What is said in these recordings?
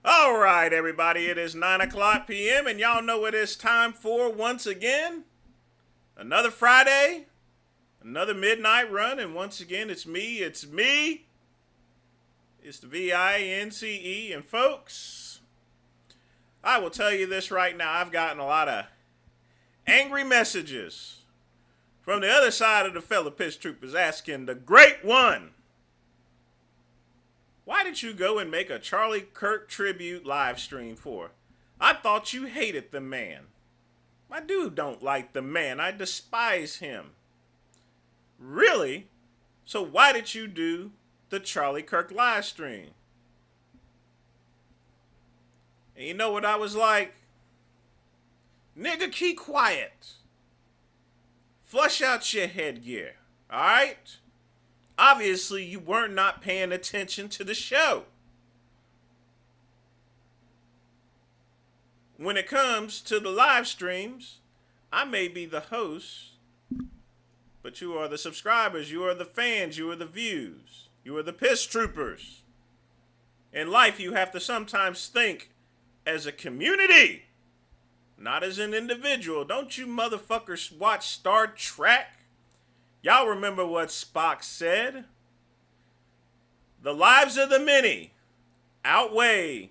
All right, everybody, it is 9 o'clock p.m., and y'all know what it's time for once again. Another Friday, another midnight run, and once again, it's me. It's the VINCE, and folks, I will tell you this right now. I've gotten a lot of angry messages from the other side of the fellow piss troopers asking the great one, why did you go and make a Charlie Kirk tribute live stream for? I thought you hated the man. I don't like the man. I despise him. Really? So why did you do the Charlie Kirk live stream? And you know what I was like? Nigga, keep quiet. Flush out your headgear. Alright? Obviously, you weren't not paying attention to the show. When it comes to the live streams, I may be the host, but you are the subscribers, you are the fans, you are the views. You are the piss troopers. In life, you have to sometimes think as a community, not as an individual. Don't you motherfuckers watch Star Trek? Y'all remember what Spock said? The lives of the many outweigh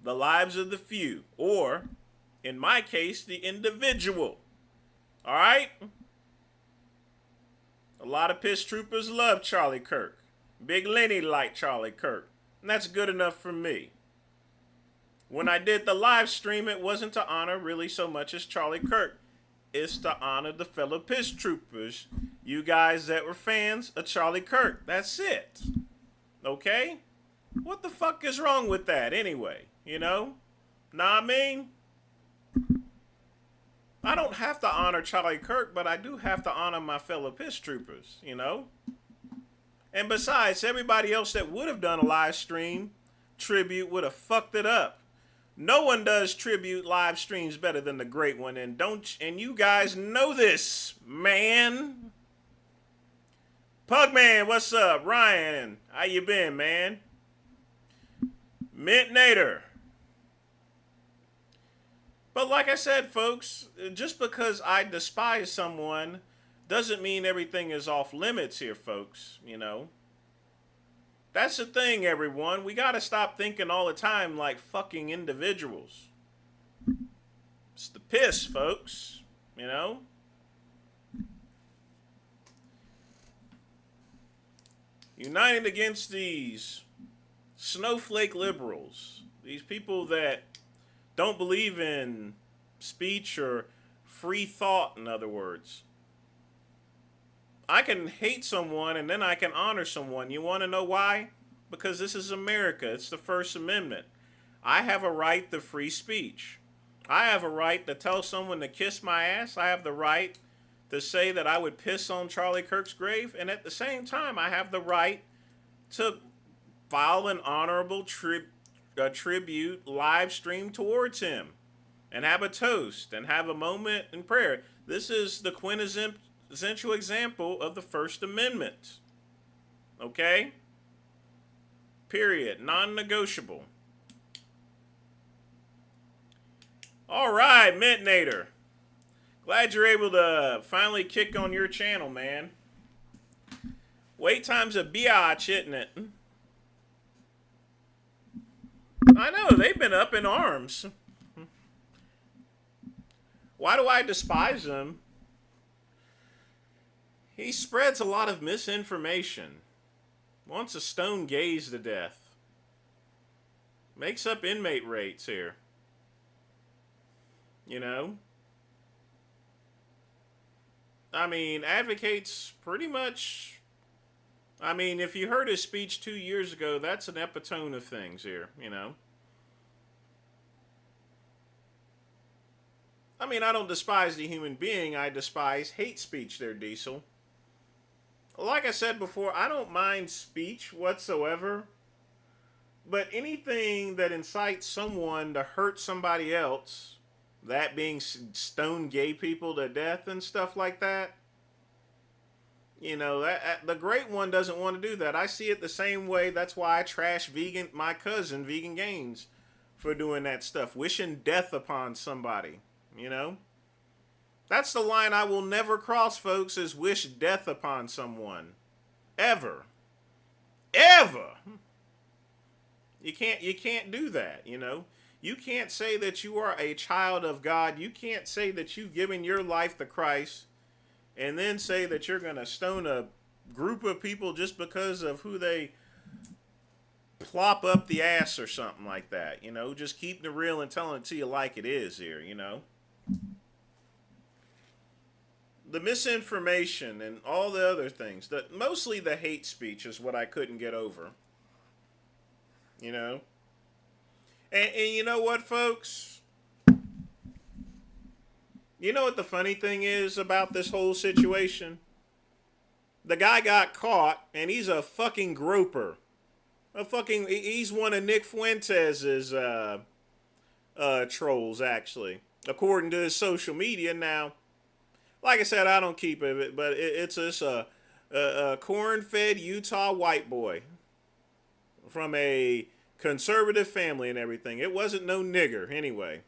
the lives of the few. Or, in my case, the individual. Alright? A lot of piss troopers love Charlie Kirk. Big Lenny liked Charlie Kirk. And that's good enough for me. When I did the live stream, it wasn't to honor really so much as Charlie Kirk. It's to honor the fellow piss troopers. You guys that were fans of Charlie Kirk. That's it. Okay? What the fuck is wrong with that anyway? You know? Nah, I mean? I don't have to honor Charlie Kirk, but I do have to honor my fellow piss troopers, you know? And besides, everybody else that would have done a live stream tribute would have fucked it up. No one does tribute live streams better than the great one, and you guys know this, man. Pugman, what's up? Ryan, how you been, man? Mint Nader. But like I said, folks, just because I despise someone doesn't mean everything is off limits here, folks, you know. That's the thing, everyone. We gotta stop thinking all the time like fucking individuals. It's the piss, folks, you know. United against these snowflake liberals. These people that don't believe in speech or free thought, in other words. I can hate someone and then I can honor someone. You want to know why? Because this is America. It's the First Amendment. I have a right to free speech. I have a right to tell someone to kiss my ass. I have the right to say that I would piss on Charlie Kirk's grave. And at the same time, I have the right to file an honorable tribute live stream towards him and have a toast and have a moment in prayer. This is the quintessential example of the First Amendment. Okay? Period. Non-negotiable. All right, Mintnader. Glad you're able to finally kick on your channel, man. Wait time's a biatch, isn't it? I know, they've been up in arms. Why do I despise him? He spreads a lot of misinformation. Wants to stone gays to death. Makes up inmate rates here. You know? I mean, advocates pretty much... I mean, if you heard his speech 2 years ago, that's an epitome of things here, you know? I mean, I don't despise the human being. I despise hate speech there, Diesel. Like I said before, I don't mind speech whatsoever. But anything that incites someone to hurt somebody else, that being stone gay people to death and stuff like that, you know, the great one doesn't want to do that. I see it the same way. That's why I trash my cousin, Vegan Gaines, for doing that stuff. Wishing death upon somebody, you know. That's the line I will never cross, folks, is wish death upon someone. Ever. Ever. You can't do that, you know. You can't say that you are a child of God. You can't say that you've given your life to Christ and then say that you're going to stone a group of people just because of who they plop up the ass or something like that, you know. Just keeping it real and telling it to you like it is here, you know. The misinformation and all the other things, mostly the hate speech is what I couldn't get over. You know? And you know what, folks? You know what the funny thing is about this whole situation? The guy got caught, and he's a fucking groper. He's one of Nick Fuentes' trolls, actually. According to his social media. Now, like I said, I don't keep it, but it's just a A corn-fed Utah white boy from a conservative family and everything. It wasn't no nigger anyway.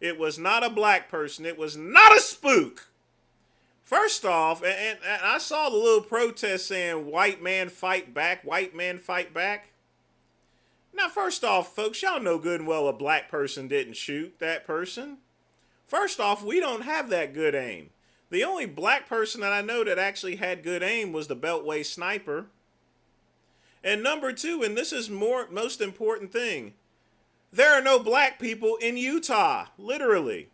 It was not a black person. It was not a spook. First off, and I saw the little protest saying white man fight back, white man fight back. Now, first off, folks, y'all know good and well a black person didn't shoot that person. First off, we don't have that good aim. The only black person that I know that actually had good aim was the Beltway sniper. And number two, and this is most important thing, there are no black people in Utah, literally.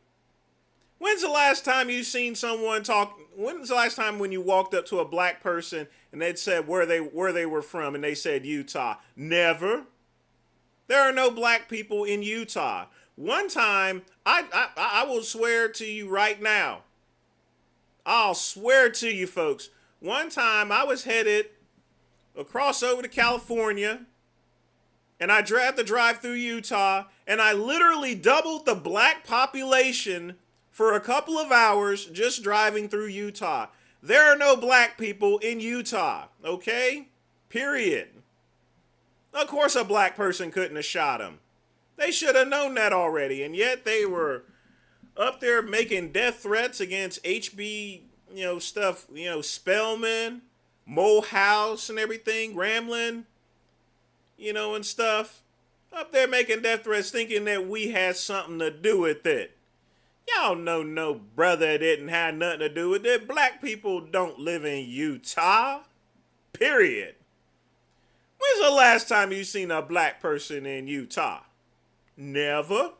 When's the last time you seen someone talk? When's the last time when you walked up to a black person and they'd said where they were from and they said Utah? Never. There are no black people in Utah. One time, I will swear to you right now. I'll swear to you folks. One time I was headed across over to California and I had to drive through Utah and I literally doubled the black population for a couple of hours just driving through Utah. There are no black people in Utah, okay? Period. Of course a black person couldn't have shot him. They should have known that already, and yet they were up there making death threats against HB, stuff, Spellman, Morehouse and everything, Grambling, and stuff. Up there making death threats thinking that we had something to do with it. Y'all know no brother didn't have nothing to do with it. Black people don't live in Utah. Period. When's the last time you seen a black person in Utah? Never.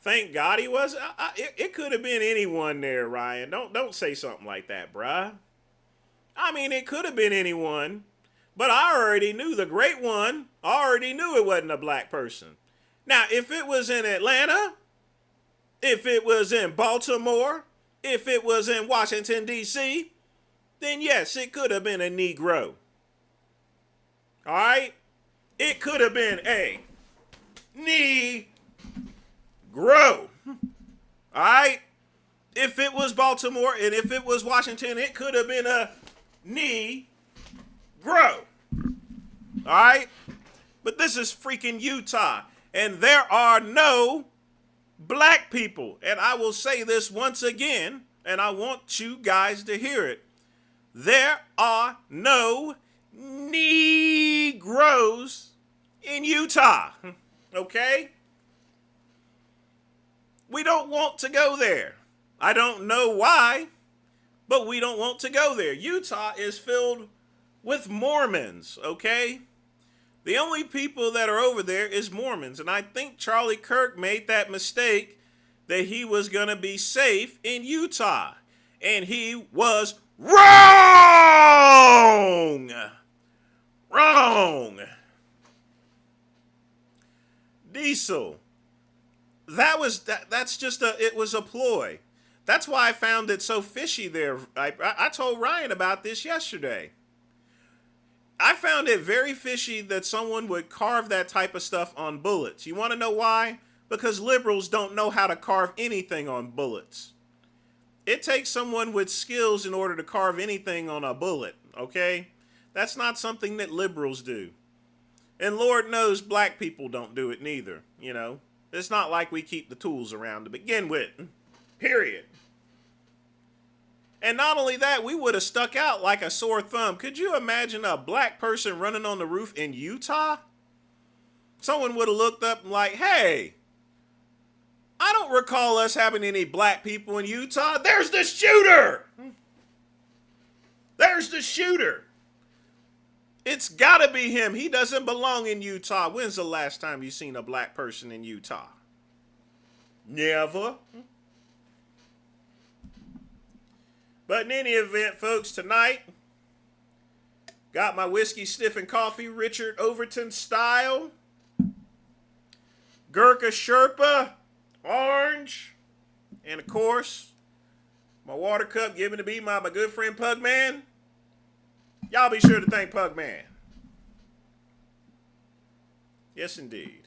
Thank God he was. It could have been anyone there, Ryan. Don't say something like that, bruh. I mean, it could have been anyone. But I already knew the great one. I already knew it wasn't a black person. Now, if it was in Atlanta, if it was in Baltimore, if it was in Washington, D.C., then yes, it could have been a Negro. All right? It could have been a Negro. All right? If it was Baltimore and if it was Washington, it could have been a Negro. All right? But this is freaking Utah. And there are no black people. And I will say this once again, and I want you guys to hear it. There are no Negroes in Utah. Okay? We don't want to go there. I don't know why, but we don't want to go there. Utah is filled with Mormons, okay? The only people that are over there is Mormons. And I think Charlie Kirk made that mistake that he was going to be safe in Utah. And he was wrong. Wrong. Diesel. That's just it was a ploy. That's why I found it so fishy there. I told Ryan about this yesterday. I found it very fishy that someone would carve that type of stuff on bullets. You want to know why? Because liberals don't know how to carve anything on bullets. It takes someone with skills in order to carve anything on a bullet, okay? That's not something that liberals do. And Lord knows black people don't do it neither, It's not like we keep the tools around to begin with, period. And not only that, we would have stuck out like a sore thumb. Could you imagine a black person running on the roof in Utah? Someone would have looked up and like, hey, I don't recall us having any black people in Utah. There's the shooter. There's the shooter. It's got to be him. He doesn't belong in Utah. When's the last time you seen a black person in Utah? Never. But in any event, folks, tonight, got my whiskey, stiff, and coffee, Richard Overton style. Gurkha Sherpa, orange. And, of course, my water cup given to me by my good friend Pugman. Y'all be sure to thank Pugman. Yes, indeed.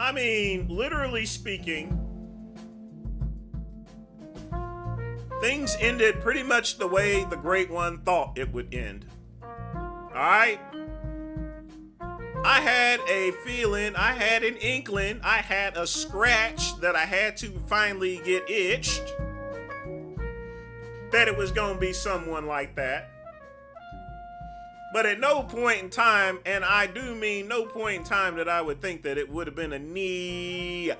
I mean, literally speaking, things ended pretty much the way the Great One thought it would end. Alright? I had a feeling, I had an inkling, I had a scratch that I had to finally get itched that it was going to be someone like that. But at no point in time, and I do mean no point in time, that I would think that it would have been a Negro.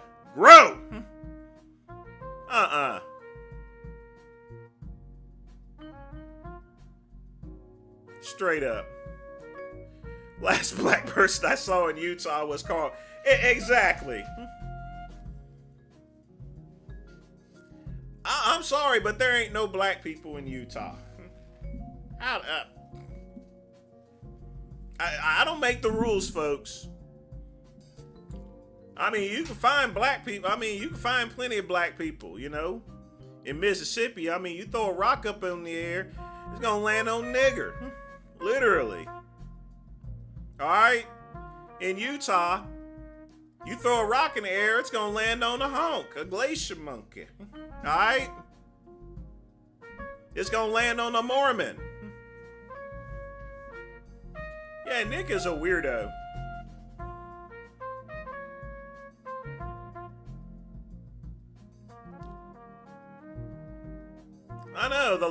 Straight up. Last black person I saw in Utah was called... Exactly. I'm sorry, but there ain't no black people in Utah. I don't make the rules, folks. I mean, you can find black people. I mean, you can find plenty of black people, you know. In Mississippi, I mean, you throw a rock up in the air, it's gonna land on nigger. Literally. Alright? In Utah, you throw a rock in the air, it's gonna land on a honk, a glacier monkey. Alright? It's gonna land on a Mormon. Yeah, Nick is a weirdo. I know, the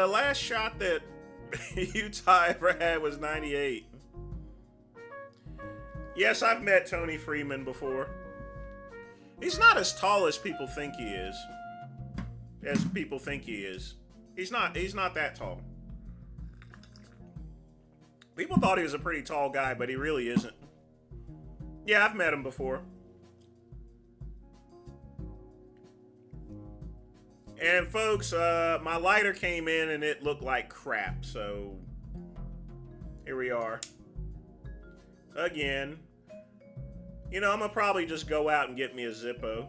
last shot that Utah ever had was 98. Yes, I've met Tony Freeman before. He's not as tall as people think he is. He's not that tall. People thought he was a pretty tall guy, but he really isn't. Yeah, I've met him before. And folks, my lighter came in and it looked like crap, so here we are. Again. You know, I'm gonna probably just go out and get me a Zippo.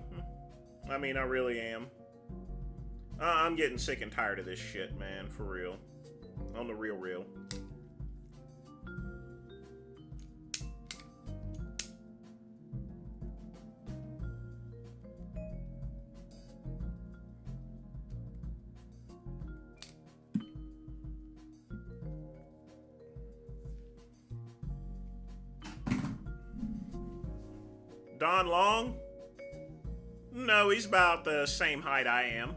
I mean, I really am. I'm getting sick and tired of this shit, man, for real. On the real. Don Long? No, he's about the same height I am.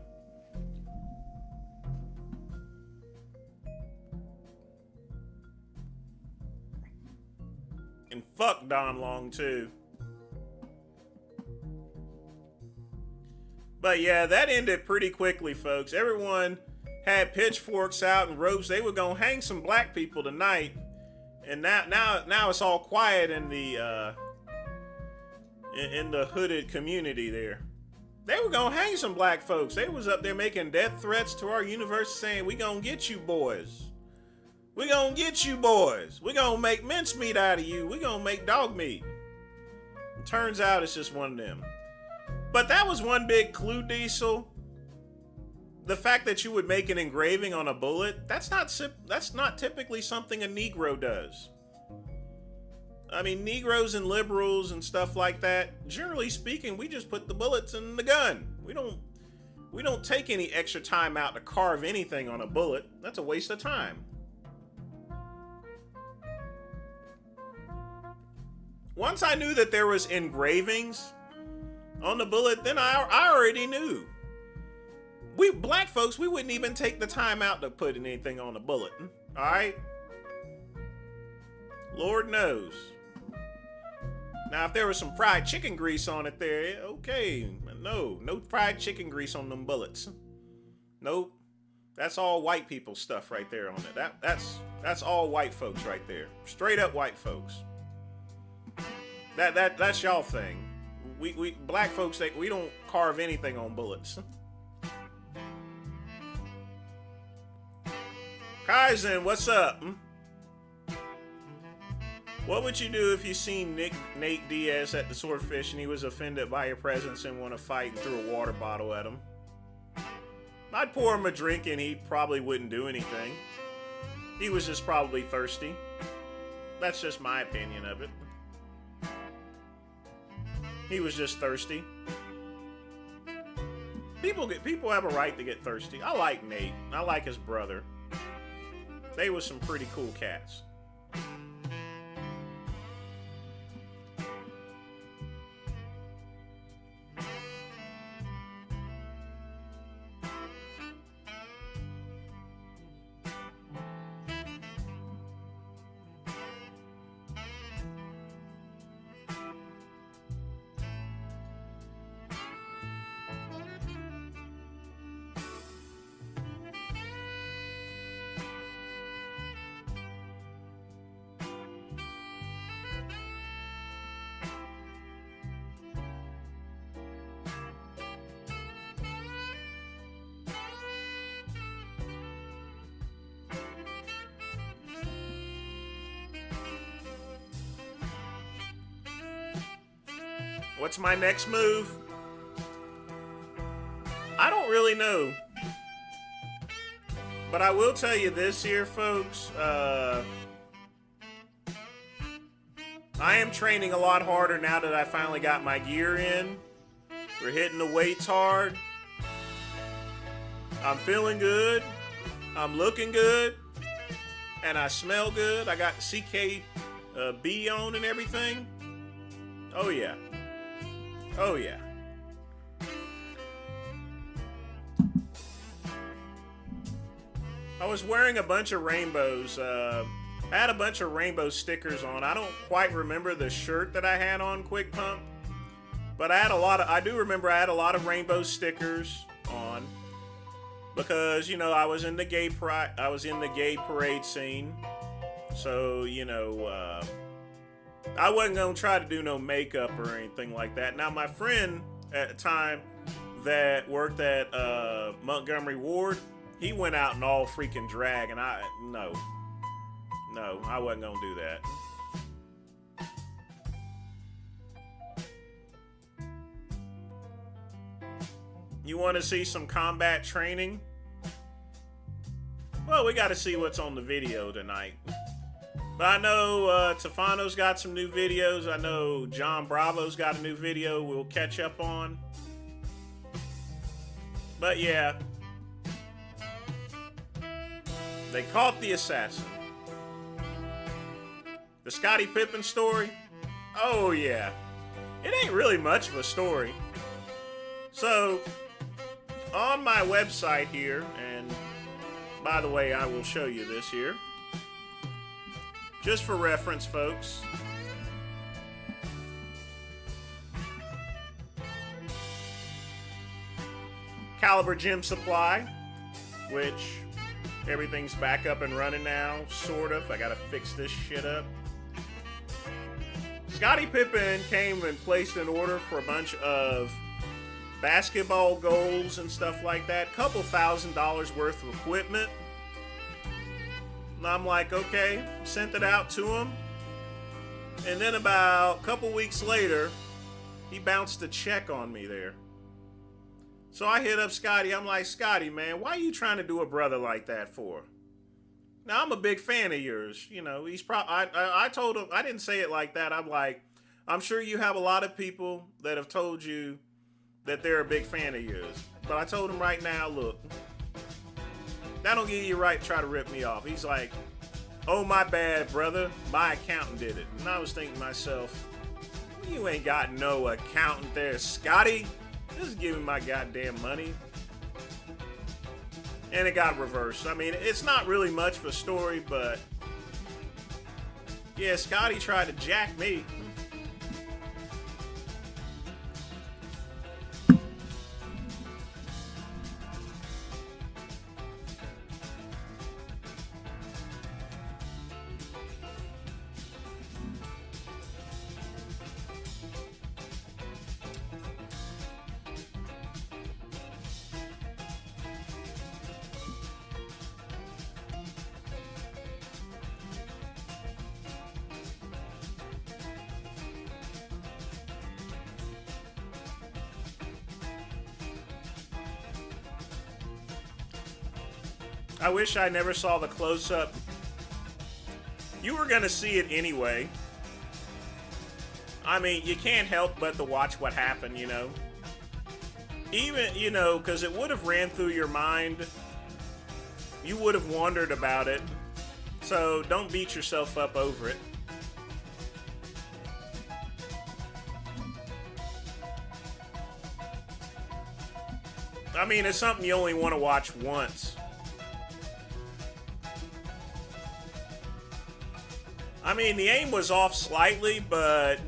And fuck Don Long, too. But yeah, that ended pretty quickly, folks. Everyone had pitchforks out and ropes. They were gonna hang some black people tonight. And now it's all quiet in the hooded community there. They were gonna hang some black folks. They was up there making death threats to our universe, saying, we gonna get you boys. We gonna get you boys. We gonna make mincemeat out of you. We gonna make dog meat. It turns out it's just one of them. But that was one big clue, Diesel. The fact that you would make an engraving on a bullet, that's not typically something a Negro does. I mean, Negroes and liberals and stuff like that, generally speaking, we just put the bullets in the gun. We don't take any extra time out to carve anything on a bullet. That's a waste of time. Once I knew that there was engravings on the bullet, then I already knew. We black folks, we wouldn't even take the time out to put anything on the bullet. All right? Lord knows. Now, if there was some fried chicken grease on it there, okay. No fried chicken grease on them bullets. Nope. That's all white people stuff right there on it. That's all white folks right there. Straight up white folks. That's y'all thing. We black folks, we don't carve anything on bullets. Kaizen, what's up? What would you do if you seen Nate Diaz at the Swordfish and he was offended by your presence and want to fight and threw a water bottle at him? I'd pour him a drink and he probably wouldn't do anything. He was just probably thirsty. That's just my opinion of it. He was just thirsty. People have a right to get thirsty. I like Nate. I like his brother. They were some pretty cool cats. What's my next move? I don't really know. But I will tell you this here, folks. I am training a lot harder now that I finally got my gear in. We're hitting the weights hard. I'm feeling good. I'm looking good. And I smell good. I got CKB on and everything. Oh, yeah. Oh, yeah. I was wearing a bunch of rainbows. I had a bunch of rainbow stickers on. I don't quite remember the shirt that I had on Quick Pump, but I do remember I had a lot of rainbow stickers on because, you know, I was in the gay parade scene. So, you know, I wasn't going to try to do no makeup or anything like that. Now, my friend at the time that worked at Montgomery Ward, he went out in all freaking drag, and no, I wasn't going to do that. You want to see some combat training? Well, we got to see what's on the video tonight. But I know Tefano's got some new videos. I know John Bravo's got a new video we'll catch up on. But yeah. They caught the assassin. The Scottie Pippen story? Oh yeah. It ain't really much of a story. So, on my website here, and by the way, I will show you this here. Just for reference, folks. Caliber Gym Supply, which everything's back up and running now, sort of. I gotta fix this shit up. Scottie Pippen came and placed an order for a bunch of basketball goals and stuff like that. Couple $1,000s worth of equipment. And I'm like, okay, sent it out to him. And then about a couple weeks later, he bounced a check on me there. So I hit up Scotty. I'm like, Scotty, man, why are you trying to do a brother like that for? Now, I'm a big fan of yours. You know, he's probably, I told him, I didn't say it like that. I'm like, I'm sure you have a lot of people that have told you that they're a big fan of yours. But I told him right now, look, that don't give you a right to try to rip me off. He's like, oh, my bad, brother. My accountant did it. And I was thinking to myself, you ain't got no accountant there, Scotty. Just give me my goddamn money. And it got reversed. I mean, it's not really much of a story, but yeah, Scotty tried to jack me. I wish I never saw the close-up. You were going to see it anyway. I mean, you can't help but to watch what happened, you know. Even, you know, because it would have ran through your mind. You would have wondered about it. So don't beat yourself up over it. I mean, it's something you only want to watch once. I mean, the aim was off slightly, but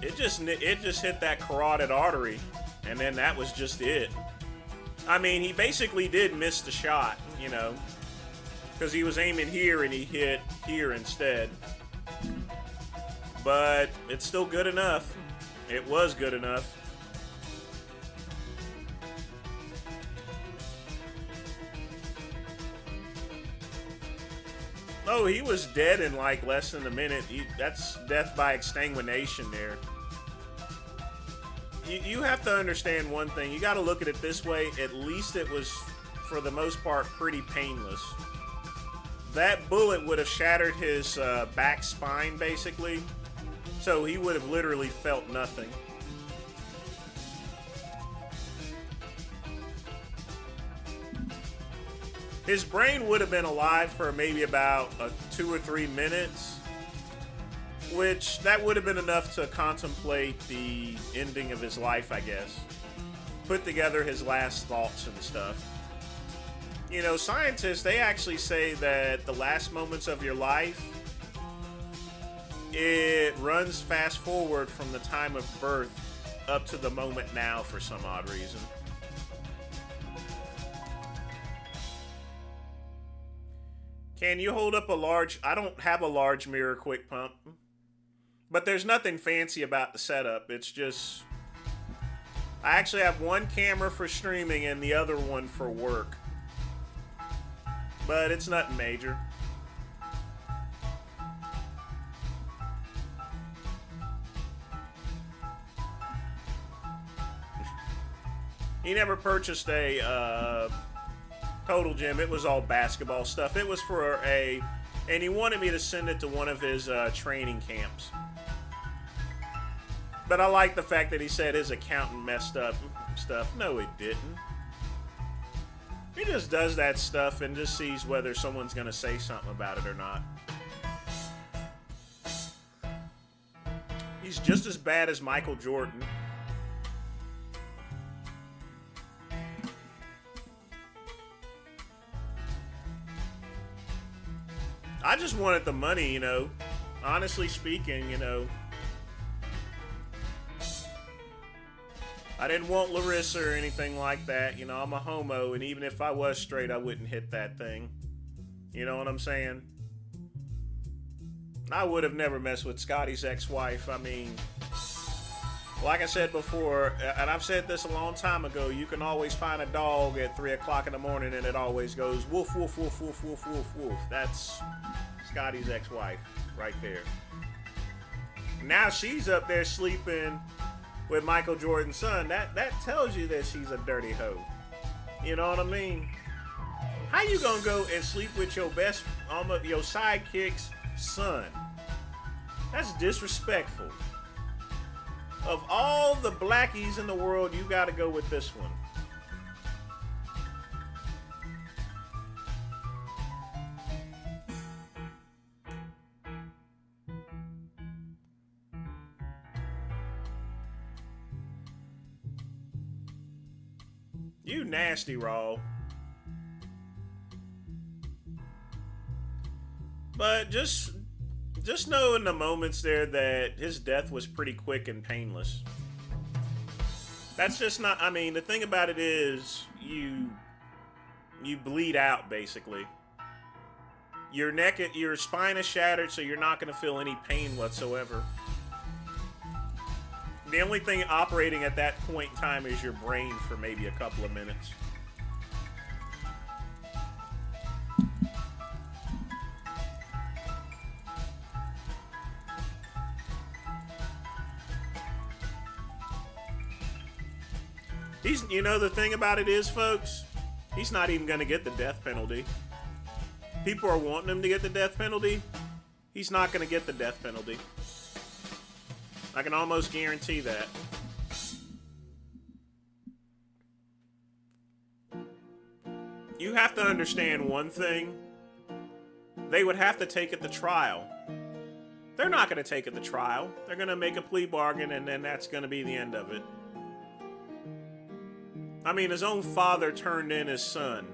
it just hit that carotid artery, and then that was just it. I mean, he basically did miss the shot, you know, because he was aiming here and he hit here instead. But it's still good enough. It was good enough. Oh, he was dead in like less than a minute. That's death by exsanguination there. You have to understand one thing. You got to look at it this way. At least it was, for the most part, pretty painless. That bullet would have shattered his back spine, basically. So he would have literally felt nothing. His brain would have been alive for maybe about 2 or 3 minutes, which that would have been enough to contemplate the ending of his life, I guess. Put together his last thoughts and stuff. You know, scientists, they actually say that the last moments of your life, it runs fast forward from the time of birth up to the moment now for some odd reason. Can you hold up a large... I don't have a large mirror quick pump. But there's nothing fancy about the setup. It's just... I actually have one camera for streaming and the other one for work. But it's nothing major. He never purchased a... Total Gym. It was all basketball stuff. It was for a, and he wanted me to send it to one of his training camps. But I like the fact that he said his accountant messed up stuff. No, it didn't. He just does that stuff and just sees whether someone's going to say something about it or not. He's just as bad as Michael Jordan. I just wanted the money, you know. Honestly speaking, you know. I didn't want Larissa or anything like that. You know, I'm a homo, and even if I was straight, I wouldn't hit that thing. You know what I'm saying? I would have never messed with Scotty's ex-wife. I mean, like I said before, and I've said this a long time ago, you can always find a dog at 3 o'clock in the morning and it always goes woof, woof, woof, woof, woof, woof, woof. That's Scotty's ex-wife right there. Now she's up there sleeping with Michael Jordan's son. That tells you that she's a dirty hoe. You know what I mean? How you gonna go and sleep with your your sidekick's son? That's disrespectful. Of all the blackies in the world, you gotta go with this one. You nasty, Raw. But just know in the moments there that his death was pretty quick and painless. That's just not, I mean, the thing about it is you bleed out basically. Your spine is shattered, so you're not going to feel any pain whatsoever. The only thing operating at that point in time is your brain for maybe a couple of minutes. You know, the thing about it is, folks, he's not even going to get the death penalty. People are wanting him to get the death penalty. He's not going to get the death penalty. I can almost guarantee that. You have to understand one thing. They would have to take it to trial. They're not going to take it to trial. They're going to make a plea bargain, and then that's going to be the end of it. I mean, his own father turned in his son.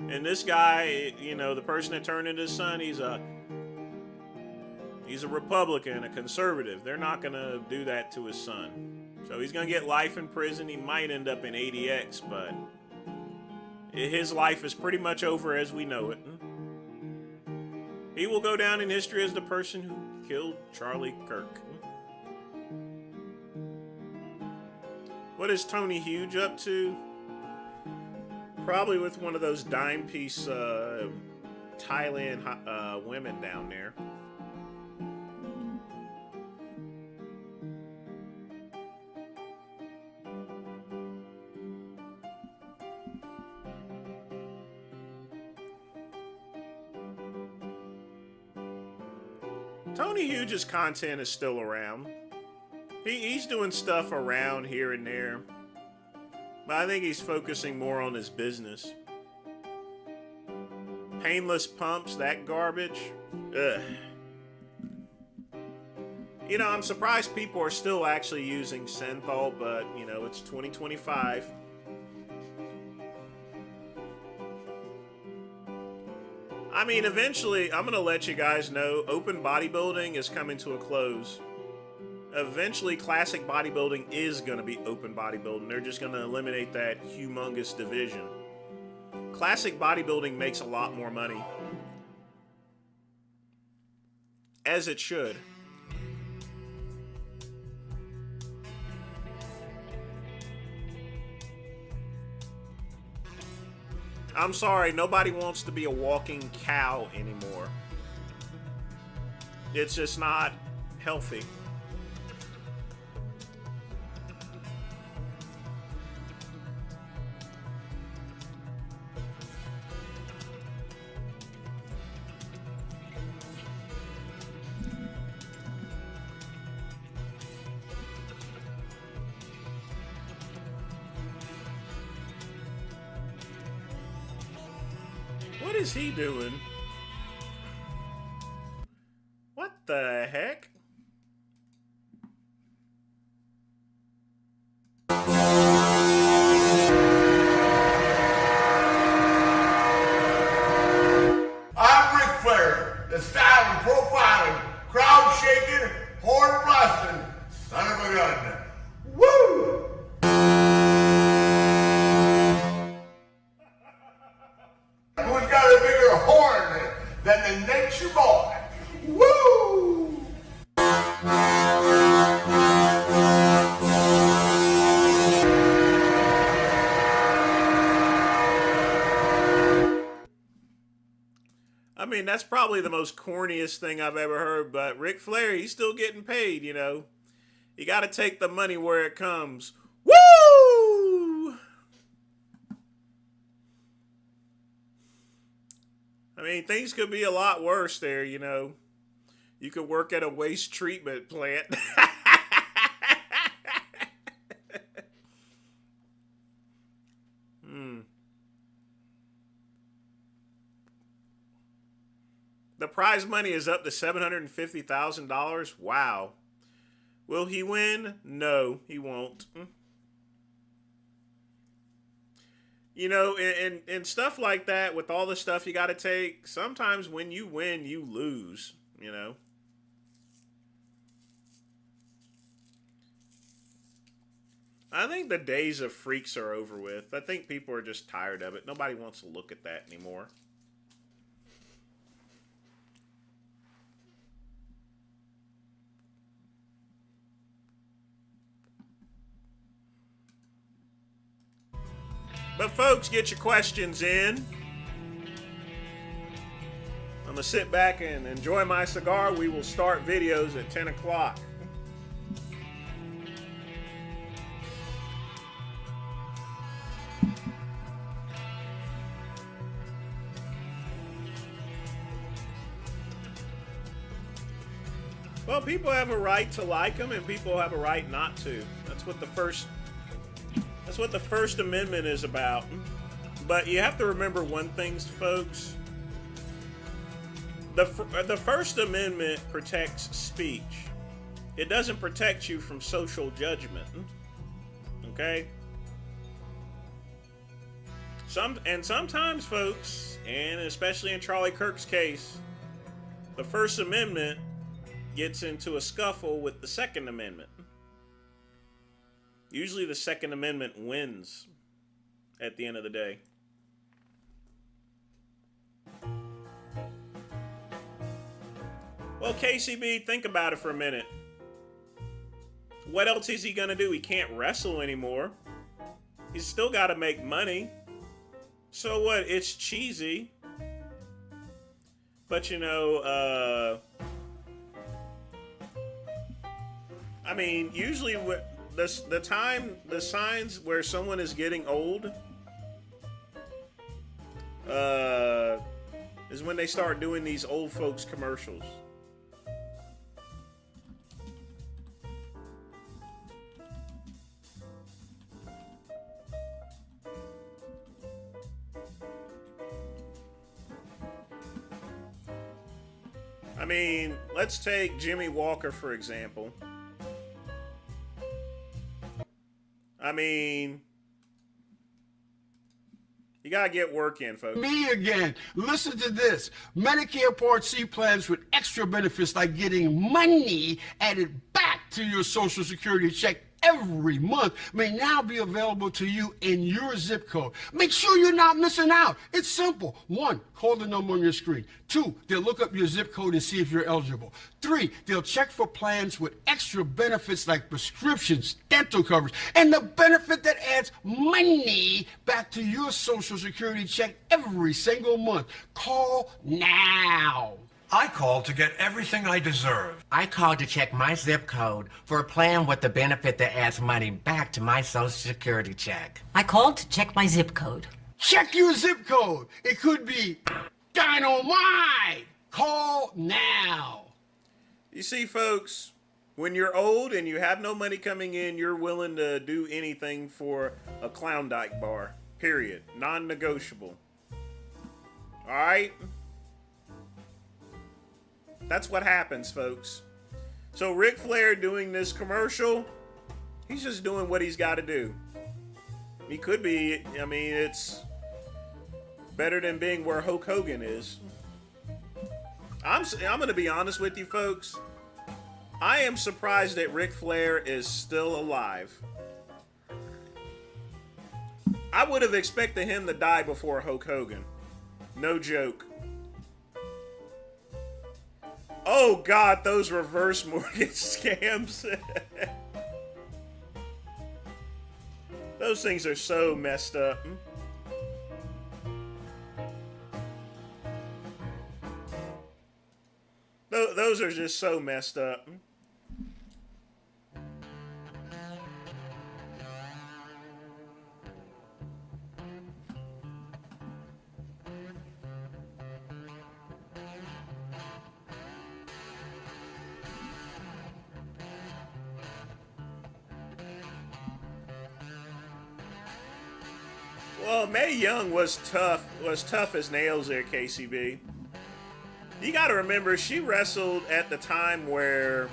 And this guy, you know, the person that turned in his son, he's a Republican, a conservative. They're not going to do that to his son. So he's going to get life in prison. He might end up in ADX, but his life is pretty much over as we know it. He will go down in history as the person who killed Charlie Kirk. What is Tony Hughes up to? Probably with one of those dime piece Thailand women down there. Tony Hughes' content is still around. He's doing stuff around here and there. But I think he's focusing more on his business. Painless pumps, that garbage. Ugh. You know, I'm surprised people are still actually using Synthol, but, you know, it's 2025. I mean, eventually, I'm going to let you guys know, open bodybuilding is coming to a close. Eventually, classic bodybuilding is going to be open bodybuilding. They're just going to eliminate that humongous division. Classic bodybuilding makes a lot more money. As it should. I'm sorry, nobody wants to be a walking cow anymore. It's just not healthy. What is he doing? What the heck? I'm Ric Flair, the style and profiling, crowd shaking, horn blasting, son of a gun. Woo! Who's got a bigger horn than the nature boy? Woo! I mean, that's probably the most corniest thing I've ever heard, but Ric Flair, he's still getting paid, you know. You got to take the money where it comes. Woo! I mean, things could be a lot worse there, you know. You could work at a waste treatment plant. The prize money is up to $750,000. Wow. Will he win? No, he won't. You know, and stuff like that, with all the stuff you got to take, sometimes when you win, you lose, you know. I think the days of freaks are over with. I think people are just tired of it. Nobody wants to look at that anymore. But folks, get your questions in. I'm going to sit back and enjoy my cigar. We will start videos at 10 o'clock. Well, people have a right to like them, and people have a right not to. That's what the First Amendment is about. But you have to remember one thing, folks. The First Amendment protects speech. It doesn't protect you from social judgment. Okay? Sometimes, folks, and especially in Charlie Kirk's case, the First Amendment gets into a scuffle with the Second Amendment. Usually the Second Amendment wins at the end of the day. Well, KCB, think about it for a minute. What else is he going to do? He can't wrestle anymore. He's still got to make money. So what? It's cheesy. But, you know, I mean, usually the signs where someone is getting old is when they start doing these old folks commercials. I mean, let's take Jimmy Walker, for example. I mean, you gotta get work in, folks. Me again. Listen to this. Medicare Part C plans with extra benefits like getting money added back to your Social Security check every month may now be available to you in your zip code. Make sure you're not missing out. It's simple. 1, call the number on your screen. 2, they'll look up your zip code and see if you're eligible. 3, they'll check for plans with extra benefits like prescriptions, dental coverage, and the benefit that adds money back to your Social Security check every single month. Call now. I called to get everything I deserve. I called to check my zip code for a plan with the benefit that adds money back to my Social Security check. I called to check my zip code. Check your zip code. It could be dynamite. Call now. You see, folks, when you're old and you have no money coming in, you're willing to do anything for a Klondike bar. Period. Non-negotiable. All right? That's what happens, folks. So Ric Flair doing this commercial, he's just doing what he's got to do. He could be, I mean, it's better than being where Hulk Hogan is. I'm going to be honest with you, folks. I am surprised that Ric Flair is still alive. I would have expected him to die before Hulk Hogan. No joke. Oh, God, those reverse mortgage scams. Those things are so messed up. Those are just so messed up. Well, Mae Young was tough as nails there, KCB. You got to remember, she wrestled at the time where,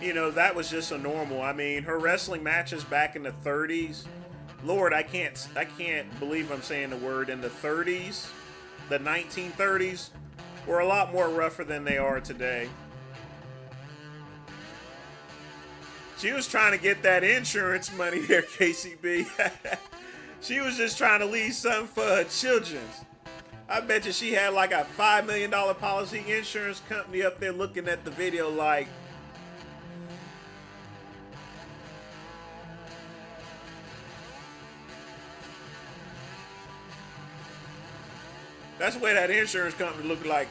you know, that was just a normal. I mean, her wrestling matches back in the 30s. Lord, I can't believe I'm saying the word. In the 30s, the 1930s, were a lot more rougher than they are today. She was trying to get that insurance money there, KCB. She was just trying to leave something for her children. I bet you she had like a $5 million policy insurance company up there looking at the video like, that's the way that insurance company looked like.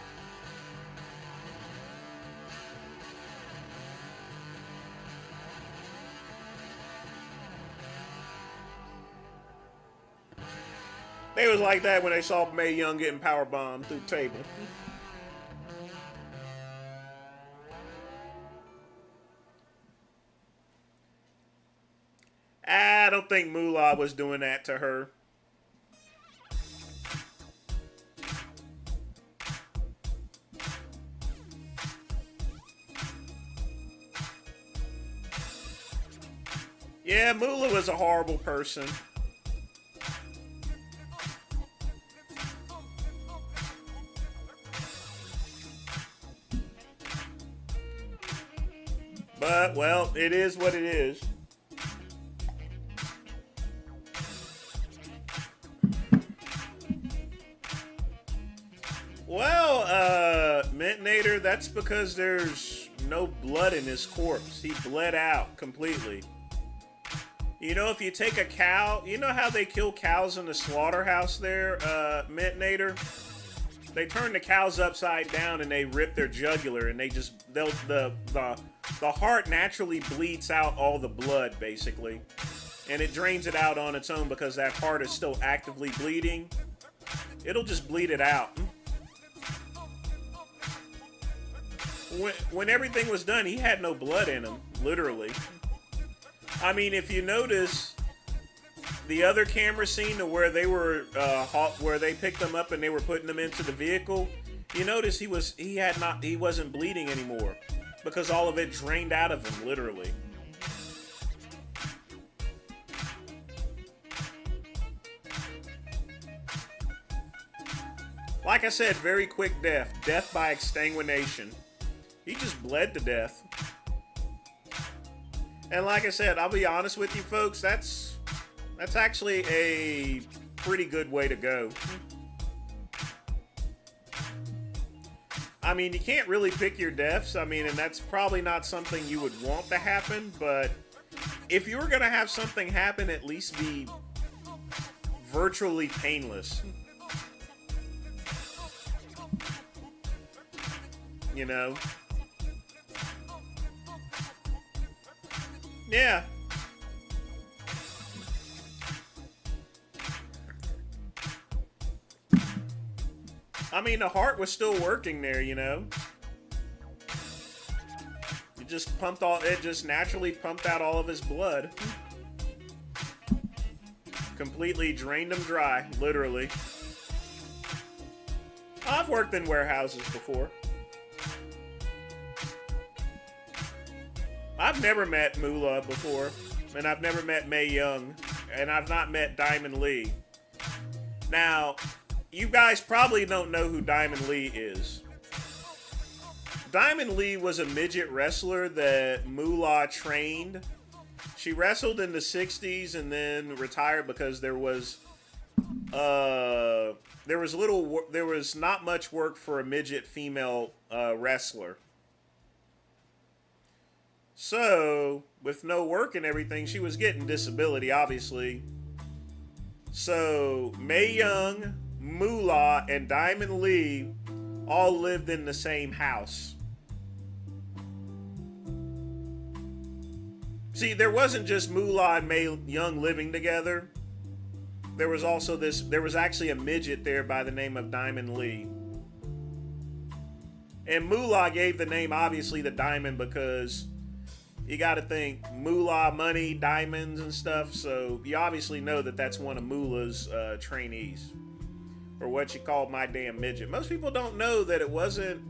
They was like that when they saw Mae Young getting powerbombed through the table. don't think Moolah was doing that to her. Yeah, Moolah was a horrible person. But, well, it is what it is. Well, Mintnator, that's because there's no blood in his corpse. He bled out completely. You know, if you take a cow, you know how they kill cows in the slaughterhouse there, Mintnator? They turn the cows upside down and they rip their jugular, and the heart naturally bleeds out all the blood, basically. And it drains it out on its own because that heart is still actively bleeding. It'll just bleed it out. When everything was done, he had no blood in him, literally. I mean, if you notice the other camera scene to where they were, where they picked them up and they were putting them into the vehicle, you notice he wasn't bleeding anymore because all of it drained out of him, literally. Like I said, very quick death. Death by exsanguination. He just bled to death. And like I said, I'll be honest with you folks, that's actually a pretty good way to go. I mean, you can't really pick your deaths. I mean, and that's probably not something you would want to happen, but if you were going to have something happen, at least be virtually painless. You know? Yeah. I mean, the heart was still working there, you know? It just naturally pumped out all of his blood. Completely drained him dry, literally. I've worked in warehouses before. I've never met Moolah before, and I've never met Mae Young, and I've not met Diamond Lee. Now, you guys probably don't know who Diamond Lee is. Diamond Lee was a midget wrestler that Moolah trained. She wrestled in the 60s and then retired because there was not much work for a midget female wrestler. So, with no work and everything, she was getting disability, obviously. So, Mae Young, Moolah, and Diamond Lee all lived in the same house. See, there wasn't just Moolah and Mae Young living together. There was actually a midget there by the name of Diamond Lee. And Moolah gave the name, obviously, the Diamond because you got to think Moolah, money, diamonds, and stuff. So you obviously know that that's one of Moolah's trainees, or what you call my damn midget. Most people don't know that it wasn't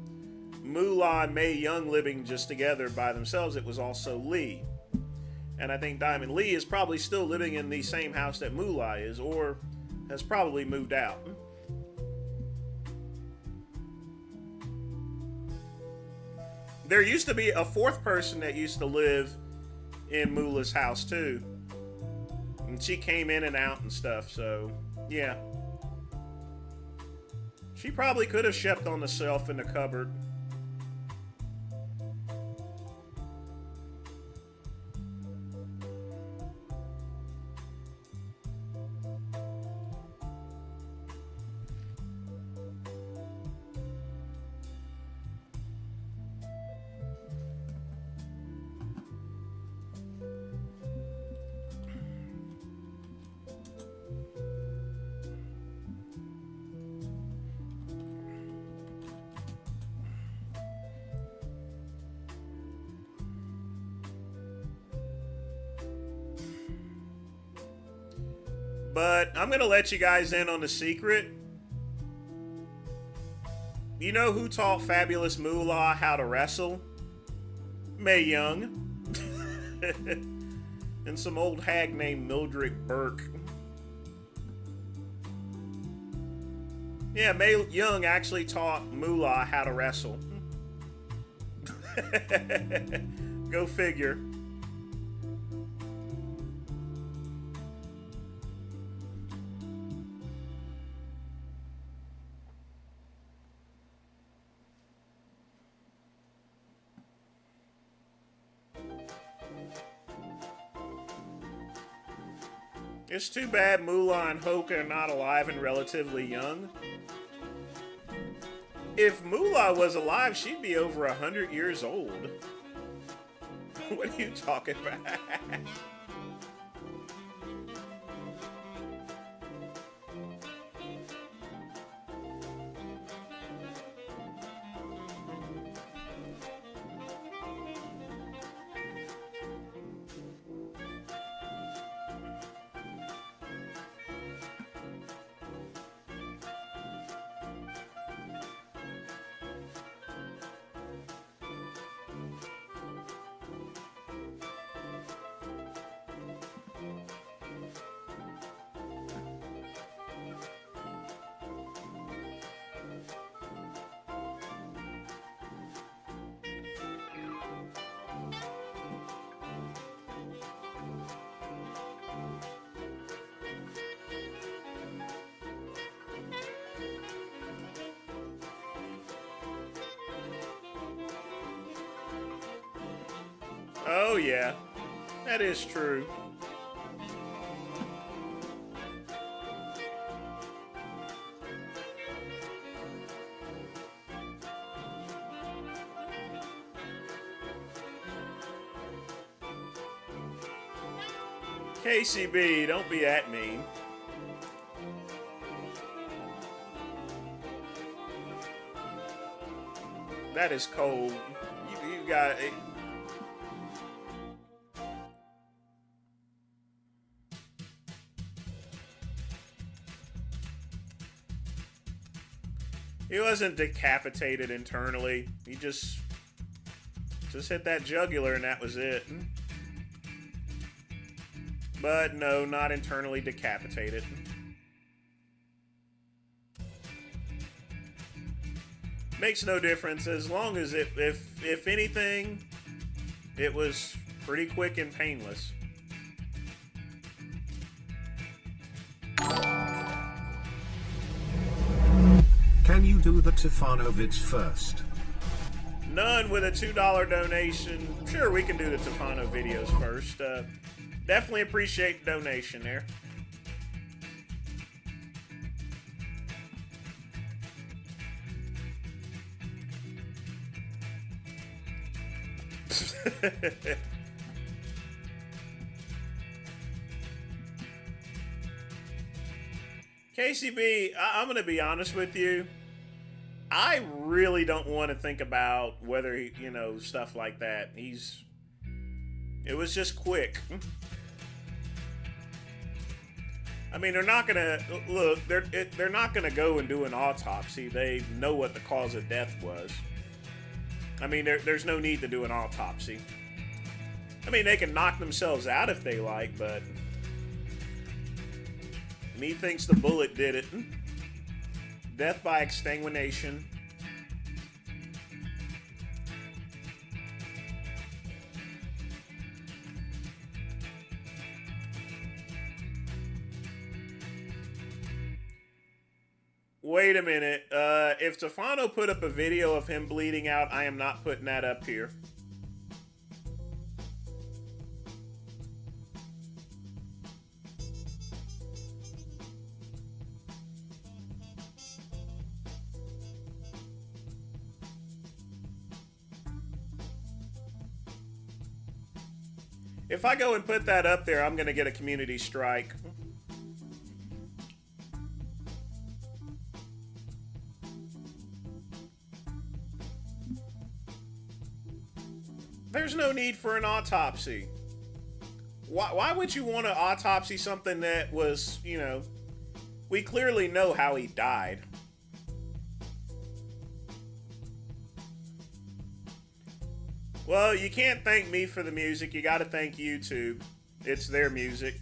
Moolah and Mae Young living just together by themselves. It was also Lee. And I think Diamond Lee is probably still living in the same house that Moolah is, or has probably moved out. There used to be a fourth person that used to live in Moolah's house too. And she came in and out and stuff, so yeah. She probably could have slept on the shelf in the cupboard. But I'm going to let you guys in on the secret. You know who taught Fabulous Moolah how to wrestle? Mae Young. And some old hag named Mildred Burke. Yeah, Mae Young actually taught Moolah how to wrestle. Go figure. It's too bad Moolah and Hoka are not alive and relatively young. If Moolah was alive, she'd be over 100 years old. What are you talking about? Oh yeah, that is true. KCB, don't be at me. That is cold. You got it. He wasn't decapitated internally. He just hit that jugular and that was it. But no, not internally decapitated. Makes no difference as long as if anything, it was pretty quick and painless. Can you do the Tefano vids first? None with a $2 donation. Sure, we can do the Tefano videos first. Definitely appreciate the donation there. KCB, I'm going to be honest with you. I really don't want to think about whether he, stuff like that. It was just quick. I mean, they're not going to, look, they're not going to go and do an autopsy. They know what the cause of death was. I mean, there's no need to do an autopsy. I mean, they can knock themselves out if they like, but me thinks the bullet did it. Death by exsanguination. Wait a minute. If Tefano put up a video of him bleeding out, I am not putting that up here. If I go and put that up there, I'm going to get a community strike. There's no need for an autopsy. why would you want to autopsy something that was, you know, we clearly know how he died. Well, you can't thank me for the music. You got to thank YouTube. It's their music.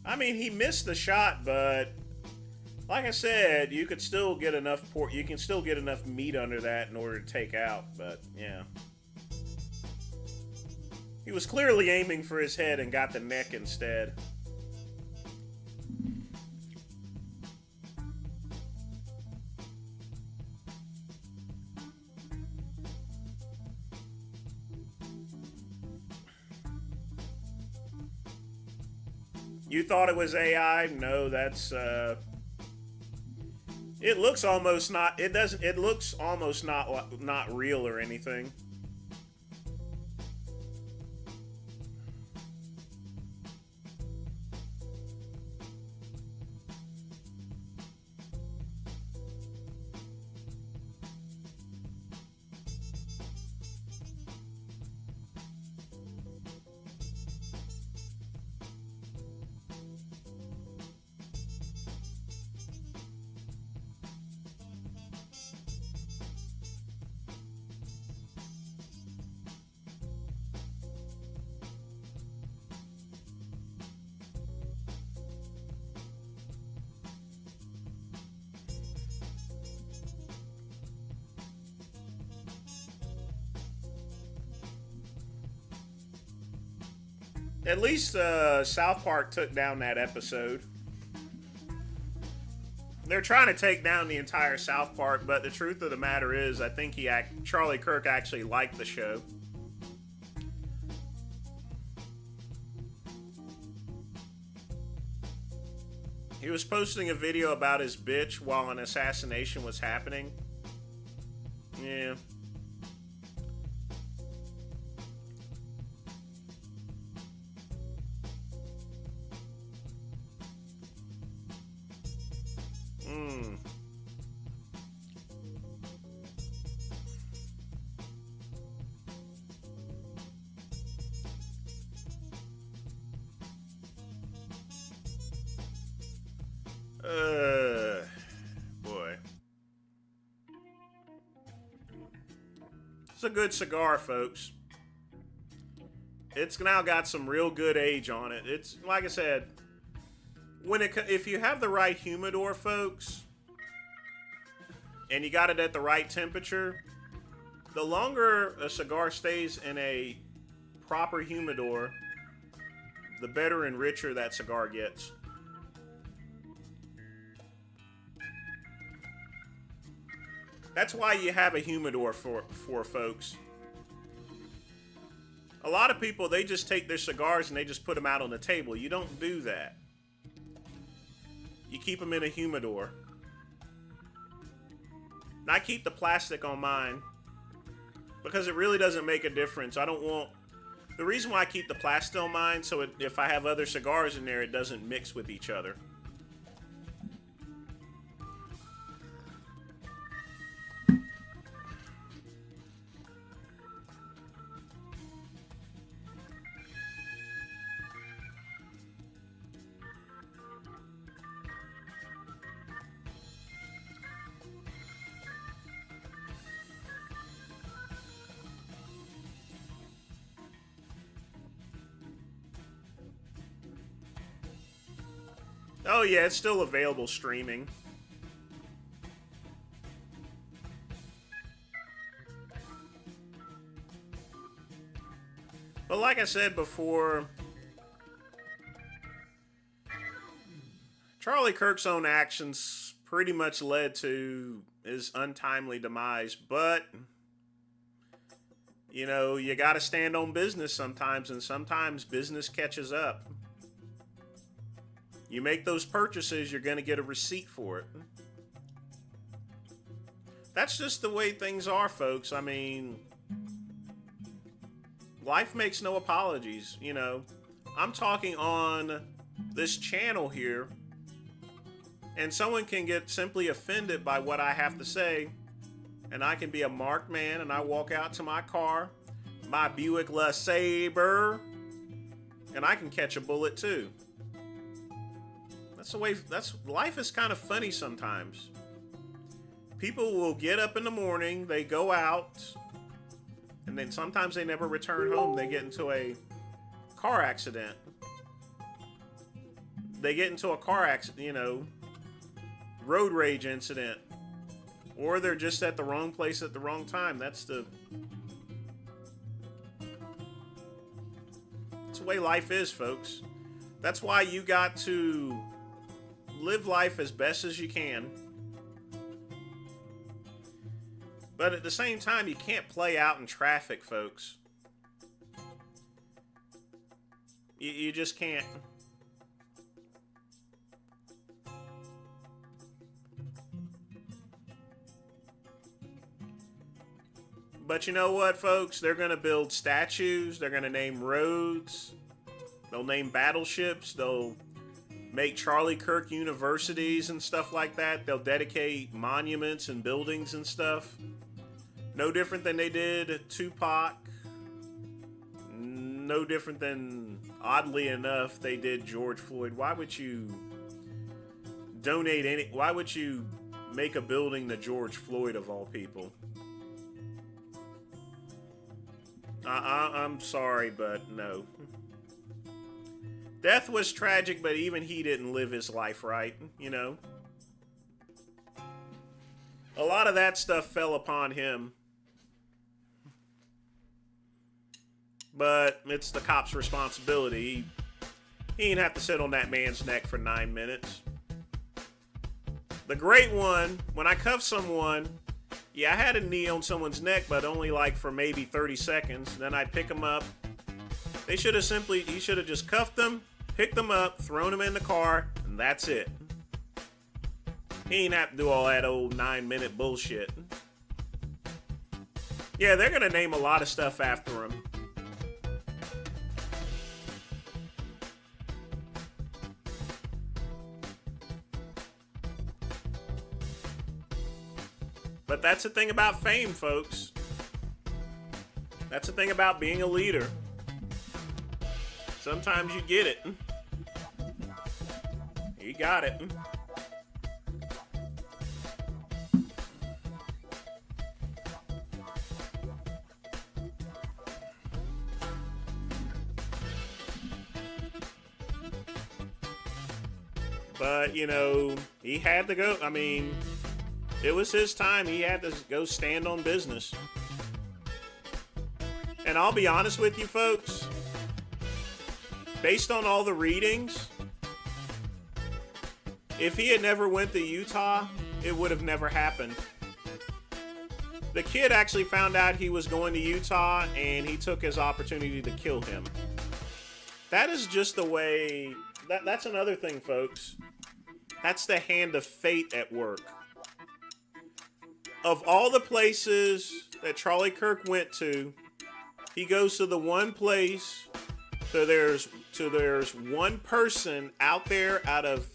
I mean, he missed the shot, but like I said, you could still get enough you can still get enough meat under that in order to take out, but yeah. He was clearly aiming for his head and got the neck instead. You thought it was AI? No, that's it looks almost not it looks almost not real or anything. At least South Park took down that episode. They're trying to take down the entire South Park, but the truth of the matter is, I think Charlie Kirk actually liked the show. He was posting a video about his bitch while an assassination was happening. Yeah. Boy. It's a good cigar, folks. It's now got some real good age on it. It's, like I said, if you have the right humidor, folks, and you got it at the right temperature, the longer a cigar stays in a proper humidor, the better and richer that cigar gets. That's why you have a humidor for folks. A lot of people, they just take their cigars and they just put them out on the table. You don't do that. You keep them in a humidor. And I keep the plastic on mine because it really doesn't make a difference. I don't want... The reason why I keep the plastic on mine, so if I have other cigars in there, it doesn't mix with each other. Oh yeah, it's still available streaming. But like I said before, Charlie Kirk's own actions pretty much led to his untimely demise, but you know, you gotta stand on business sometimes, and sometimes business catches up. You make those purchases, you're going to get a receipt for it. That's just the way things are, folks. I mean, life makes no apologies, you know. I'm talking on this channel here, and someone can get simply offended by what I have to say, and I can be a marked man, and I walk out to my car, my Buick LeSabre, and I can catch a bullet too. That's the way. Life is kind of funny sometimes. People will get up in the morning, they go out, and then sometimes they never return home. They get into a car accident. They get into a car accident, you know, road rage incident. Or they're just at the wrong place at the wrong time. That's the way life is, folks. That's why you got to live life as best as you can. But at the same time, you can't play out in traffic, folks. You just can't. But you know what, folks? They're going to build statues. They're going to name roads. They'll name battleships. They'll make Charlie Kirk universities and stuff like that. They'll dedicate monuments and buildings and stuff. No different than they did Tupac. No different than, oddly enough, they did George Floyd. Why would you donate any... Why would you make a building to George Floyd, of all people? I'm sorry, but no. Death was tragic, but even he didn't live his life right, you know? A lot of that stuff fell upon him. But it's the cop's responsibility. He didn't have to sit on that man's neck for 9 minutes. The great one, when I cuff someone, yeah, I had a knee on someone's neck, but only like for maybe 30 seconds. Then I'd pick them up. He should have just cuffed them, picked them up, thrown them in the car, and that's it. He didn't have to do all that old 9-minute bullshit. Yeah, they're going to name a lot of stuff after him. But that's the thing about fame, folks. That's the thing about being a leader. Sometimes you get it. You got it. But, you know, he had to go. I mean... It was his time. He had to go stand on business. And I'll be honest with you, folks. Based on all the readings, if he had never went to Utah, it would have never happened. The kid actually found out he was going to Utah, and he took his opportunity to kill him. That is just the way... That's another thing, folks. That's the hand of fate at work. Of all the places that Charlie Kirk went to, he goes to the one place, so there's one person out there out of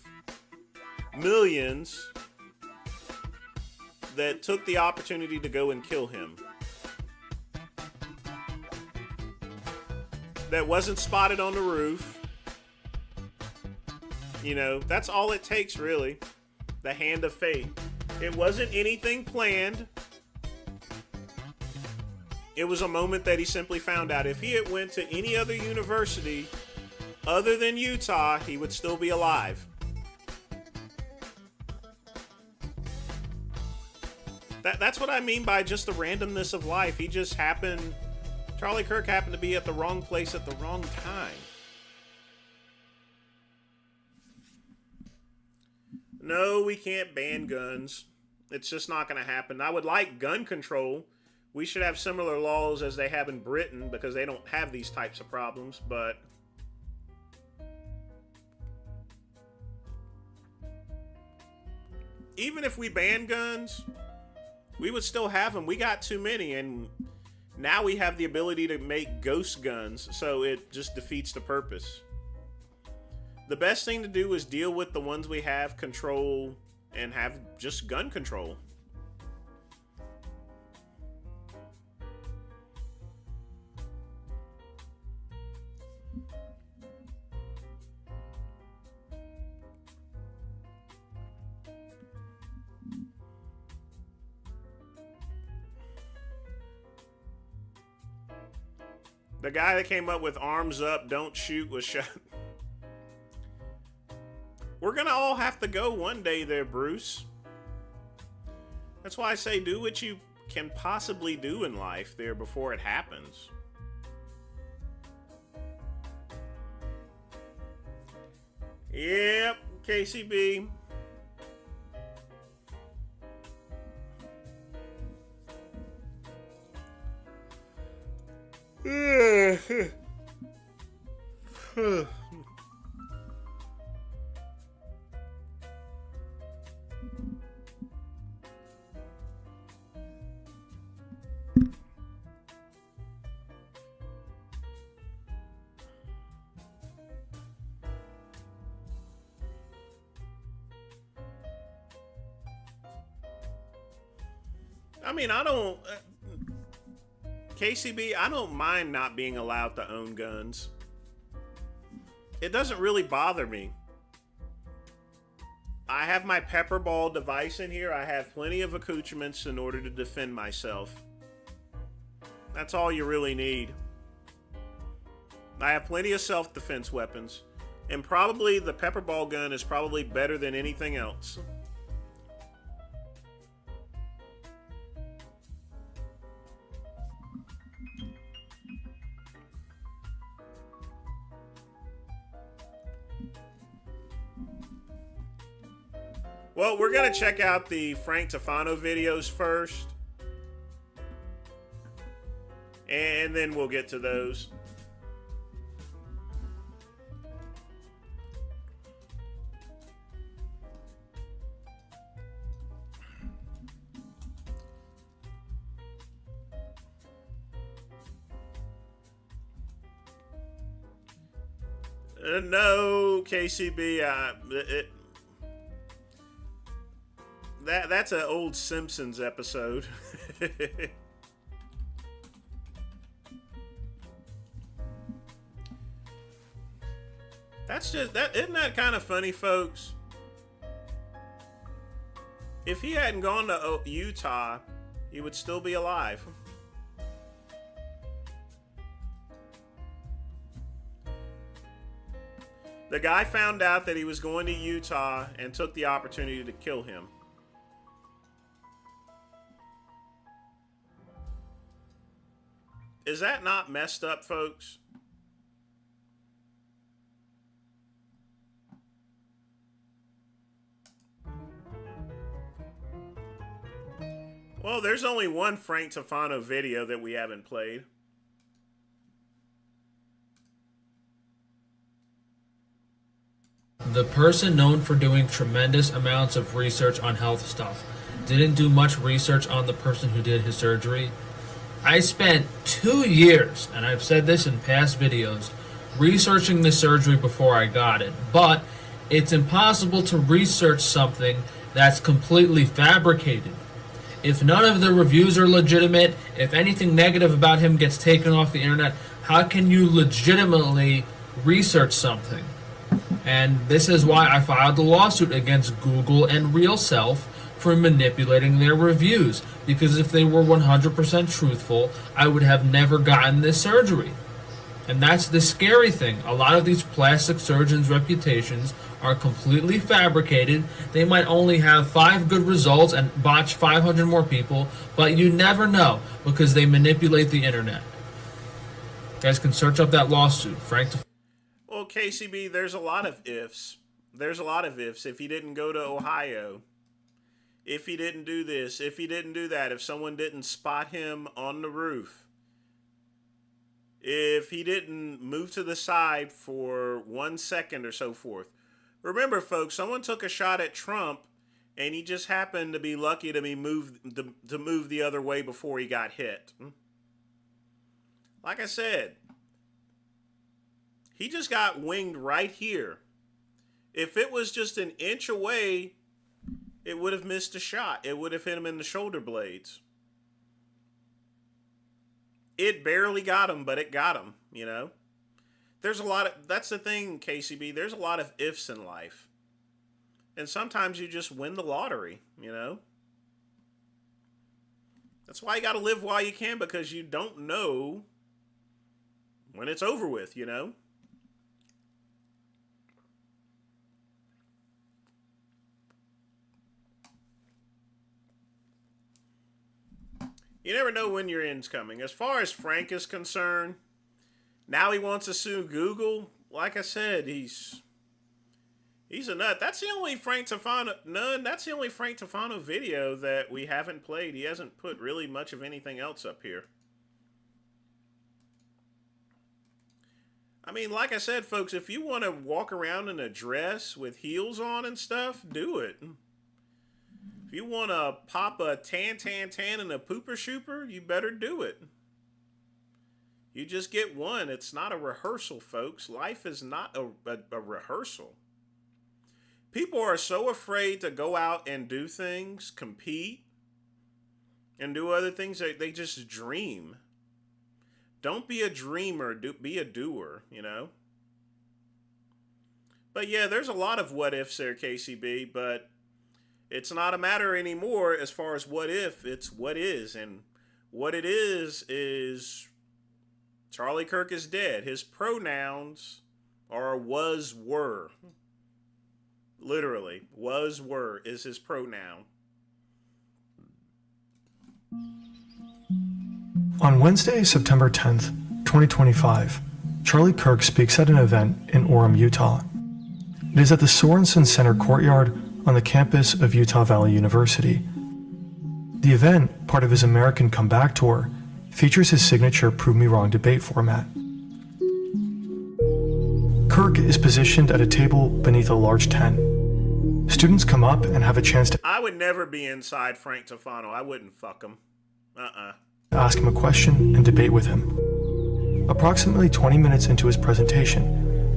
millions that took the opportunity to go and kill him. That wasn't spotted on the roof. You know, that's all it takes, really. The hand of fate. It wasn't anything planned. It was a moment that he simply found out. If he had went to any other university other than Utah, he would still be alive. That's what I mean by just the randomness of life. Charlie Kirk happened to be at the wrong place at the wrong time. No, we can't ban guns. It's just not going to happen. I would like gun control. We should have similar laws as they have in Britain because they don't have these types of problems, but... Even if we ban guns, we would still have them. We got too many, and now we have the ability to make ghost guns, so it just defeats the purpose. The best thing to do is deal with the ones we have control and have just gun control. The guy that came up with arms up, don't shoot was shot. We're gonna all have to go one day there, Bruce. That's why I say do what you can possibly do in life there before it happens. Yep, KCB. I mean, I don't... KCB, I don't mind not being allowed to own guns. It doesn't really bother me. I have my pepper ball device in here. I have plenty of accoutrements in order to defend myself. That's all you really need. I have plenty of self-defense weapons. And probably the pepper ball gun is probably better than anything else. Well, we're going to check out the Frank Tufano videos first. And then we'll get to those. No, KCB, that's an old Simpsons episode. That's just that. Isn't that kind of funny, folks? If he hadn't gone to Utah, he would still be alive. The guy found out that he was going to Utah and took the opportunity to kill him. Is that not messed up, folks? Well, there's only one Frank Tufano video that we haven't played. The person known for doing tremendous amounts of research on health stuff didn't do much research on the person who did his surgery. I spent 2 years, and I've said this in past videos, researching the surgery before I got it. But it's impossible to research something that's completely fabricated. If none of the reviews are legitimate, if anything negative about him gets taken off the internet, how can you legitimately research something? And this is why I filed a lawsuit against Google and RealSelf for manipulating their reviews. Because if they were 100% truthful, I would have never gotten this surgery. And that's the scary thing. A lot of these plastic surgeons' reputations are completely fabricated. They might only have 5 good results and botch 500 more people, but you never know because they manipulate the internet. You guys can search up that lawsuit, Frank. Well, KCB, there's a lot of ifs. There's a lot of ifs. If he didn't go to Ohio, if he didn't do this, if he didn't do that, if someone didn't spot him on the roof, if he didn't move to the side for 1 second or so forth. Remember, folks, someone took a shot at Trump, and he just happened to be lucky to be to move the other way before he got hit. Like I said, he just got winged right here. If it was just an inch away, it would have missed a shot. It would have hit him in the shoulder blades. It barely got him, but it got him, you know? There's a lot of, that's the thing, KCB, there's a lot of ifs in life. And sometimes you just win the lottery, you know? That's why you got to live while you can, because you don't know when it's over with, you know? You never know when your end's coming. As far as Frank is concerned, now he wants to sue Google. Like I said, he's a nut. That's the only Frank Tufano That's the only Frank Tufano video that we haven't played. He hasn't put really much of anything else up here. I mean, like I said, folks, if you want to walk around in a dress with heels on and stuff, do it. If you want to pop a tan and a pooper shooper, you better do it. You just get one. It's not a rehearsal, folks. Life is not a rehearsal. People are so afraid to go out and do things, compete, and do other things that they just dream. Don't be a dreamer, be a doer, you know? But yeah, there's a lot of what ifs there, KCB, but it's not a matter anymore as far as what if, it's what is. And what it is Charlie Kirk is dead. His pronouns are was, were. Literally, was, were is his pronoun. On Wednesday, September 10th, 2025, Charlie Kirk speaks at an event in Orem, Utah. It is at the Sorensen Center courtyard on the campus of Utah Valley University. The event, part of his American Comeback Tour, features his signature Prove Me Wrong debate format. Kirk is positioned at a table beneath a large tent. Students come up and have a chance to I would never be inside Frank Tufano. I wouldn't fuck him. ask him a question and debate with him. Approximately 20 minutes into his presentation,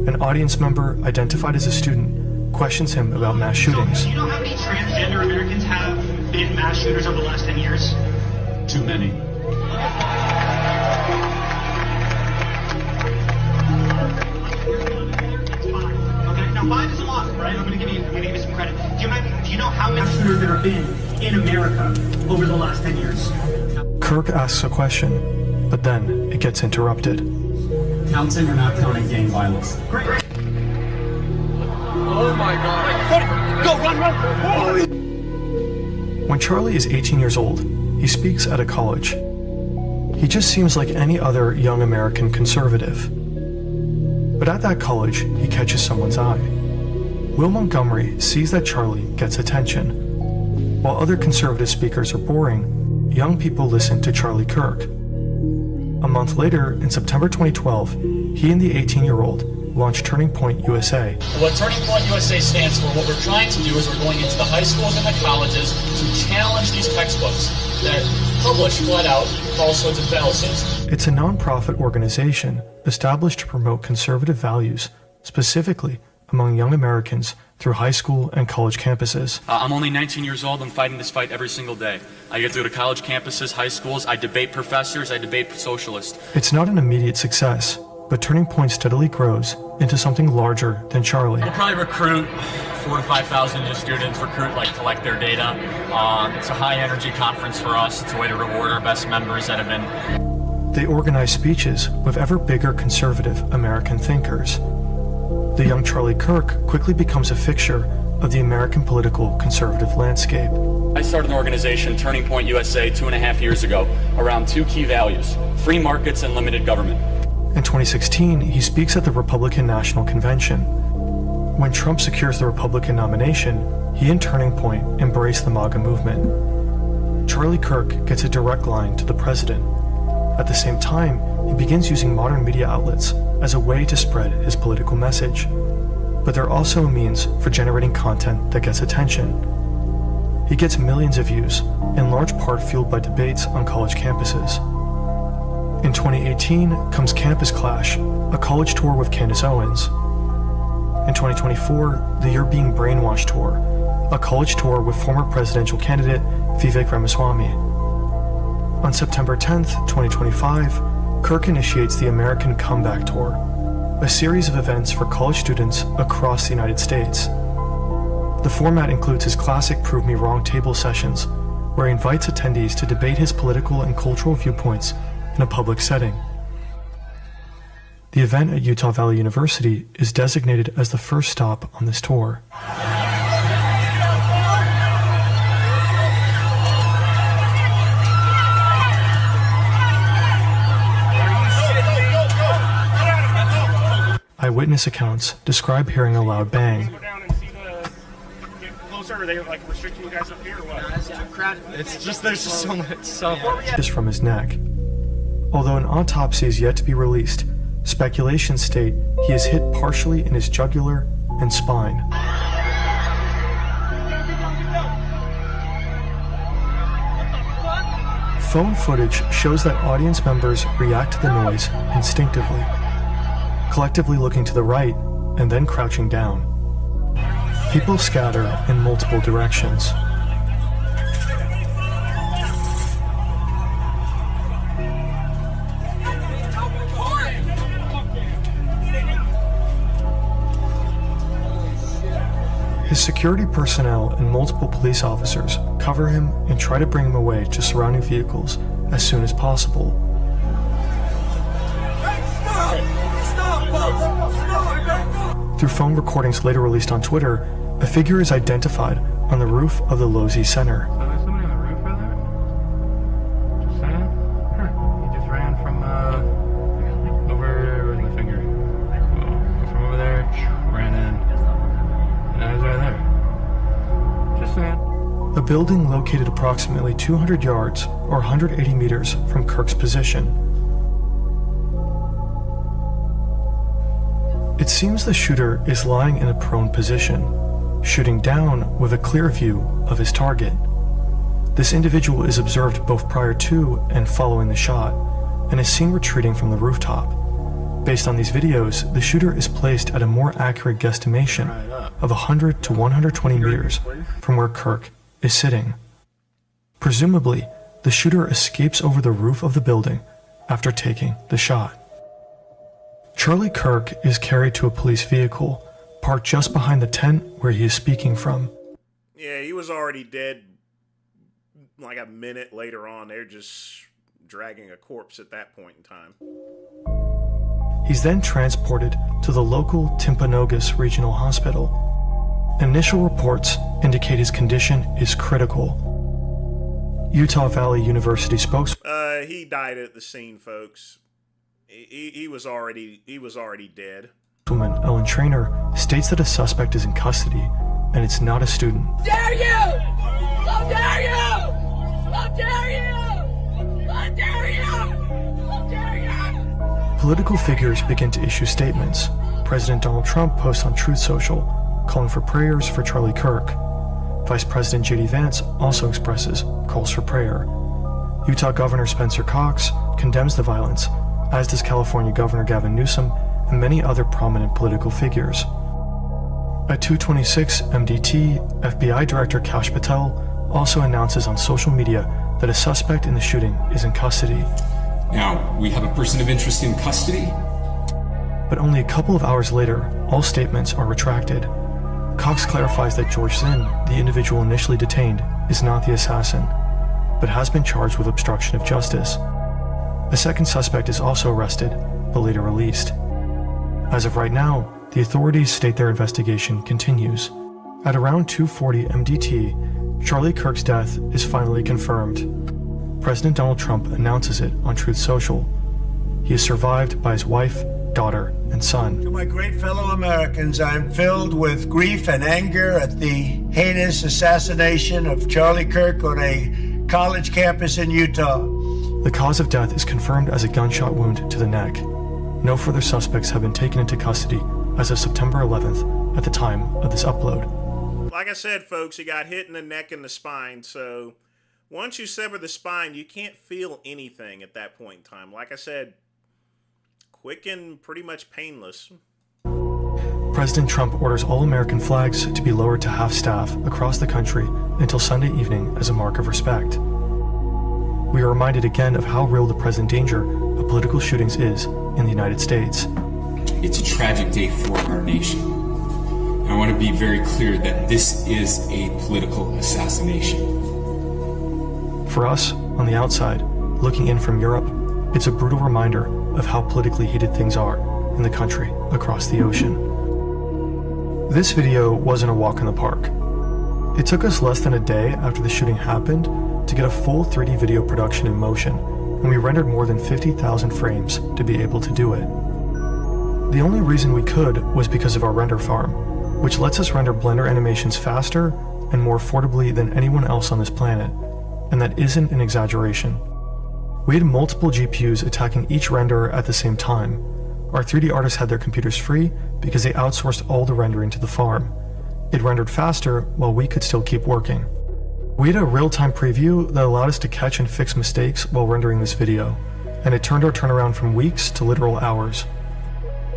an audience member identified as a student questions him about mass shootings. Do you know how many transgender Americans have been mass shooters over the last 10 years? Too many. Okay, now 5 is a lot, right? I'm going to give you some credit. Do you know how many mass shooters there have been in America over the last 10 years? Kirk asks a question, but then it gets interrupted. Counting or not counting gang violence? Great. Oh my God. Go, run. When Charlie is 18 years old, he speaks at a college. He just seems like any other young American conservative. But at that college, he catches someone's eye. Will Montgomery sees that Charlie gets attention. While other conservative speakers are boring, young people listen to Charlie Kirk. A month later, in September 2012, he and the 18-year-old launched Turning Point USA. What Turning Point USA stands for, what we're trying to do is we're going into the high schools and the colleges to challenge these textbooks that publish flat out falsehoods and fallacies. It's a nonprofit organization established to promote conservative values, specifically among young Americans through high school and college campuses. I'm only 19 years old. I'm fighting this fight every single day. I get to go to college campuses, high schools. I debate professors. I debate socialists. It's not an immediate success, but Turning Point steadily grows into something larger than Charlie. We'll probably recruit 4,000 to 5,000 new students, collect their data. It's a high-energy conference for us. It's a way to reward our best members that have been... They organize speeches with ever bigger conservative American thinkers. The young Charlie Kirk quickly becomes a fixture of the American political conservative landscape. I started an organization, Turning Point USA, 2.5 years ago, around 2 key values: free markets and limited government. In 2016, he speaks at the Republican National Convention. When Trump secures the Republican nomination, he and Turning Point embrace the MAGA movement. Charlie Kirk gets a direct line to the president. At the same time, he begins using modern media outlets as a way to spread his political message. But they're also a means for generating content that gets attention. He gets millions of views, in large part fueled by debates on college campuses. In 2018 comes Campus Clash, a college tour with Candace Owens. In 2024, the You're Being Brainwashed tour, a college tour with former presidential candidate Vivek Ramaswamy. On September 10th, 2025, Kirk initiates the American Comeback Tour, a series of events for college students across the United States. The format includes his classic Prove Me Wrong table sessions, where he invites attendees to debate his political and cultural viewpoints in a public setting. The event at Utah Valley University is designated as the first stop on this tour. Eyewitness accounts describe hearing a loud bang. Are they like restricting you guys up here or what? It's just there's just so much. Is from his neck. Although an autopsy is yet to be released, speculations state he is hit partially in his jugular and spine. Phone footage shows that audience members react to the noise instinctively, collectively looking to the right and then crouching down. People scatter in multiple directions. His security personnel and multiple police officers cover him and try to bring him away to surrounding vehicles as soon as possible. Through phone recordings later released on Twitter, a figure is identified on the roof of the Losey Center. So there's somebody on the roof right there? Just saying? He just ran from, over, where's my finger? From over there, ran in. And now he's right there. Just saying. A building located approximately 200 yards or 180 meters from Kirk's position. It seems the shooter is lying in a prone position, shooting down with a clear view of his target. This individual is observed both prior to and following the shot, and is seen retreating from the rooftop. Based on these videos, the shooter is placed at a more accurate guesstimation of 100 to 120 meters from where Kirk is sitting. Presumably, the shooter escapes over the roof of the building after taking the shot. Charlie Kirk is carried to a police vehicle, parked just behind the tent where he is speaking from. Yeah, he was already dead like a minute later on. They're just dragging a corpse at that point in time. He's then transported to the local Timpanogos Regional Hospital. Initial reports indicate his condition is critical. Utah Valley University spokesman. He died at the scene, folks. He was already dead. Ellen Trainer states that a suspect is in custody and it's not a student. Dare you! How dare you! How dare you! How dare you! How dare you! Political figures begin to issue statements. President Donald Trump posts on Truth Social, calling for prayers for Charlie Kirk. Vice President J.D. Vance also expresses calls for prayer. Utah Governor Spencer Cox condemns the violence, as does California Governor Gavin Newsom and many other prominent political figures. At 2:26 MDT, FBI Director Kash Patel also announces on social media that a suspect in the shooting is in custody. Now, we have a person of interest in custody. But only a couple of hours later, all statements are retracted. Cox clarifies that George Zinn, the individual initially detained, is not the assassin, but has been charged with obstruction of justice. A second suspect is also arrested, but later released. As of right now, the authorities state their investigation continues. At around 2:40 MDT, Charlie Kirk's death is finally confirmed. President Donald Trump announces it on Truth Social. He is survived by his wife, daughter, and son. To my great fellow Americans, I am filled with grief and anger at the heinous assassination of Charlie Kirk on a college campus in Utah. The cause of death is confirmed as a gunshot wound to the neck. No further suspects have been taken into custody as of September 11th at the time of this upload. Like I said, folks, he got hit in the neck and the spine, so once you sever the spine, you can't feel anything at that point in time. Like I said, quick and pretty much painless. President Trump orders all American flags to be lowered to half-staff across the country until Sunday evening as a mark of respect. We are reminded again of how real the present danger of political shootings is in the United States. It's a tragic day for our nation. I want to be very clear that this is a political assassination. For us, on the outside, looking in from Europe, it's a brutal reminder of how politically heated things are in the country across the ocean. This video wasn't a walk in the park. It took us less than a day after the shooting happened to get a full 3D video production in motion, and we rendered more than 50,000 frames to be able to do it. The only reason we could was because of our render farm, which lets us render Blender animations faster and more affordably than anyone else on this planet, and that isn't an exaggeration. We had multiple GPUs attacking each renderer at the same time. Our 3D artists had their computers free because they outsourced all the rendering to the farm. It rendered faster while we could still keep working. We had a real-time preview that allowed us to catch and fix mistakes while rendering this video, and it turned our turnaround from weeks to literal hours.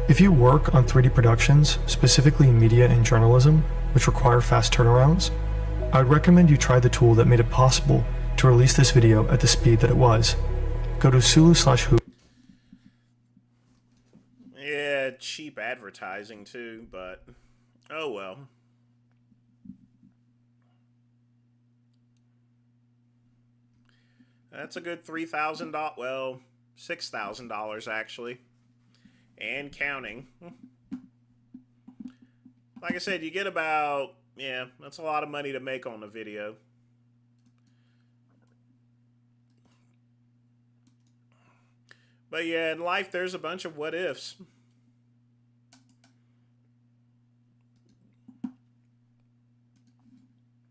If you work on 3D productions, specifically in media and journalism, which require fast turnarounds, I would recommend you try the tool that made it possible to release this video at the speed that it was. Go to Sulu/Who. Yeah, cheap advertising too, but oh well. That's a good $3,000, well, $6,000 actually, and counting. Like I said, you get about, yeah, that's a lot of money to make on a video. But yeah, in life, there's a bunch of what ifs.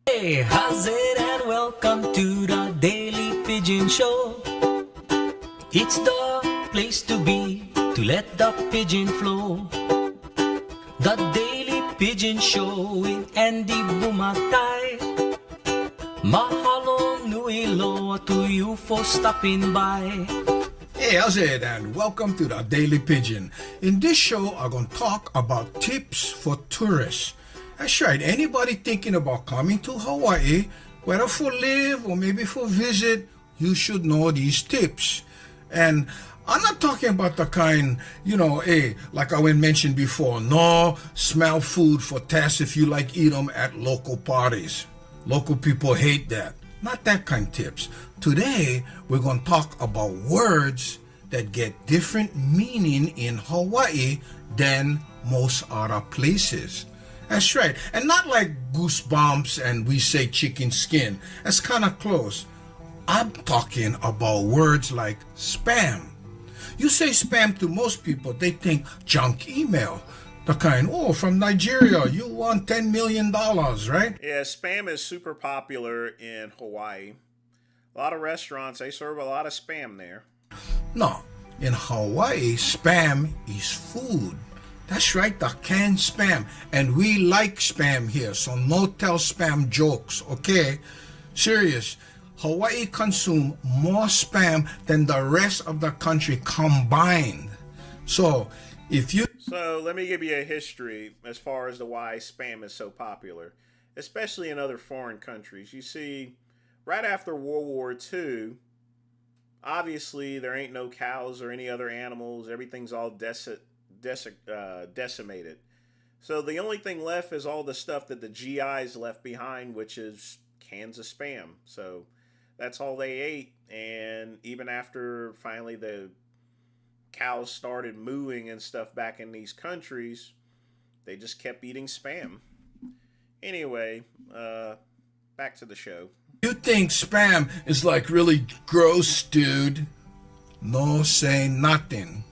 Hey, how's it, and welcome to the Daily Pigeon Show. It's the place to be, to let the pigeon flow. The Daily Pigeon Show with Andy Bumatay. Mahalo nui loa to you for stopping by. Hey, how's it, and welcome to the Daily Pigeon. In this show, I'm going to talk about tips for tourists. That's right, anybody thinking about coming to Hawaii, whether for live or maybe for visit, you should know these tips. And I'm not talking about the kind, like I mentioned before, no smell food for tests if you like eat them at local parties. Local people hate that. Not that kind of tips. Today, we're going to talk about words that get different meaning in Hawaii than most other places. That's right. And not like goosebumps and we say chicken skin. That's kind of close. I'm talking about words like spam. You say spam to most people, they think junk email. The kind, from Nigeria, you won $10 million, right? Yeah, spam is super popular in Hawaii. A lot of restaurants, they serve a lot of spam there. No, in Hawaii, spam is food. That's right, the canned spam. And we like spam here, so no tell spam jokes, okay? Serious, Hawaii consume more spam than the rest of the country combined. So, So let me give you a history as far as to why spam is so popular, especially in other foreign countries. You see, right after World War II, obviously there ain't no cows or any other animals. Everything's all decimated. So the only thing left is all the stuff that the GIs left behind, which is cans of spam. So that's all they ate. And even after finally the cows started mooing and stuff back in these countries, they just kept eating spam. Anyway, back to the show. You think spam is like really gross, dude? No, say nothing.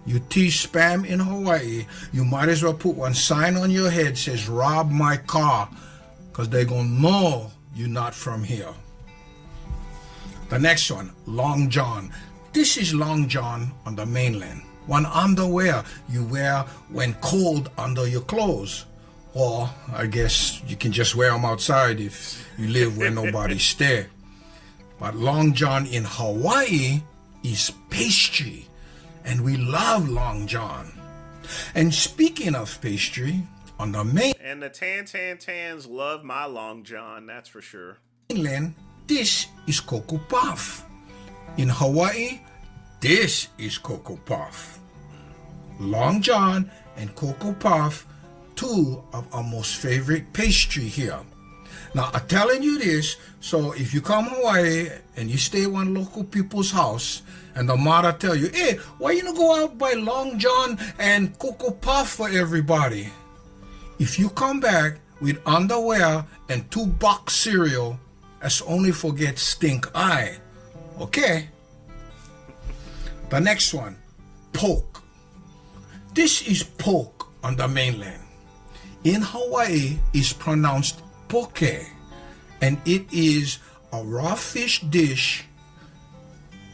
You teach spam in Hawaii, you might as well put one sign on your head says rob my car, because they're gonna know you're not from here. The next one, Long John. This is Long John on the mainland. One underwear you wear when cold under your clothes. Or I guess you can just wear them outside if you live where nobody's there. But Long John in Hawaii is pastry. And we love Long John. And speaking of pastry, on the And the Tans love my Long John, that's for sure. mainland, this is Cocoa Puff. In Hawaii, this is Cocoa Puff. Long John and Cocoa Puff, two of our most favorite pastry here. Now, I'm telling you this, so if you come Hawaii and you stay at one local people's house, and the mother tell you, hey, why you not go out buy Long John and Cocoa Puff for everybody? If you come back with underwear and 2-box cereal, that's only forget stink eye. Okay? The next one, poke. This is poke on the mainland. In Hawaii, it's pronounced poke, and it is a raw fish dish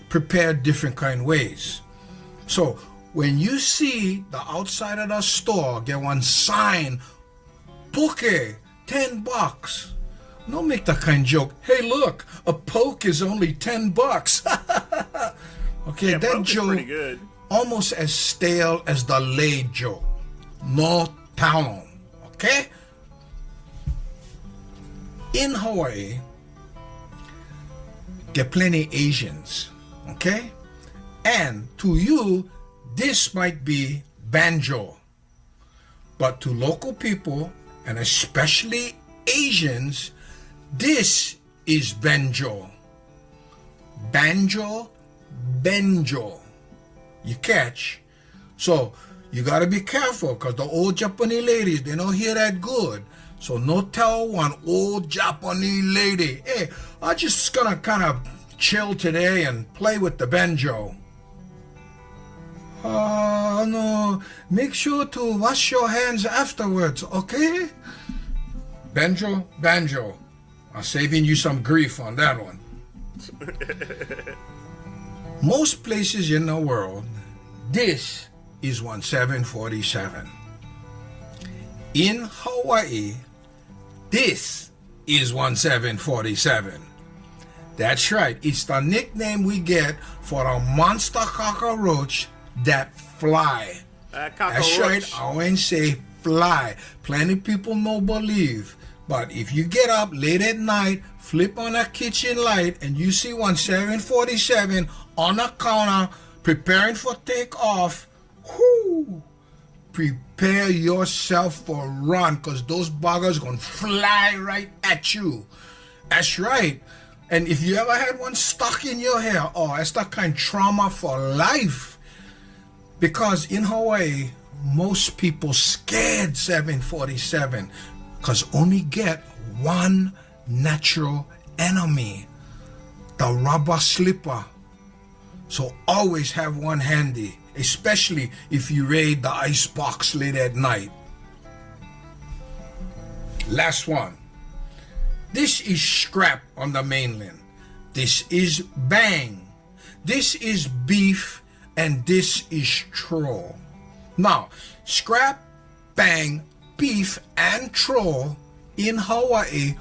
prepared different kind ways. So when you see the outside of the store get one sign, poke, $10. Don't make that kind of joke. Hey, look, a poke is only $10. Okay, Yeah, that poke is joke pretty good. almost as stale as the lay joke. No talon. Okay? In Hawaii, there are plenty Asians. Okay? And to you, this might be banjo. But to local people, and especially Asians, this is banjo. Banjo, benjo. You catch? So you gotta be careful, because the old Japanese ladies, they don't hear that good. So no tell one old Japanese lady, hey, I'm just gonna kind of chill today and play with the banjo. No, make sure to wash your hands afterwards, okay? Banjo, banjo. I'm saving you some grief on that one. Most places in the world, this is 1747. In Hawaii, this is 1747. That's right, it's the nickname we get for a monster cockroach that fly. That's right, I always say fly. Plenty people no believe. But if you get up late at night, flip on a kitchen light, and you see 1747 on a counter preparing for takeoff, whoo, prepare yourself for a run, because those buggers gonna fly right at you. That's right. And if you ever had one stuck in your hair, oh, that's that kind of trauma for life. Because in Hawaii, most people scared 747 because only get one natural enemy, the rubber slipper. So always have one handy, especially if you raid the ice box late at night. Last one. This is scrap on the mainland. This is bang. This is beef, and this is troll. Now, scrap, bang, beef, and troll in Hawaii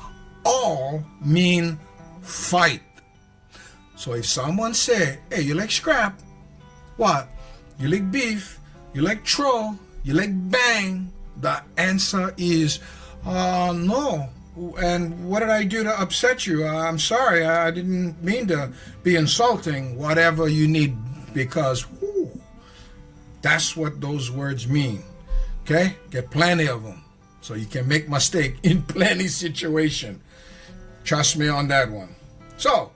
all mean fight. So if someone say, hey, you like scrap? What? You like beef? You like troll? You like bang? The answer is, no. And what did I do to upset you? I'm sorry, I didn't mean to be insulting. Whatever you need, because that's what those words mean. Okay? Get plenty of them, so you can make mistake in plenty situation. Trust me on that one. So,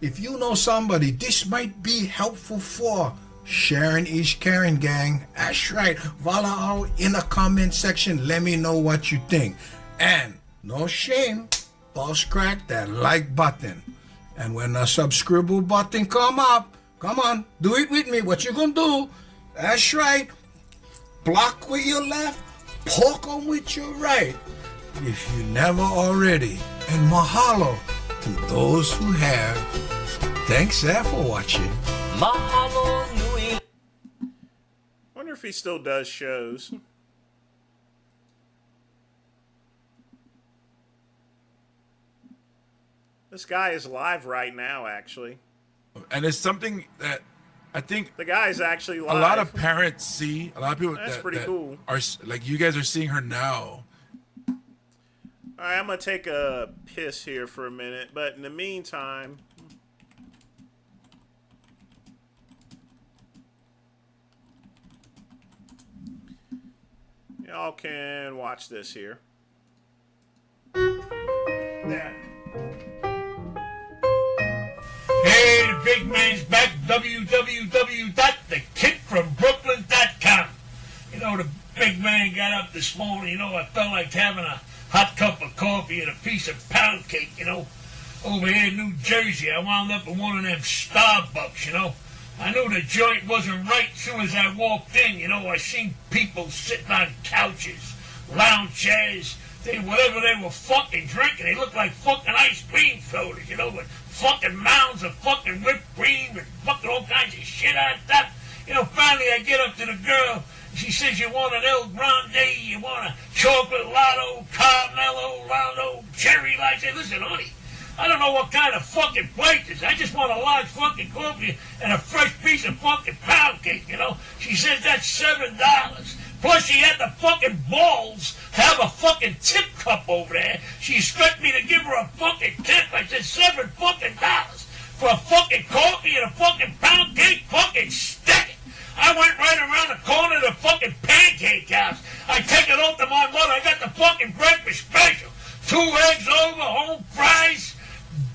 if you know somebody this might be helpful for, sharing is caring, gang. That's right. Voila out in the comment section. Let me know what you think. And no shame, boss crack that like button. And when the subscribe button come up, come on, do it with me. What you gonna do? That's right. Block with your left, poke on with your right. If you never already. And mahalo to those who have. Thanks for watching. Mahalo nui. Wonder if he still does shows. This guy is live right now, actually. And it's something that I think the guy's actually live. A lot of parents see, a lot of people That's that, pretty that cool. are like, you guys are seeing her now. All right, I'm gonna take a piss here for a minute, but in the meantime, y'all can watch this here. There. Hey, the big man's back. www.thekidfrombrooklyn.com. You know, the big man got up this morning. You know, I felt like having a hot cup of coffee and a piece of pound cake, you know. Over here in New Jersey, I wound up in one of them Starbucks, you know. I knew the joint wasn't right as soon as I walked in, you know. I seen people sitting on couches, lounge chairs, whatever they were fucking drinking. They looked like fucking ice cream sodas, you know, with fucking mounds of fucking whipped cream and fucking all kinds of shit on top. You know, finally I get up to the girl. She says, you want an El Grande, you want a chocolate lotto, Carmelo, Rondo, cherry light. I say, listen, honey, I don't know what kind of fucking plate this is. I just want a large fucking coffee and a fresh piece of fucking pound cake, you know. She says that's $7. Plus she had the fucking balls to have a fucking tip cup over there. She expected me to give her a fucking tip. I said $7 fucking for a fucking coffee and a fucking pound cake. Fucking stick it. I went right around the corner of the fucking pancake house. I take it off to my mother. I got the fucking breakfast special. 2 eggs over, home fries,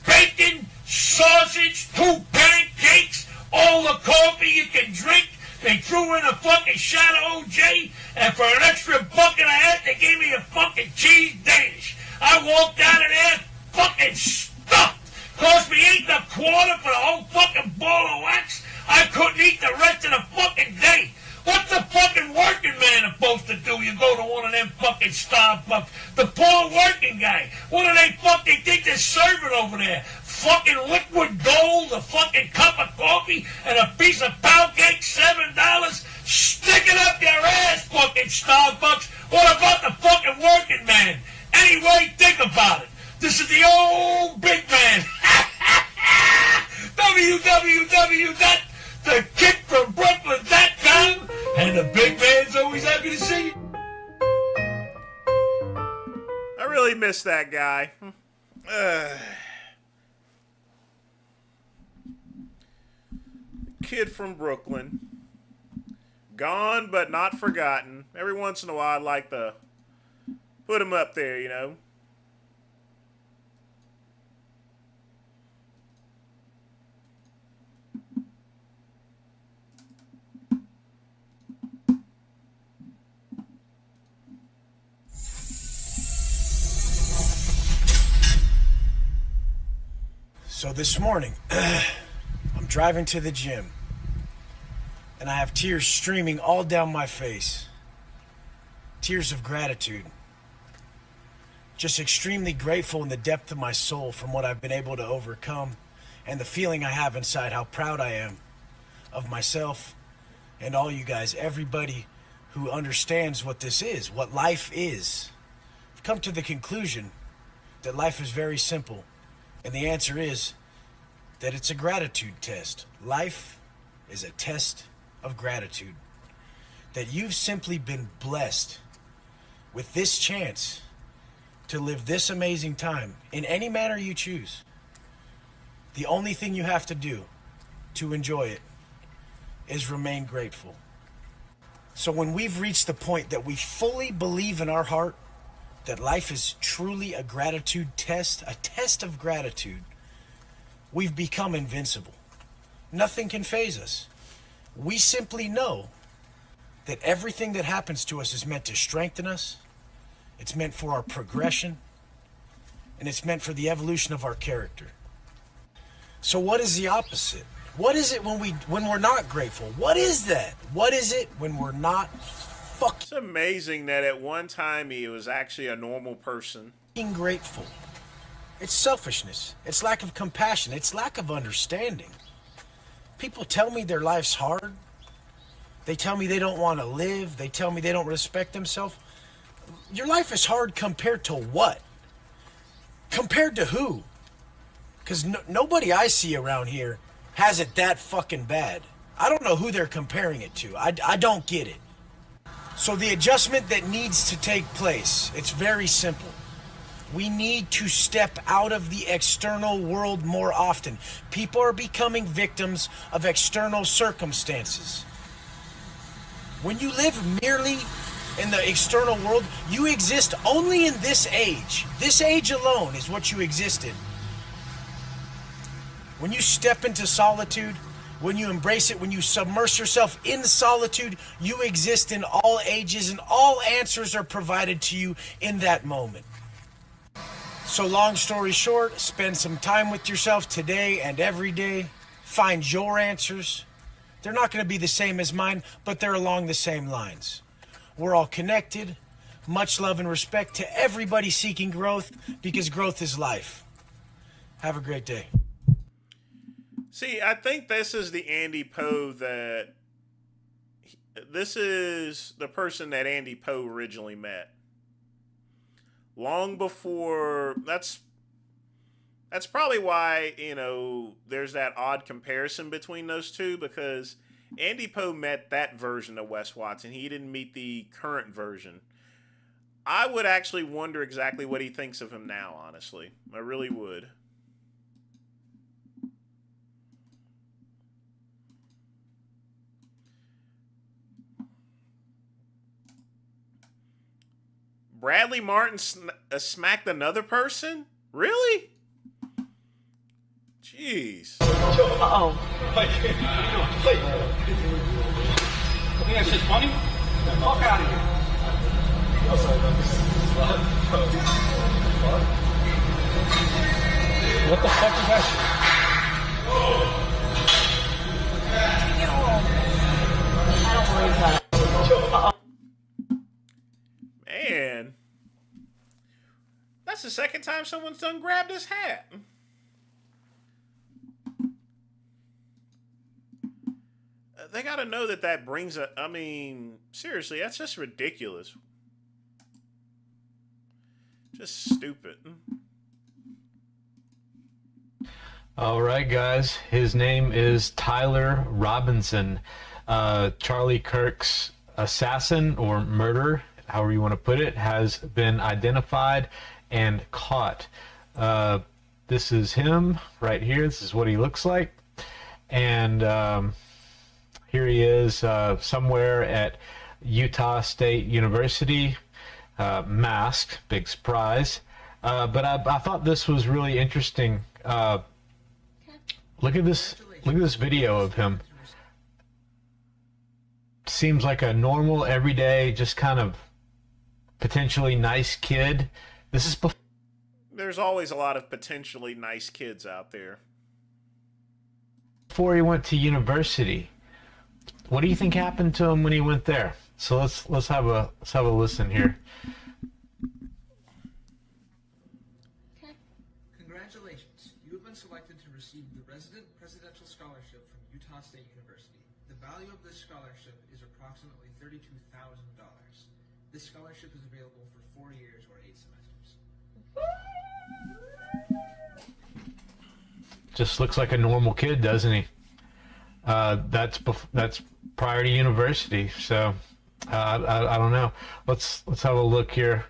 bacon, sausage, 2 pancakes, all the coffee you can drink. They threw in a fucking shot of OJ, and for an extra buck and a half, they gave me a fucking cheese Danish. I walked out of there fucking stuffed. Cost me $8.25 for the whole fucking ball of wax. I couldn't eat the rest of the fucking day. What's the fucking working man supposed to do? You go to one of them fucking Starbucks. The poor working guy. What do they fucking think they're serving over there? Fucking liquid gold, a fucking cup of coffee, and a piece of pound cake, $7? Stick it up your ass, fucking Starbucks. What about the fucking working man? Anyway, think about it. This is the old big man. www.thekidfrombrooklyn.com, and the big man's always happy to see you. I really miss that guy. Kid from Brooklyn. Gone but not forgotten. Every once in a while I'd like to put him up there, you know. So this morning, I'm driving to the gym, and I have tears streaming all down my face. Tears of gratitude. Just extremely grateful in the depth of my soul from what I've been able to overcome, and the feeling I have inside, how proud I am of myself and all you guys, everybody who understands what this is, what life is. I've come to the conclusion that life is very simple. And the answer is that it's a gratitude test. Life is a test of gratitude. That you've simply been blessed with this chance to live this amazing time in any manner you choose. The only thing you have to do to enjoy it is remain grateful. So when we've reached the point that we fully believe in our heart that life is truly a gratitude test, a test of gratitude, we've become invincible. Nothing can faze us. We simply know that everything that happens to us is meant to strengthen us, it's meant for our progression, and it's meant for the evolution of our character. So what is the opposite? What is it when we're not grateful? What is that? What is it when we're not It's amazing that at one time he was actually a normal person. Being grateful. It's selfishness. It's lack of compassion. It's lack of understanding. People tell me their life's hard. They tell me they don't want to live. They tell me they don't respect themselves. Your life is hard compared to what? Compared to who? Because nobody I see around here has it that fucking bad. I don't know who they're comparing it to. I don't get it. So the adjustment that needs to take place, it's very simple. We need to step out of the external world more often. People are becoming victims of external circumstances. When you live merely in the external world, you exist only in this age. This age alone is what you exist in. When you step into solitude, when you embrace it, when you submerge yourself in solitude, you exist in all ages and all answers are provided to you in that moment. So long story short, spend some time with yourself today and every day. Find your answers. They're not going to be the same as mine, but they're along the same lines. We're all connected. Much love and respect to everybody seeking growth, because growth is life. Have a great day. See, I think this is the Andy Poe that... This is the person that Andy Poe originally met. Long before... That's probably why, you know, there's that odd comparison between those two, because Andy Poe met that version of Wes Watson. He didn't meet the current version. I would actually wonder exactly what he thinks of him now, honestly. I really would. Bradley Martin smacked another person? Really? Jeez. Uh-oh. You think that's just funny? Get the fuck out of here. I'm sorry about this. What the fuck is that shit? I don't believe that. Uh-oh. Man. That's the second time someone's done grabbed his hat. They gotta know that brings a... I mean, seriously, that's just ridiculous. Just stupid. All right, guys. His name is Tyler Robinson. Charlie Kirk's assassin or murderer, however you want to put it, has been identified and caught. This is him right here. This is what he looks like. And here he is somewhere at Utah State University, masked, big surprise. But I thought this was really interesting. Look at this video of him. Seems like a normal, everyday, just kind of potentially nice kid. This is There's always a lot of potentially nice kids out there. Before he went to university. What do you think happened to him when he went there? So let's have a listen here. Congratulations. You have been selected to receive the Resident Presidential Scholarship from Utah State University. The value of this scholarship is approximately $32,000. This scholarship is available for 4 years or 8 semesters. Just looks like a normal kid, doesn't he? That's prior to university, so I don't know. Let's have a look here.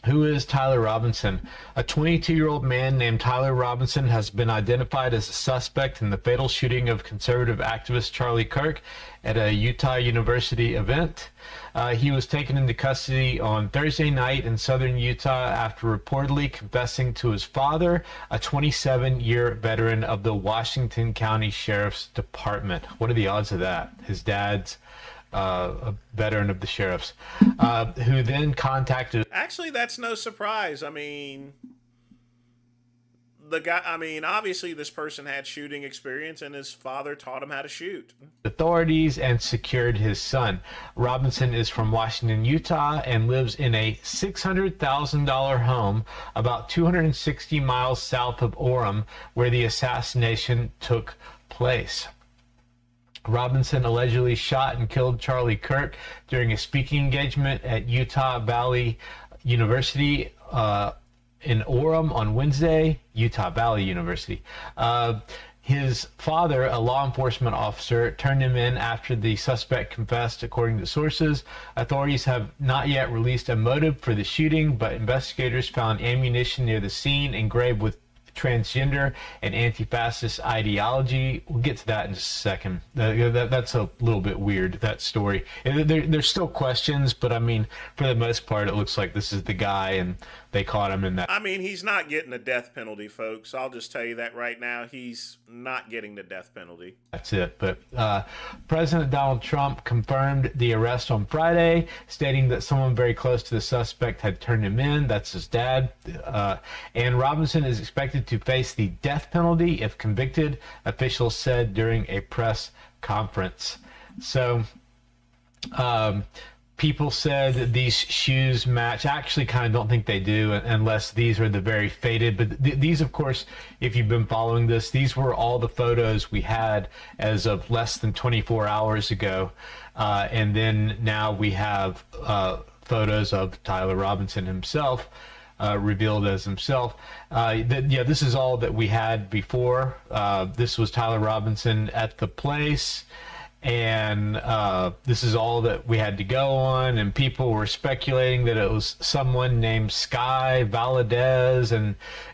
Who is Tyler Robinson? A 22-year-old man named Tyler Robinson has been identified as a suspect in the fatal shooting of conservative activist Charlie Kirk at a Utah University event. He was taken into custody on Thursday night in southern Utah after reportedly confessing to his father, a 27-year veteran of the Washington County Sheriff's Department. What are the odds of that? His dad's a veteran of the sheriff's, who then contacted... Actually, that's no surprise. I mean, obviously this person had shooting experience and his father taught him how to shoot. Authorities and secured his son. Robinson is from Washington, Utah, and lives in a $600,000 home about 260 miles south of Orem, where the assassination took place. Robinson allegedly shot and killed Charlie Kirk during a speaking engagement at Utah Valley University in Orem on Wednesday. Utah Valley University. His father, a law enforcement officer, turned him in after the suspect confessed, according to sources. Authorities have not yet released a motive for the shooting, but investigators found ammunition near the scene engraved with transgender and anti-fascist ideology. We'll get to that in just a second. That's a little bit weird, that story. There's still questions, but I mean, for the most part, it looks like this is the guy, and they caught him in that. I mean, he's not getting the death penalty, folks. I'll just tell you that right now. He's not getting the death penalty. That's it. But President Donald Trump confirmed the arrest on Friday, stating that someone very close to the suspect had turned him in. That's his dad. And Robinson is expected to face the death penalty if convicted, officials said during a press conference. So, people said that these shoes match. I actually kind of don't think they do, unless these are the very faded. But these, of course, if you've been following this, these were all the photos we had as of less than 24 hours ago. And then now we have photos of Tyler Robinson himself, revealed as himself. This is all that we had before. This was Tyler Robinson at the place. And this is all that we had to go on, and people were speculating that it was someone named Sky Valadez,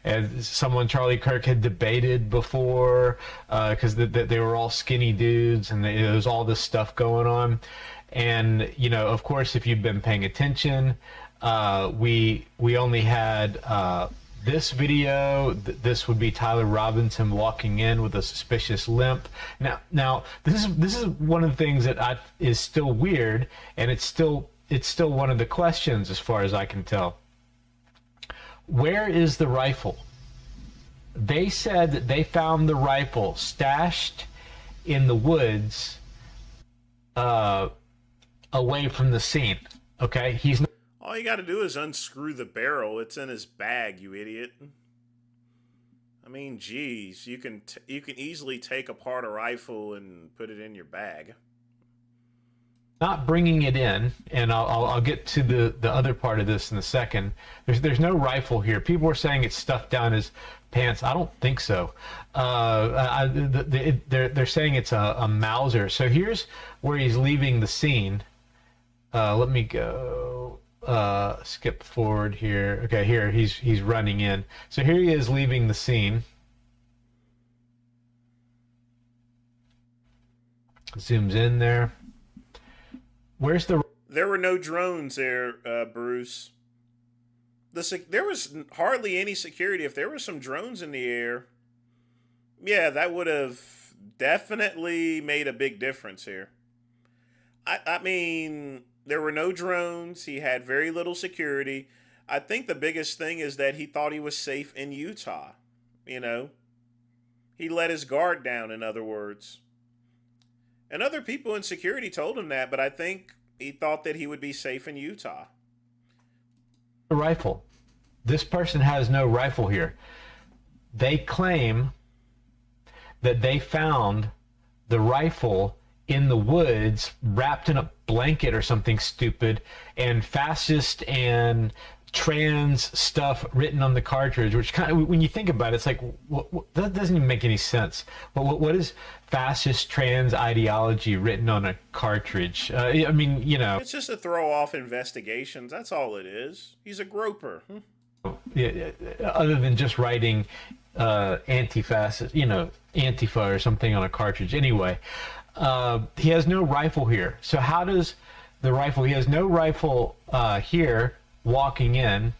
and someone Charlie Kirk had debated before, because they were all skinny dudes, and there was all this stuff going on. And of course, if you've been paying attention, we only had this video. This would be Tyler Robinson walking in with a suspicious limp. Now this is one of the things that is still weird, and it's still one of the questions as far as I can tell. Where is the rifle? They said that they found the rifle stashed in the woods, away from the scene. Okay, he's not. All you got to do is unscrew the barrel. It's in his bag, you idiot. I mean, geez, you can easily take apart a rifle and put it in your bag. Not bringing it in, and I'll get to the other part of this in a second. There's no rifle here. People are saying it's stuffed down his pants. I don't think so. They're saying it's a Mauser. So here's where he's leaving the scene. Let me go. Skip forward here. Okay, here he's running in. So here he is leaving the scene. Zooms in there. Where's the? There were no drones there, Bruce. There was hardly any security. If there were some drones in the air, yeah, that would have definitely made a big difference here. I mean, there were no drones. He had very little security. I think the biggest thing is that he thought he was safe in Utah. He let his guard down, in other words. And other people in security told him that, but I think he thought that he would be safe in Utah. A rifle. This person has no rifle here. They claim that they found the rifle in the woods wrapped in a blanket or something stupid, and fascist and trans stuff written on the cartridge, which kind of, when you think about it, it's like, that doesn't even make any sense. What is fascist trans ideology written on a cartridge? I mean, it's just to throw off investigations. That's all it is. He's a groper. Yeah, other than just writing anti-fascist, Antifa or something on a cartridge. Anyway, he has no rifle here. So how does the rifle? He has no rifle here walking in,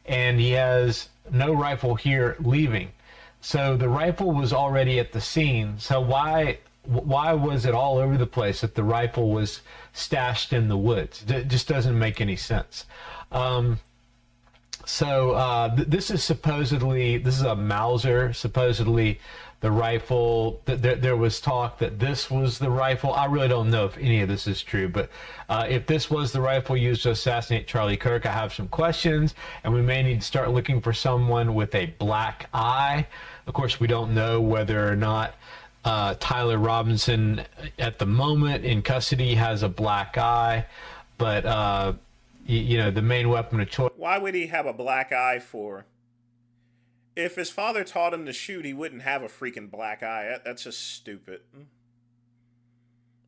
and he has no rifle here leaving. So the rifle was already at the scene. So why was it all over the place that the rifle was stashed in the woods? It just doesn't make any sense. This is a Mauser, supposedly the rifle. There was talk that this was the rifle. I really don't know if any of this is true, but if this was the rifle used to assassinate Charlie Kirk, I have some questions, and we may need to start looking for someone with a black eye. Of course, we don't know whether or not Tyler Robinson at the moment in custody has a black eye, but the main weapon of choice. Why would he have a black eye for? If his father taught him to shoot, he wouldn't have a freaking black eye. That's just stupid.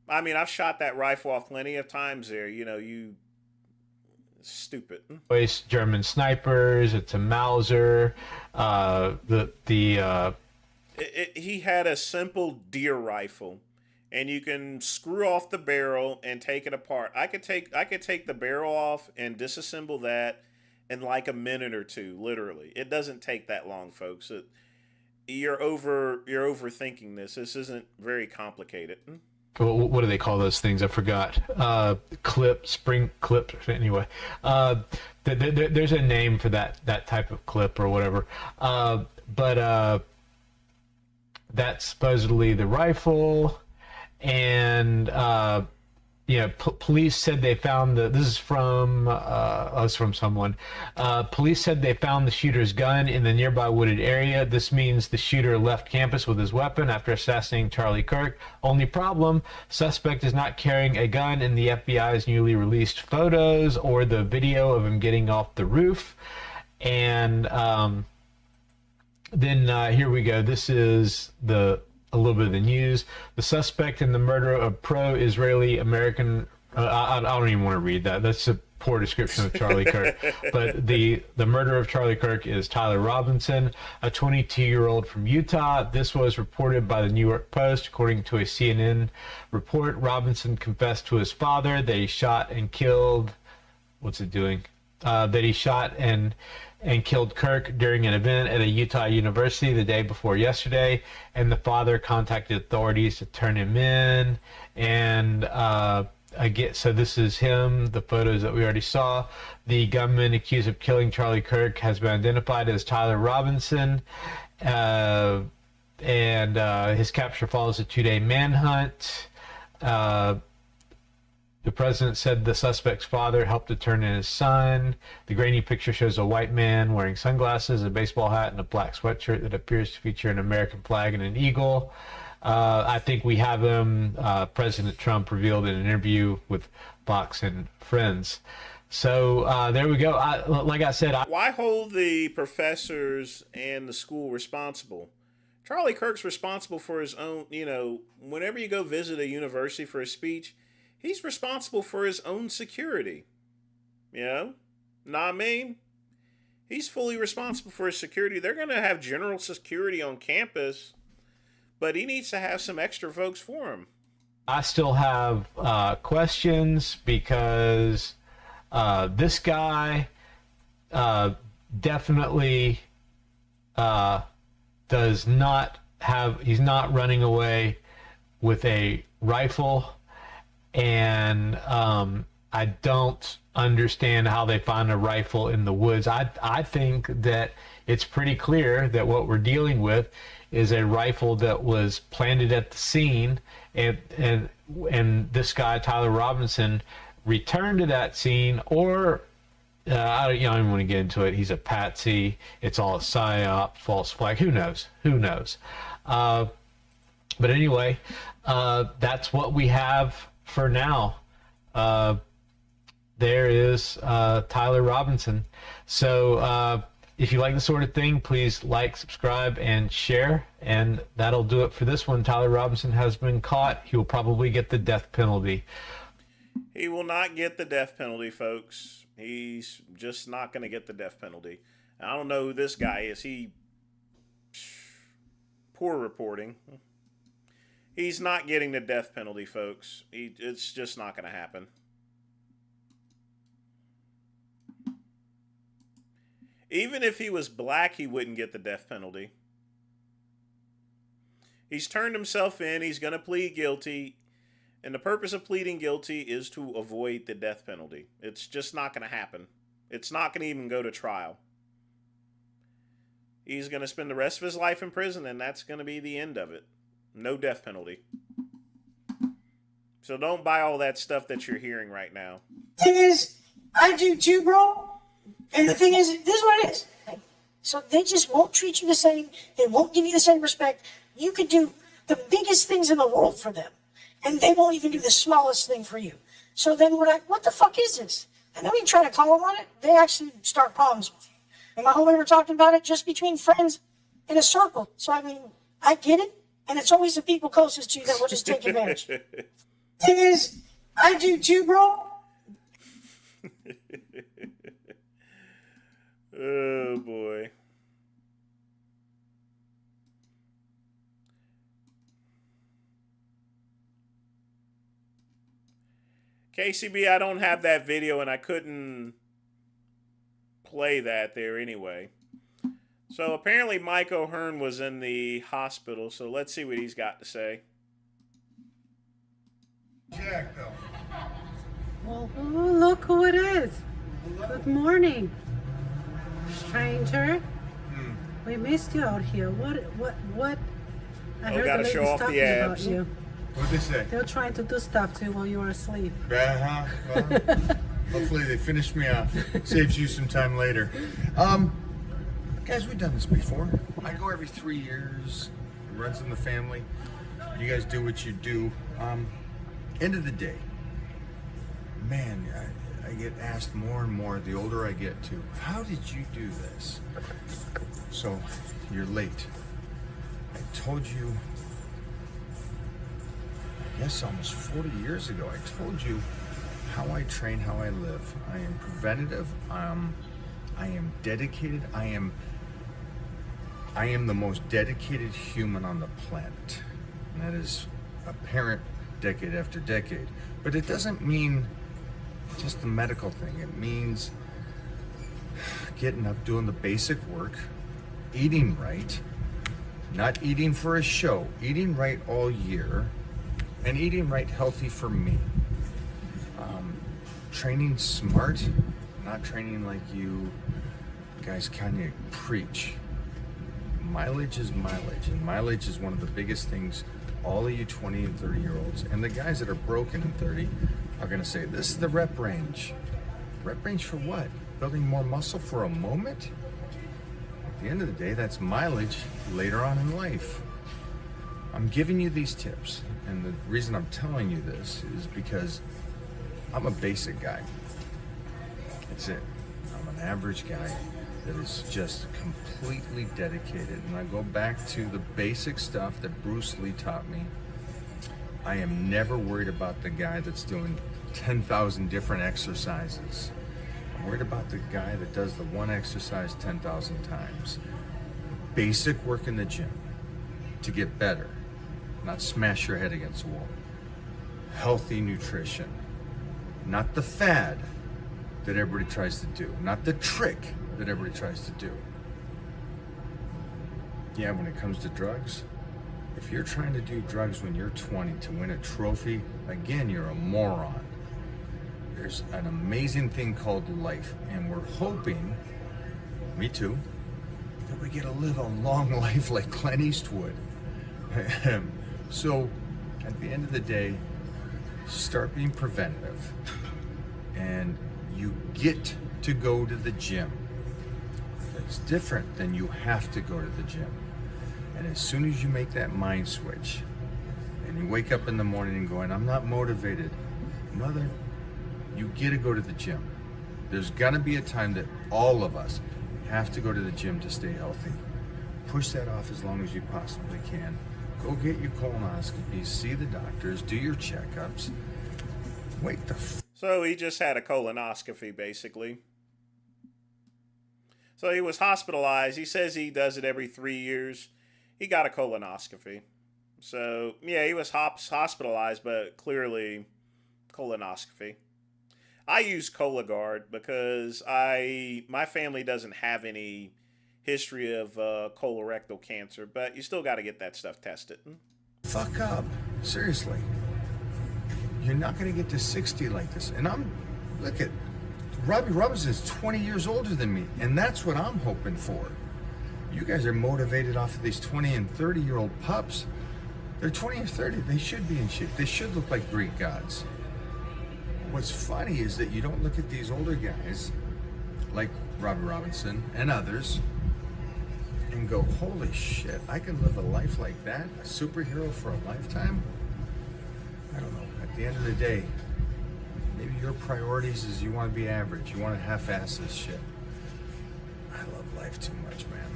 I mean, I've shot that rifle off plenty of times there. You stupid. German snipers. It's a Mauser. He had a simple deer rifle, and you can screw off the barrel and take it apart. I could take the barrel off and disassemble that in like a minute or two. Literally, it doesn't take that long, folks. You're overthinking this. This isn't very complicated. What do they call those things? I forgot. Spring clip. Anyway, there's a name for that type of clip or whatever. But that's supposedly the rifle, and police said they found this is from someone. Police said they found the shooter's gun in the nearby wooded area. This means the shooter left campus with his weapon after assassinating Charlie Kirk. Only problem, suspect is not carrying a gun in the FBI's newly released photos or the video of him getting off the roof. And then here we go. This is a little bit of the news. The suspect in the murder of pro-Israeli American. I don't even want to read that. That's a poor description of Charlie Kirk. But the murder of Charlie Kirk is Tyler Robinson, a 22-year-old from Utah. This was reported by the New York Post. According to a CNN report, Robinson confessed to his father that he shot and killed. What's it doing? That he shot and killed Kirk during an event at a Utah university the day before yesterday, and the father contacted authorities to turn him in. And so this is him, the photos that we already saw. The gunman accused of killing Charlie Kirk has been identified as Tyler Robinson, and his capture follows a 2-day manhunt. The president said the suspect's father helped to turn in his son. The grainy picture shows a white man wearing sunglasses, a baseball hat, and a black sweatshirt that appears to feature an American flag and an eagle. I think we have him. President Trump revealed in an interview with Fox and Friends. So there we go. Like I said, why hold the professors and the school responsible? Charlie Kirk's responsible for his own. Whenever you go visit a university for a speech, he's responsible for his own security. Know what I mean? He's fully responsible for his security. They're going to have general security on campus, but he needs to have some extra folks for him. I still have questions because this guy definitely does not have, he's not running away with a rifle. And I don't understand how they find a rifle in the woods. I think that it's pretty clear that what we're dealing with is a rifle that was planted at the scene, and this guy Tyler Robinson returned to that scene, or I don't even want to get into it. He's a patsy. It's all a psyop, false flag. Who knows? Who knows? But anyway, that's what we have for now. There is Tyler Robinson. So if you like this sort of thing, please like, subscribe, and share. And that'll do it for this one. Tyler Robinson has been caught. He will probably get the death penalty. He will not get the death penalty, folks. He's just not going to get the death penalty. I don't know who this guy is. Poor reporting. He's not getting the death penalty, folks. It's just not going to happen. Even if he was black, he wouldn't get the death penalty. He's turned himself in. He's going to plead guilty. And the purpose of pleading guilty is to avoid the death penalty. It's just not going to happen. It's not going to even go to trial. He's going to spend the rest of his life in prison, and that's going to be the end of it. No death penalty. So don't buy all that stuff that you're hearing right now. Thing is, I do too, bro. And the thing is, this is what it is. So they just won't treat you the same. They won't give you the same respect. You could do the biggest things in the world for them, and they won't even do the smallest thing for you. So then we're like, what the fuck is this? And then we try to call them on it. They actually start problems with you. And my whole way we're talking about it just between friends in a circle. So, I mean, I get it. And it's always the people closest to you that will just take advantage. Thing is, I do too, bro. Oh, boy. KCB, I don't have that video, and I couldn't play that there anyway. So apparently Mike O'Hearn was in the hospital, so let's see what he's got to say. Jack, though. Well, oh, look who it is. Good morning, stranger. We missed you out here. What? I heard gotta the show ladies off the talking about abs. you. What'd they say? They're trying to do stuff to you while you were asleep. Well, hopefully they finish me off. Saves you some time later. Guys, we've done this before. I go every 3 years. It runs in the family. You guys do what you do. End of the day, man, I get asked more and more the older I get to, how did you do this? So, you're late. I told you, I guess almost 40 years ago, I told you how I train, how I live. I am preventative. I am dedicated. I am the most dedicated human on the planet. And that is apparent decade after decade. But it doesn't mean just the medical thing. It means getting up, doing the basic work, eating right, not eating for a show, eating right all year, and eating right healthy for me. Training smart, not training like you guys kind of preach. Mileage is mileage, and mileage is one of the biggest things all of you 20 and 30 year olds, and the guys that are broken in 30 are gonna say, this is the rep range. Rep range for what? Building more muscle for a moment? At the end of the day, that's mileage later on in life. I'm giving you these tips, and the reason I'm telling you this is because I'm a basic guy. That's it. I'm an average guy that is just completely dedicated. And I go back to the basic stuff that Bruce Lee taught me. I am never worried about the guy that's doing 10,000 different exercises. I'm worried about the guy that does the one exercise 10,000 times. Basic work in the gym to get better, not smash your head against the wall. Healthy nutrition, not the fad that everybody tries to do, not the trick that everybody tries to do. Yeah, when it comes to drugs, if you're trying to do drugs when you're 20 to win a trophy, again, you're a moron. There's an amazing thing called life, and we're hoping, me too, that we get to live a long life like Clint Eastwood. So, at the end of the day, start being preventative, and you get to go to the gym. It's different than you have to go to the gym. And as soon as you make that mind switch, and you wake up in the morning and going, I'm not motivated, mother, you get to go to the gym. There's gonna be a time that all of us have to go to the gym to stay healthy. Push that off as long as you possibly can. Go get your colonoscopy, see the doctors, do your checkups. Wait the So he just had a colonoscopy, basically. So he was hospitalized. He says he does it every 3 years. He got a colonoscopy. So, yeah, he was hospitalized, but clearly colonoscopy. I use Cologuard because my family doesn't have any history of colorectal cancer, but you still got to get that stuff tested. fuck up. Seriously. You're not going to get to 60 like this. And look at, Robbie Robinson is 20 years older than me, and that's what I'm hoping for. You guys are motivated off of these 20 and 30-year-old pups. They're 20 or 30. They should be in shape. They should look like Greek gods. What's funny is that you don't look at these older guys, like Robbie Robinson and others, and go, holy shit, I can live a life like that? A superhero for a lifetime? I don't know. At the end of the day, maybe your priorities is you want to be average. You want to half-ass this shit. I love life too much, man.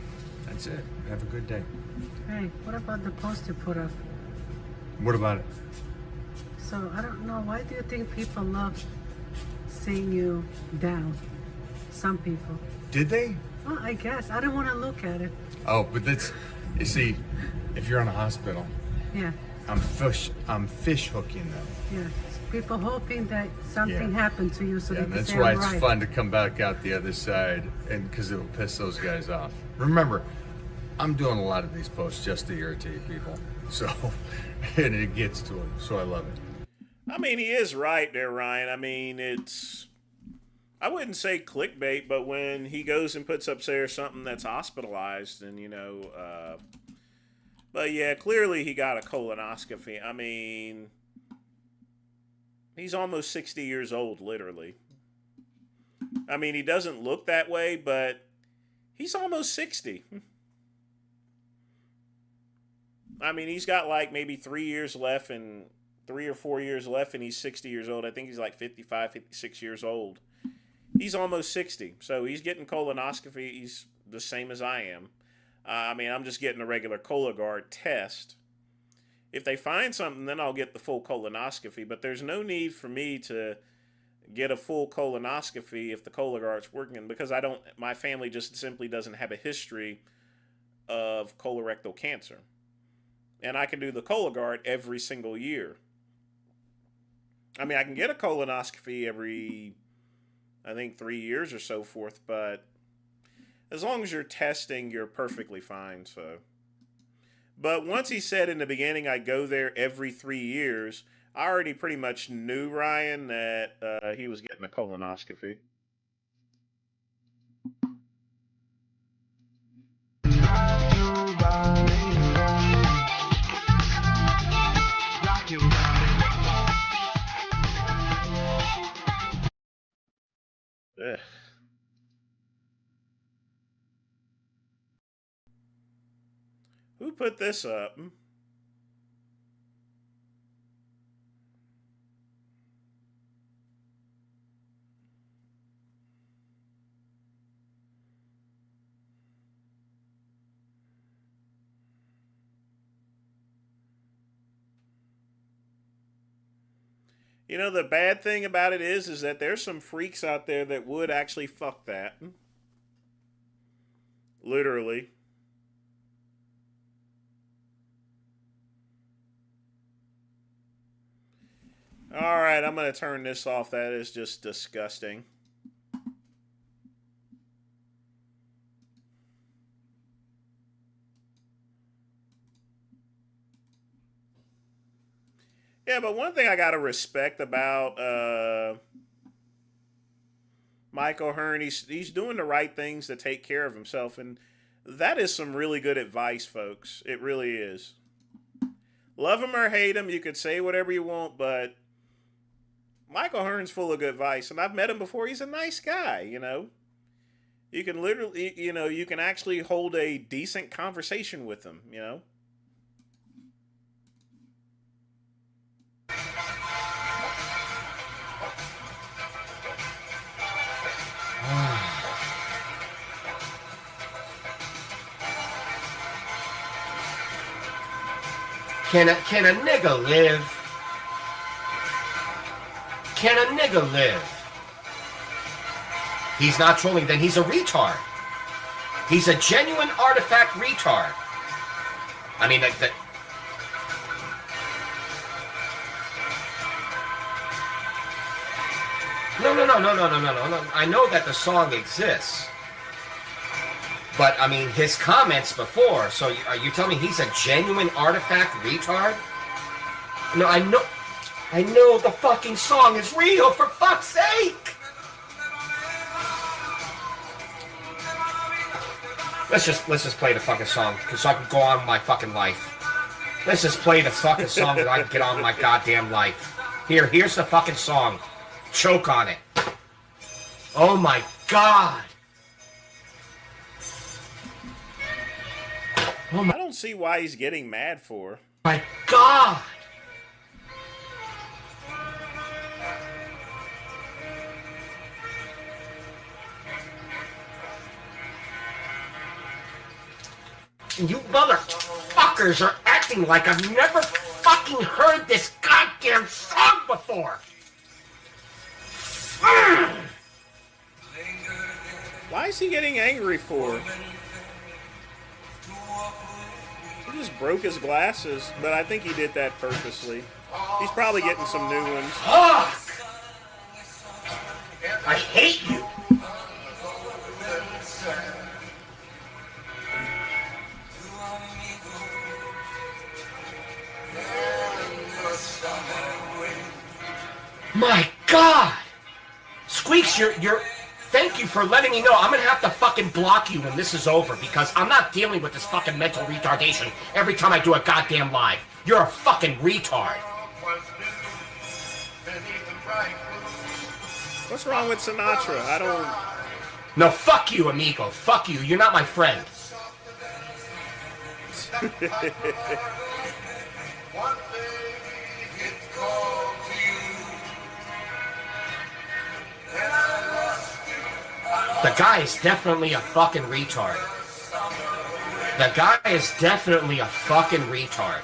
That's it. Have a good day. Hey, what about the post you put up? What about it? So, I don't know, why do you think people love seeing you down? Some people. Did they? Well, I guess. I don't want to look at it. Oh, but that's, you see, if you're in a hospital, Yeah, I'm fish hooking them. yeah. People hoping that something Yeah. happened to you so Yeah, they and can that's say why I'm it's right. fun to come back out the other side, and because it'll piss those guys off. Remember, I'm doing a lot of these posts just to irritate people, so and it gets to them, so I love it. I mean, he is right there, Ryan. I mean, I wouldn't say clickbait, but when he goes and puts up there something that's hospitalized, and but yeah, clearly he got a colonoscopy. I mean, he's almost 60 years old, literally. I mean, he doesn't look that way, but he's almost 60. I mean, he's got like maybe 3 years left and 3 or 4 years left, and he's 60 years old. I think he's like 55, 56 years old. He's almost 60, so he's getting colonoscopy. He's the same as I am. I mean, I'm just getting a regular Cologuard test. If they find something, then I'll get the full colonoscopy, but there's no need for me to get a full colonoscopy if the Cologuard's working, because my family just simply doesn't have a history of colorectal cancer. And I can do the Cologuard every single year. I mean, I can get a colonoscopy every, I think, 3 years or so forth, but as long as you're testing, you're perfectly fine, so. But once he said in the beginning I go there every 3 years, I already pretty much knew, Ryan, that he was getting a colonoscopy. Ugh. Who put this up? You know, the bad thing about it is that there's some freaks out there that would actually fuck that. Literally. Alright, I'm going to turn this off. That is just disgusting. Yeah, but one thing I got to respect about Michael Hearn, he's doing the right things to take care of himself, and that is some really good advice, folks. It really is. Love him or hate him, you could say whatever you want, but Michael Hearn's full of good advice, and I've met him before. He's a nice guy, you know. You can literally, you can actually hold a decent conversation with him, you know. Can a nigga live? Can a nigga live? He's not trolling, then he's a retard. He's a genuine artifact retard. I mean, like that. No. I know that the song exists. But, I mean, his comments before, so are you telling me he's a genuine artifact retard? No, I know the fucking song is real, for fuck's sake! Let's just play the fucking song, so I can go on with my fucking life. Let's just play the fucking song so I can get on with my goddamn life. Here's the fucking song. Choke on it. Oh my god! Oh I don't see why he's getting mad for. My god! And you motherfuckers are acting like I've never fucking heard this goddamn song before. Why is he getting angry for? He just broke his glasses, but I think he did that purposely. He's probably getting some new ones. Fuck! I hate you. My God! Squeaks, you're... Thank you for letting me know. I'm gonna have to fucking block you when this is over because I'm not dealing with this fucking mental retardation every time I do a goddamn live. You're a fucking retard. What's wrong with Sinatra? I don't... No, fuck you, amigo. Fuck you. You're not my friend. The guy is definitely a fucking retard. The guy is definitely a fucking retard.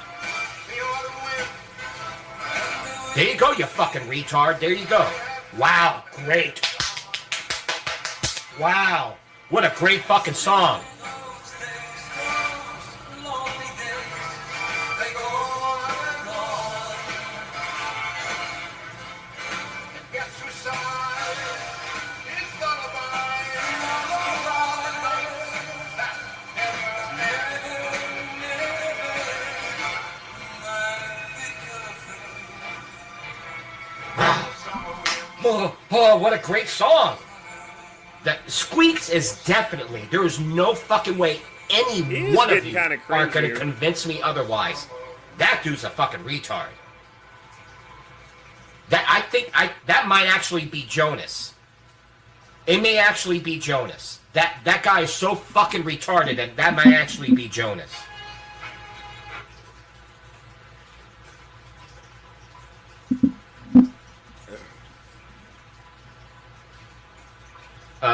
There you go, you fucking retard. There you go. Wow, great. Wow. What a great fucking song. Oh, what a great song. That Squeaks is definitely, there is no fucking way any one of you are going to convince me otherwise. That dude's a fucking retard. That might actually be Jonas. It may actually be Jonas. That guy is so fucking retarded that might actually be Jonas.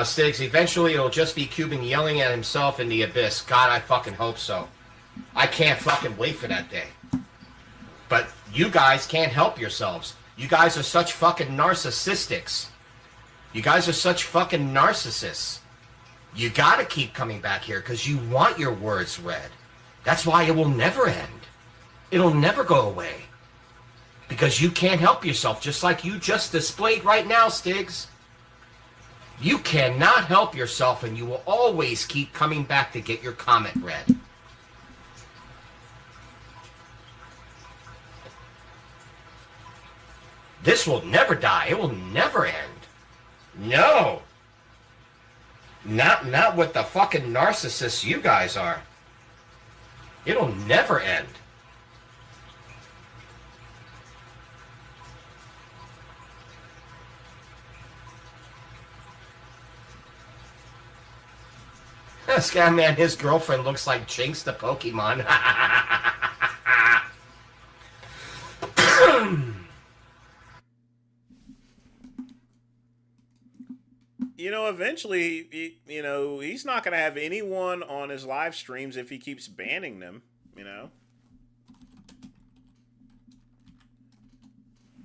Stiggs, eventually it'll just be Cuban yelling at himself in the abyss. God, I fucking hope so. I can't fucking wait for that day. But you guys can't help yourselves. You guys are such fucking narcissistics. You guys are such fucking narcissists. You gotta keep coming back here because you want your words read. That's why it will never end. It'll never go away. Because you can't help yourself, just like you just displayed right now, Stiggs. You cannot help yourself, and you will always keep coming back to get your comment read. This will never die. It will never end. No. Not with the fucking narcissists you guys are. It'll never end. Scam his girlfriend looks like Jinx the Pokemon. You know, eventually, he's not going to have anyone on his live streams if he keeps banning them,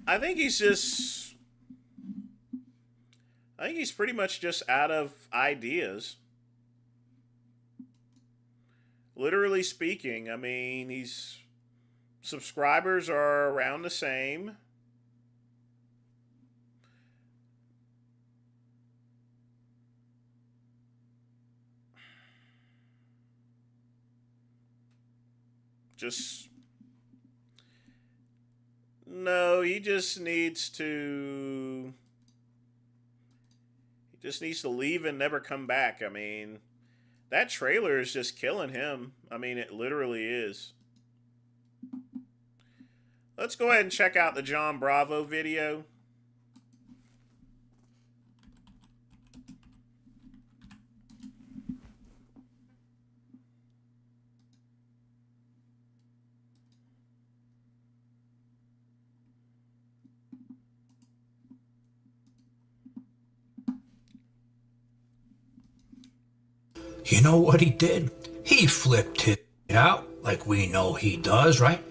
I think he's pretty much just out of ideas. Literally speaking, I mean, subscribers are around the same. No, he just needs to leave and never come back. I mean, that trailer is just killing him. I mean, it literally is. Let's go ahead and check out the John Bravo video. You know what he did? He flipped it. out like we know he does, right?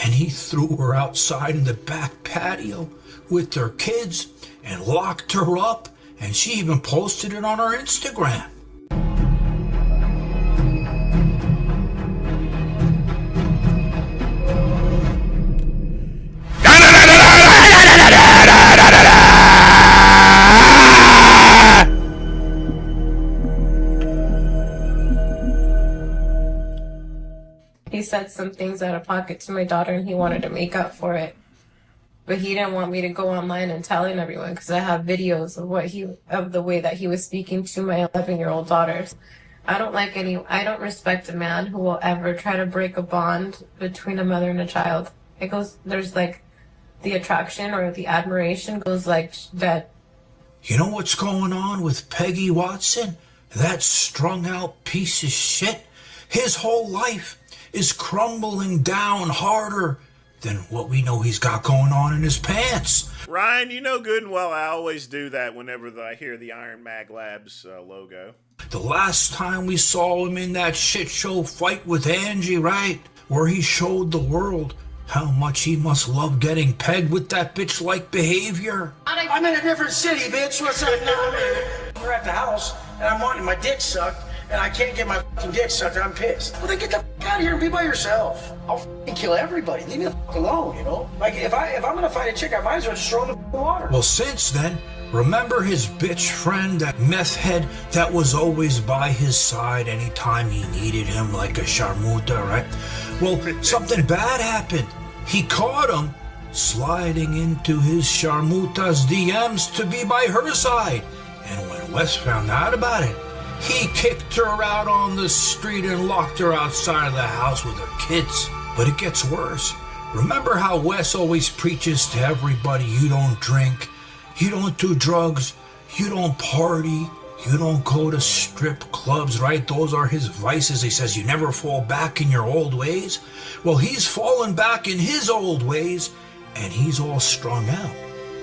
And he threw her outside in the back patio with their kids and locked her up, and she even posted it on her Instagram. He said some things out of pocket to my daughter and he wanted to make up for it. But he didn't want me to go online and telling everyone because I have videos of the way that he was speaking to my 11-year-old daughters. I don't respect a man who will ever try to break a bond between a mother and a child. There's like the attraction or the admiration goes like that. You know what's going on with Peggy Watson? That strung out piece of shit? His whole life is crumbling down harder than what we know he's got going on in his pants. Ryan, you know good and well I always do that whenever I hear the Iron Mag Labs logo. The last time we saw him in that shit show fight with Angie, right? Where he showed the world how much he must love getting pegged with that bitch-like behavior. I'm in a different city, bitch. What's up now, man? We're at the house, and I'm wanting my dick sucked, and I can't get my fucking dick sucked, and I'm pissed. Well, then get the fuck out of here and be by yourself. I'll fucking kill everybody. Leave me the fuck alone, you know? Like, if I'm gonna fight a chick, I might as well just throw her in the water. Well, since then, remember his bitch friend, that meth head that was always by his side anytime he needed him like a sharmuta, right? Well, something bad happened. He caught him sliding into his sharmuta's DMs to be by her side. And when Wes found out about it, he kicked her out on the street and locked her outside of the house with her kids. But it gets worse. Remember how Wes always preaches to everybody, you don't drink, you don't do drugs, you don't party, you don't go to strip clubs, right? Those are his vices. He says you never fall back in your old ways. Well, he's fallen back in his old ways, and he's all strung out.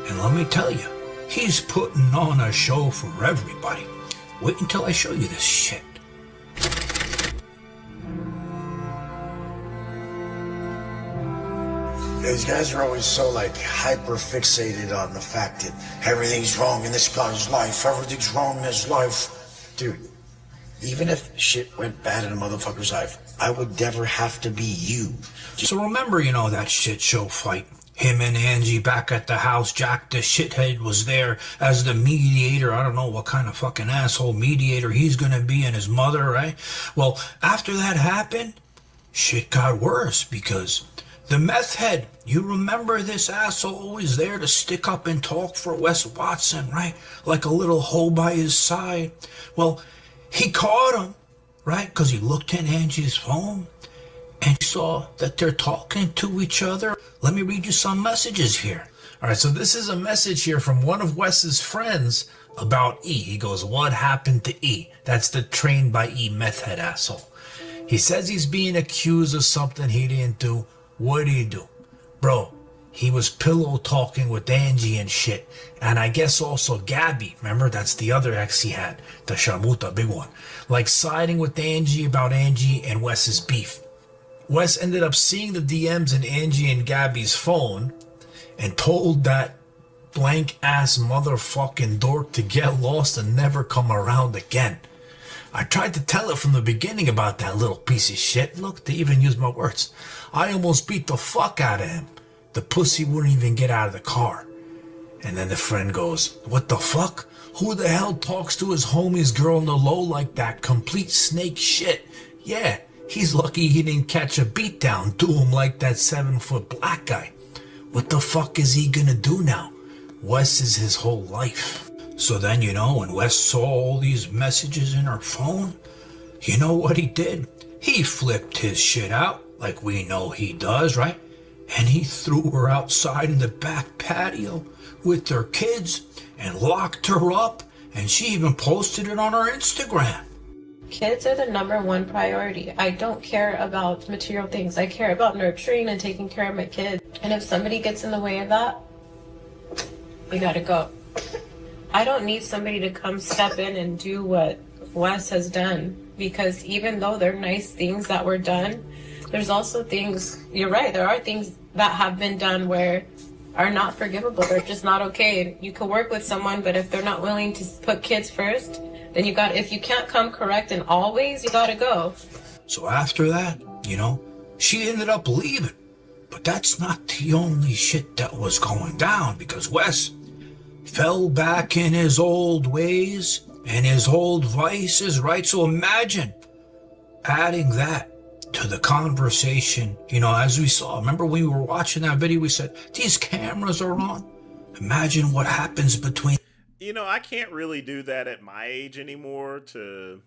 And let me tell you, he's putting on a show for everybody. Wait until I show you this shit. These guys are always so hyper fixated on the fact that everything's wrong in this guy's life, everything's wrong in his life. Dude, even if shit went bad in a motherfucker's life, I would never have to be you. So remember, that shit show fight? Him and Angie back at the house. Jack the shithead was there as the mediator. I don't know what kind of fucking asshole mediator he's gonna be, and his mother, right? Well, after that happened, shit got worse because the meth head, you remember this asshole always there to stick up and talk for Wes Watson, right? Like a little hoe by his side. Well, he caught him, right? Because he looked in Angie's phone and saw that they're talking to each other. Let me read you some messages here. All right, so this is a message here from one of Wes's friends about E. He goes, what happened to E? That's the trained by E meth head asshole. He says he's being accused of something he didn't do. What did he do? Bro, he was pillow talking with Angie and shit. And I guess also Gabby. Remember, that's the other ex he had. The Sharmuta, big one. Like siding with Angie about Angie and Wes's beef. Wes ended up seeing the DMs in Angie and Gabby's phone and told that blank ass motherfucking dork to get lost and never come around again. I tried to tell her from the beginning about that little piece of shit. Look, they even used my words. I almost beat the fuck out of him. The pussy wouldn't even get out of the car. And then the friend goes, what the fuck? Who the hell talks to his homie's girl in the low like that? Complete snake shit. Yeah, he's lucky he didn't catch a beatdown to him like that 7-foot black guy. What the fuck is he gonna do now? Wes is his whole life. So then, when Wes saw all these messages in her phone, you know what he did? He flipped his shit out, like we know he does, right? And he threw her outside in the back patio with her kids and locked her up, and she even posted it on her Instagram. Kids are the #1 priority. I don't care about material things. I care about nurturing and taking care of my kids. And if somebody gets in the way of that, you gotta go. I don't need somebody to come step in and do what Wes has done. because even though there are nice things that were done, there's also things, you're right, there are things that have been done where are not forgivable. They're just not okay. You could work with someone, but if they're not willing to put kids first, then if you can't come correct in all ways, you gotta go. So after that, she ended up leaving. But that's not the only shit that was going down, because Wes fell back in his old ways and his old vices, right? So imagine adding that to the conversation, as we saw. Remember when we were watching that video, we said, these cameras are on. Imagine what happens between... I can't really do that at my age anymore to...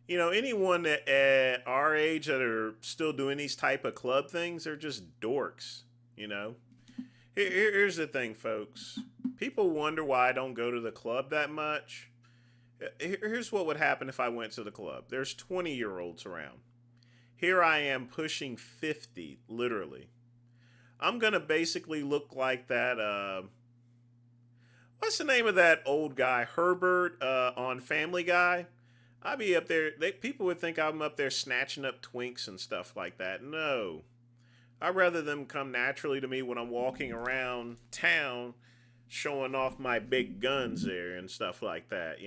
anyone at our age that are still doing these type of club things, they're just dorks, Here's the thing, folks. People wonder why I don't go to the club that much. Here's what would happen if I went to the club. There's 20-year-olds around. Here I am pushing 50, literally. I'm going to basically look like that, what's the name of that old guy? Herbert on Family Guy? I'd be up there. People would think I'm up there snatching up twinks and stuff like that. No. I'd rather them come naturally to me when I'm walking around town showing off my big guns there and stuff like that,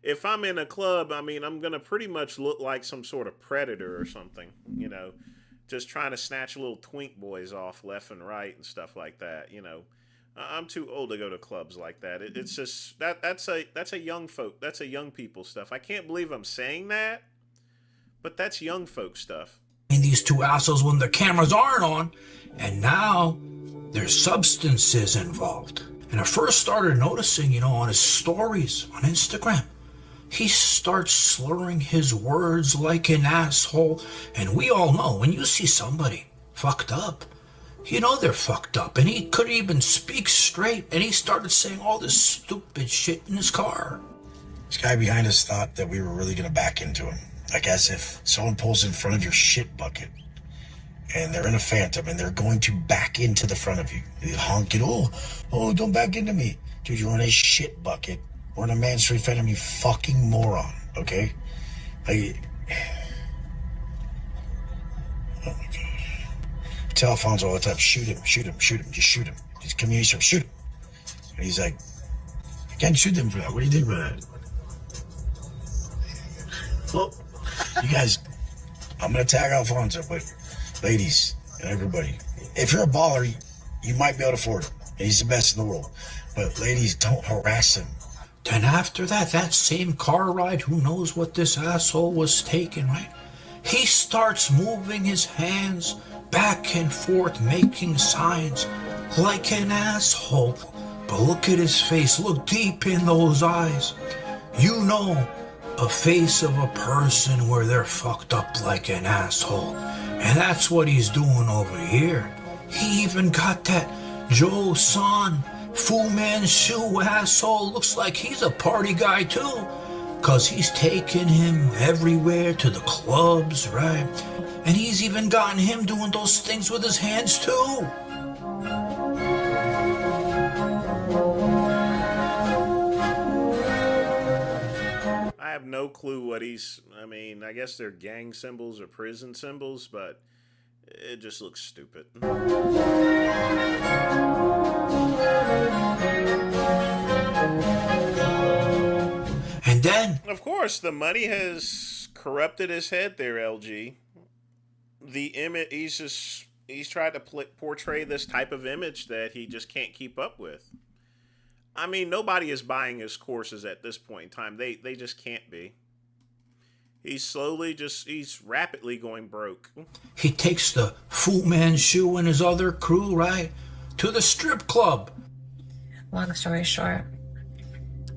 If I'm in a club, I'm going to pretty much look like some sort of predator or something, just trying to snatch little twink boys off left and right and stuff like that, I'm too old to go to clubs like that. It's just that's a young folk. That's a young people stuff. I can't believe I'm saying that, but that's young folk stuff. These two assholes when the cameras aren't on, and now there's substances involved. And I first started noticing, on his stories on Instagram, he starts slurring his words like an asshole. And we all know when you see somebody fucked up, they're fucked up. And he couldn't even speak straight. And he started saying all this stupid shit in his car. This guy behind us thought that we were really going to back into him. Like as if someone pulls in front of your shit bucket and they're in a Phantom and they're going to back into the front of you. You honk it, oh, don't back into me. Dude, you're in a shit bucket. We're in a Man Street Phantom, you fucking moron, okay? Oh my God. I tell Alfonso all the time, shoot him, just shoot him. Just come here, shoot him. And he's like, I can't shoot them for that. What do you think about that? Well, you guys, I'm going to tag Alfonso, but ladies and everybody, if you're a baller, you might be able to afford him. And he's the best in the world. But ladies, don't harass him. Then after that same car ride, who knows what this asshole was taking, right? He starts moving his hands back and forth, making signs like an asshole. But look at his face. Look deep in those eyes. A face of a person where they're fucked up like an asshole. And that's what he's doing over here. He even got that Joe Son, Fu Manchu asshole. Looks like he's a party guy too. Cause he's taking him everywhere to the clubs, right? And he's even gotten him doing those things with his hands too. I have no clue what I guess they're gang symbols or prison symbols, but it just looks stupid. And then, of course, the money has corrupted his head there, LG. The image, he's tried to portray this type of image that he just can't keep up with. Nobody is buying his courses at this point in time. They just can't be. He's rapidly going broke. He takes the Fu Manchu and his other crew, right, to the strip club. Long story short,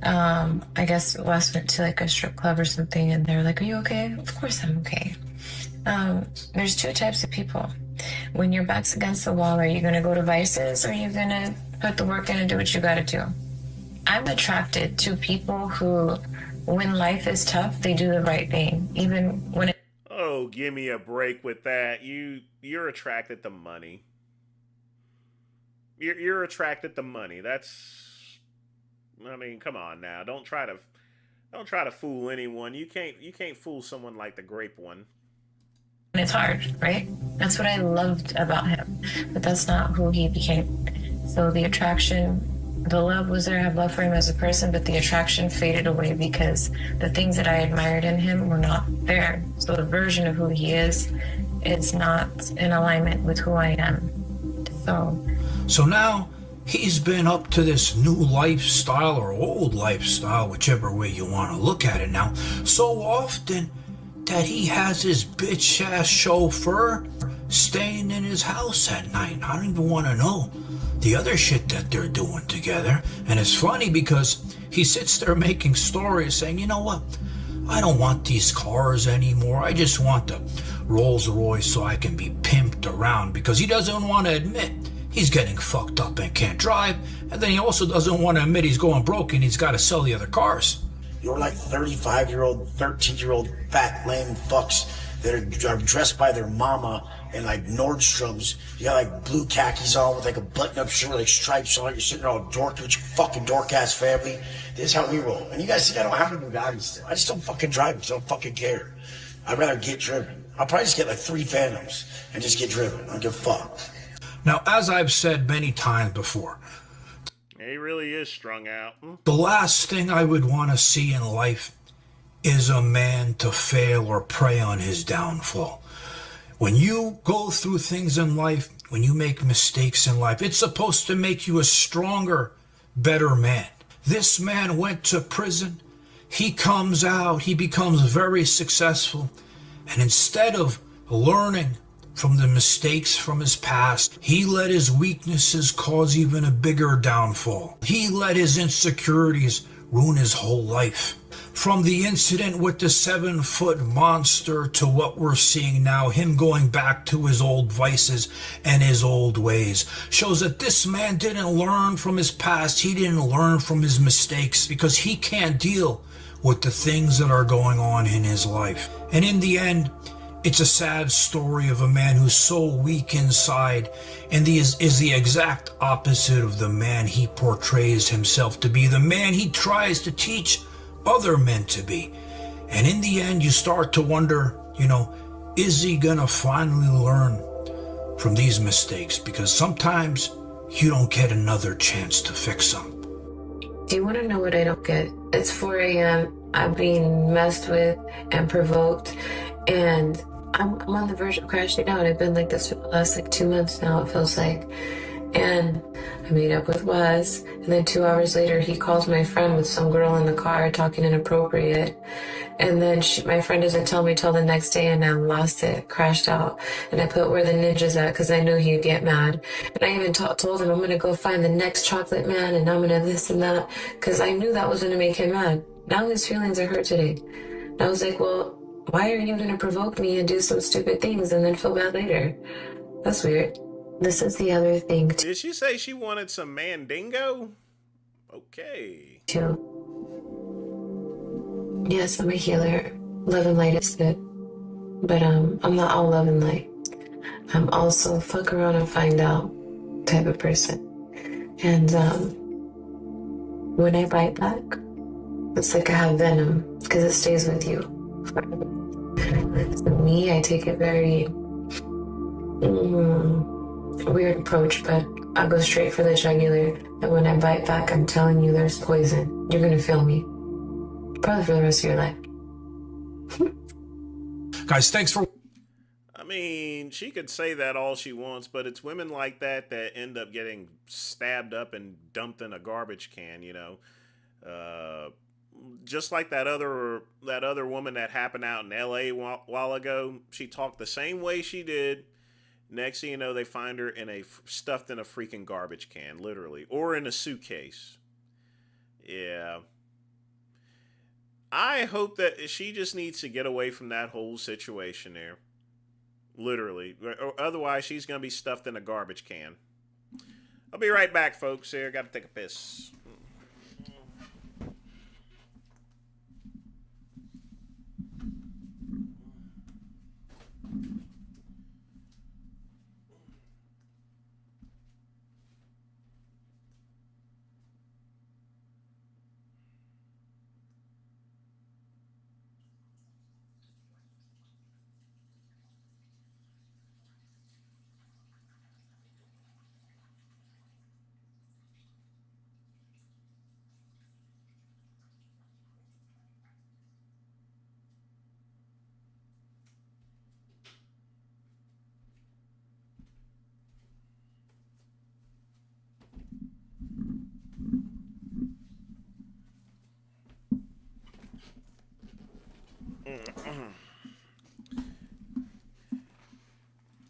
I guess Wes went to like a strip club or something, and they're like, "Are you okay?" Of course I'm okay. There's two types of people. When your back's against the wall, are you gonna go to vices, or are you gonna put the work in and do what you gotta do? I'm attracted to people who, when life is tough, they do the right thing, even when it... Oh, give me a break with that. You're attracted to money. You're attracted to money. That's... come on now. Don't try to Don't try to fool anyone. You can't fool someone like the grape one. And it's hard, right? That's what I loved about him. But that's not who he became. So the attraction, the love was there. I have love for him as a person, but the attraction faded away because the things that I admired in him were not there. So the version of who he is not in alignment with who I am. So now he's been up to this new lifestyle or old lifestyle, whichever way you want to look at it now, so often that he has his bitch ass chauffeur staying in his house at night. I don't even want to know the other shit that they're doing together. And it's funny because he sits there making stories saying, you know what? I don't want these cars anymore. I just want the Rolls Royce so I can be pimped around, because he doesn't want to admit he's getting fucked up and can't drive. And then he also doesn't want to admit he's going broke and he's got to sell the other cars. You're like 35-year-old, 13-year-old fat lame fucks that are dressed by their mama in like Nordstrom's. You got like blue khakis on with like a button-up shirt with like stripes on it. You're sitting there all dorked with your fucking dork-ass family. This is how we roll. And you guys think I don't have a Bugatti still. I just don't fucking drive. I just don't fucking care. I'd rather get driven. I'll probably just get like 3 Phantoms and just get driven. I don't give a fuck. Now, as I've said many times before, He really is strung out. the last thing I would want to see in life is a man to fail or prey on his downfall. When you go through things in life, when you make mistakes in life, it's supposed to make you a stronger, better man. This man went to prison. He comes out. He becomes very successful. And instead of learning from the mistakes from his past, he let his weaknesses cause even a bigger downfall. He let his insecurities ruin his whole life. From the incident with the 7-foot monster to what we're seeing now, him going back to his old vices and his old ways, shows that this man didn't learn from his past. He didn't learn from his mistakes because he can't deal with the things that are going on in his life. And in the end, it's a sad story of a man who's so weak inside and is the exact opposite of the man he portrays himself to be, the man he tries to teach other men to be. And in the end, you start to wonder, is he gonna finally learn from these mistakes? Because sometimes you don't get another chance to fix them. Do you want to know what I don't get? It's 4 a.m. I'm being messed with and provoked, and I'm on the verge of crashing out. I've been like this for the last 2 months now, it feels like. And I meet up with Wes, and then 2 hours later he calls my friend with some girl in the car talking inappropriate. And then my friend doesn't tell me till the next day, and I lost it, crashed out. And I put where the ninja's at because I knew he'd get mad. And I even told him I'm going to go find the next chocolate man, and I'm going to this and that, because I knew that was going to make him mad. Now his feelings are hurt today. And I was like, well, why are you going to provoke me and do some stupid things and then feel bad later? That's weird. This is the other thing, Did she say she wanted some mandingo? Okay. too. Yes, I'm a healer. Love and light is good. But I'm not all love and light. I'm also fuck around and find out type of person. And when I bite back, it's like I have venom because it stays with you forever. So me, I take it very weird approach, but I'll go straight for the jugular. And when I bite back, I'm telling you there's poison. You're gonna feel me. Probably for the rest of your life. Guys, thanks for... I mean, she could say that all she wants, but it's women like that that end up getting stabbed up and dumped in a garbage can, just like that other woman that happened out in LA a while ago. She talked the same way she did. Next thing you know, they find her stuffed in a freaking garbage can, literally, or in a suitcase. Yeah. I hope that she just needs to get away from that whole situation there. Literally. Or otherwise, she's going to be stuffed in a garbage can. I'll be right back, folks. Here, got to take a piss.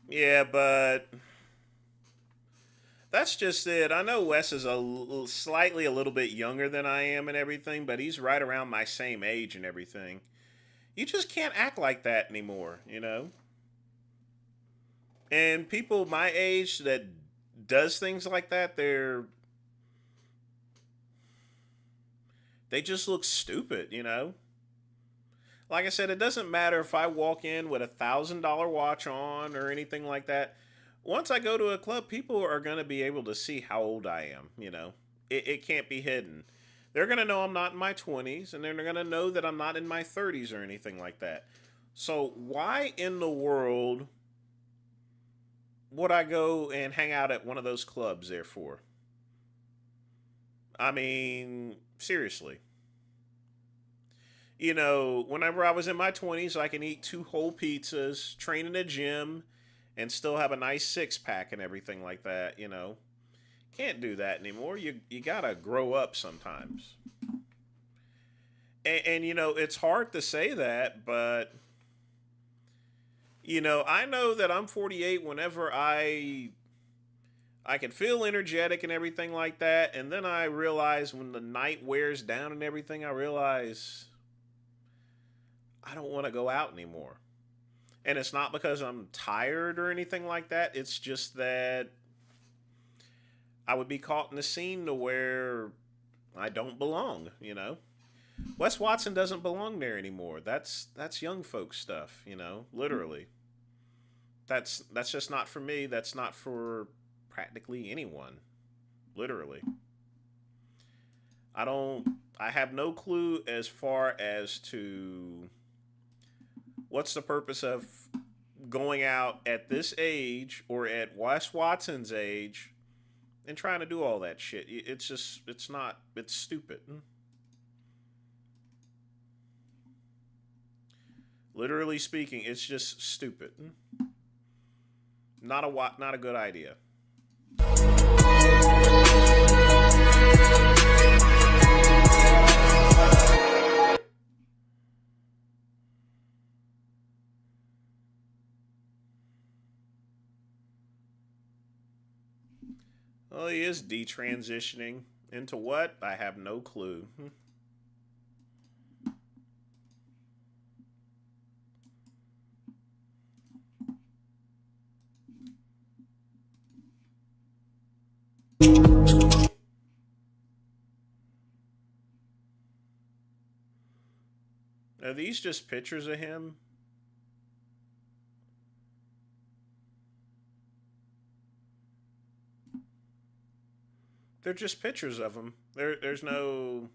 Yeah, but that's just it. I know Wes is slightly a little bit younger than I am and everything, but he's right around my same age and everything. You just can't act like that anymore, you know? And people my age that does things like that, they just look stupid, you know? Like I said, it doesn't matter if I walk in with $1,000 watch on or anything like that. Once I go to a club, people are going to be able to see how old I am, you know? It can't be hidden. They're going to know I'm not in my 20s, and they're going to know that I'm not in my 30s or anything like that. So why in the world would I go and hang out at one of those clubs there for? I mean, seriously. You know, whenever I was in my 20s, I can eat 2 whole pizzas, train in a gym, and still have a nice six-pack and everything like that, you know. Can't do that anymore. You gotta grow up sometimes. And, you know, it's hard to say that, but, you know, I know that I'm 48 whenever I can feel energetic and everything like that, and then I realize when the night wears down and everything, I realize I don't want to go out anymore. And it's not because I'm tired or anything like that. It's just that I would be caught in a scene to where I don't belong, you know. Wes Watson doesn't belong there anymore. That's young folks stuff, you know, literally. That's just not for me. That's not for practically anyone. Literally. I have no clue as far as to what's the purpose of going out at this age or at Wes Watson's age and trying to do all that shit. It's stupid. Literally speaking, it's just stupid. Not a good idea. Well, he is detransitioning. Into what? I have no clue. Are these just pictures of him? They're just pictures of him. There's no...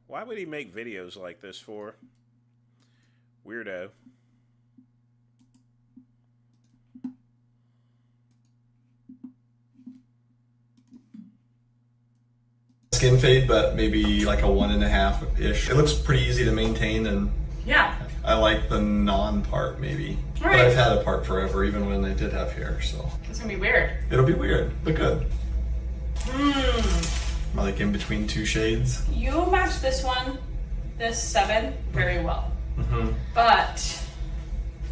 Why would he make videos like this for? Weirdo. Skin fade, but maybe like a 1.5-ish. It looks pretty easy to maintain, and yeah, I like the non part maybe. Right. But I've had a part forever, even when I did have hair, so. It's gonna be weird. It'll be weird, but good. I'm like in between 2 shades. You match this one, this 7, very well. Mm-hmm. But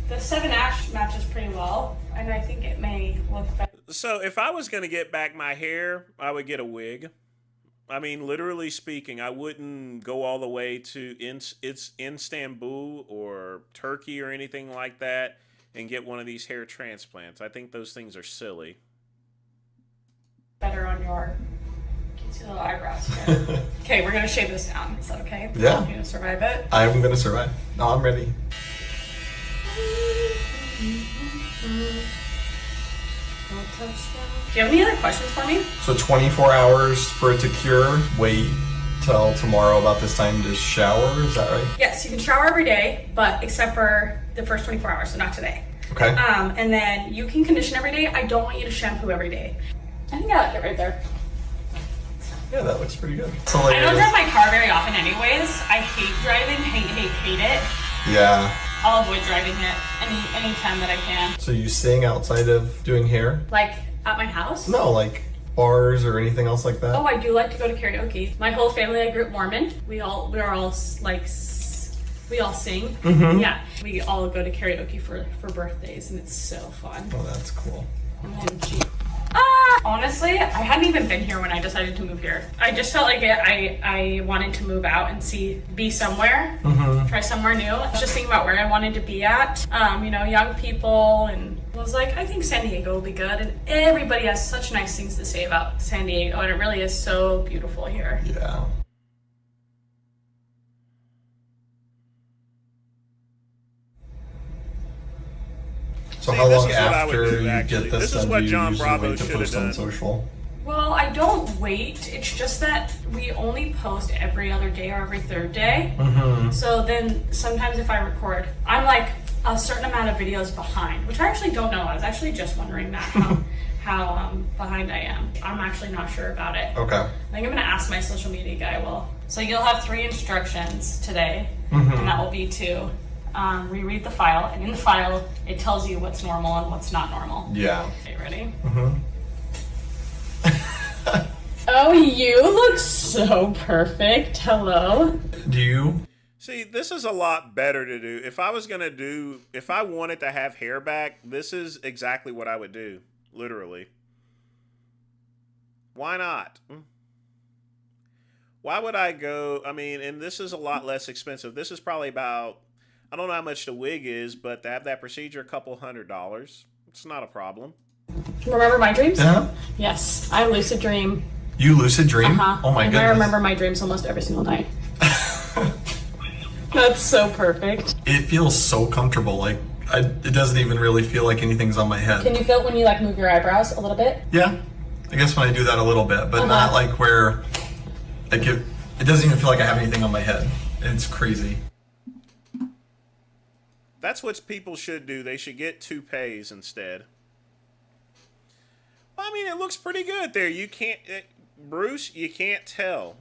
the 7 ash matches pretty well, and I think it may look better. So if I was going to get back my hair, I would get a wig. I mean, literally speaking, I wouldn't go all the way to Istanbul or Turkey or anything like that and get one of these hair transplants. I think those things are silly. Better on your cute little eyebrows here. Okay, we're gonna shave this down. Is that okay? Yeah. You gonna survive it? I'm gonna survive. No, I'm ready. Do you have any other questions for me? So 24 hours for it to cure. Wait till tomorrow about this time to shower. Is that right? Yes, you can shower every day, but except for the first 24 hours, so not today. Okay. And then you can condition every day. I don't want you to shampoo every day. I think I like it right there. Yeah, that looks pretty good. So I don't drive my car very often anyways. I hate driving, hate it. Yeah. I'll avoid driving it any time that I can. So you staying outside of doing hair? Like at my house? No, like bars or anything else like that? Oh, I do like to go to karaoke. My whole family, I grew up Mormon. We all like we all sing. Mhm. Yeah, we all go to karaoke for birthdays, and it's so fun. Oh, that's cool. And then honestly, I hadn't even been here when I decided to move here. I just felt like I wanted to move out and be somewhere, try somewhere new. I was just thinking about where I wanted to be at. You know, young people, and I was like, I think San Diego will be good. And everybody has such nice things to say about San Diego, and it really is so beautiful here. Yeah. So See, how this long is what I would after do, you actually. get this, This is then what do you John usually Bravo wait to should have post on done. social? Well, I don't wait. It's just that we only post every other day or every third day. Mhm. So then sometimes if I record, I'm like a certain amount of videos behind, which I actually don't know. I was actually just wondering that how behind I am. I'm actually not sure about it. Okay. I think I'm gonna ask my social media guy. So you'll have 3 instructions today, Mhm. and that will be to reread the file, and in the file it tells you what's normal and what's not normal. Yeah. Okay, ready? Mhm. Oh, you look so perfect. Hello. Do you? See, this is a lot better to do. If I wanted to have hair back, this is exactly what I would do. Literally. Why not? Why would I go? I mean, and this is a lot less expensive. This is probably about, I don't know how much the wig is, but to have that procedure, a couple $100. It's not a problem. Remember my dreams? Yeah. Yes, I lucid dream. You lucid dream? Oh my and goodness. I remember my dreams almost every single night. That's so perfect. It feels so comfortable. Like it doesn't even really feel like anything's on my head. Can you feel it when you like move your eyebrows a little bit? Yeah. I guess when I do that a little bit, but not like where like it doesn't even feel like I have anything on my head. It's crazy. That's what people should do. They should get toupees instead. I mean, it looks pretty good there. You can't, Bruce, you can't tell.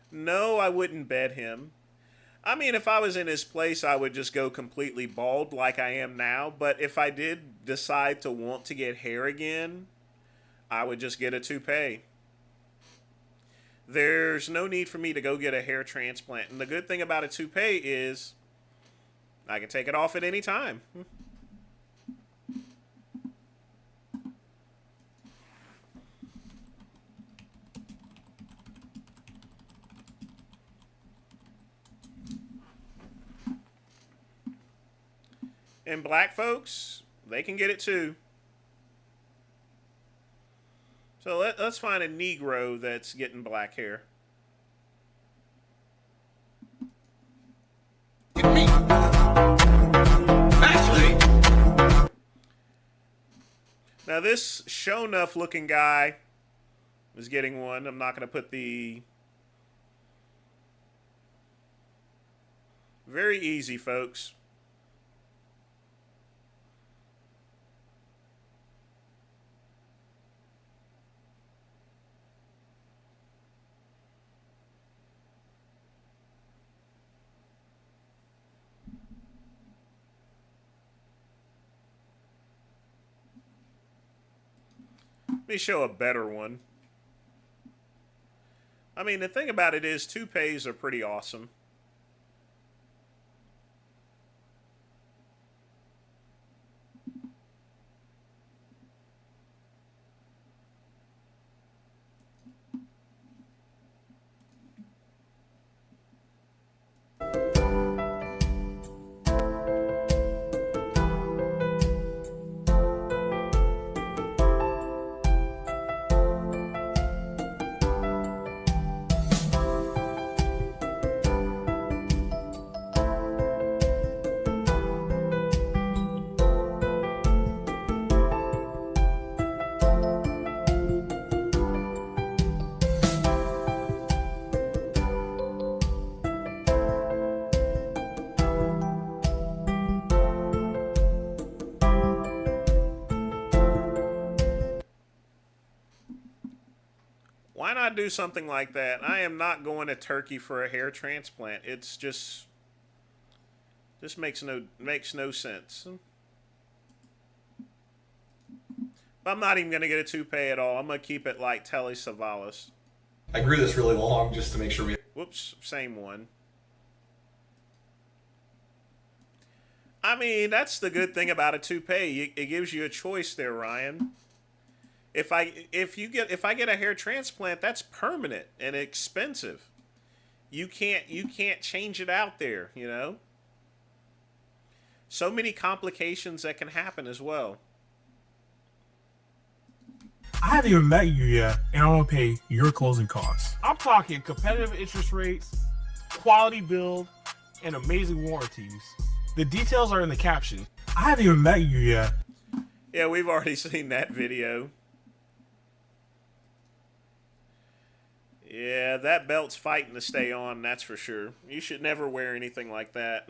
No, I wouldn't bet him. I mean, if I was in his place, I would just go completely bald like I am now. But if I did decide to want to get hair again, I would just get a toupee. There's no need for me to go get a hair transplant. And the good thing about a toupee is I can take it off at any time. And black folks, they can get it too. So let's find a Negro that's getting black hair. Now this show enough looking guy is getting one. I'm not going to put the... Very easy, folks. Let me show a better one. I mean, the thing about it is toupees are pretty awesome. Why not do something like that? I am not going to Turkey for a hair transplant. It's just makes no sense. I'm not even going to get a toupee at all. I'm going to keep it like Telly Savalas. I grew this really long just to make sure we... Whoops, same one. I mean, that's the good thing about a toupee. It gives you a choice there, Ryan. If I get a hair transplant, that's permanent and expensive. You can't change it out there, you know? So many complications that can happen as well. I haven't even met you yet, and I want to pay your closing costs. I'm talking competitive interest rates, quality build, and amazing warranties. The details are in the caption. I haven't even met you yet. Yeah, we've already seen that video. Yeah, that belt's fighting to stay on, that's for sure. You should never wear anything like that.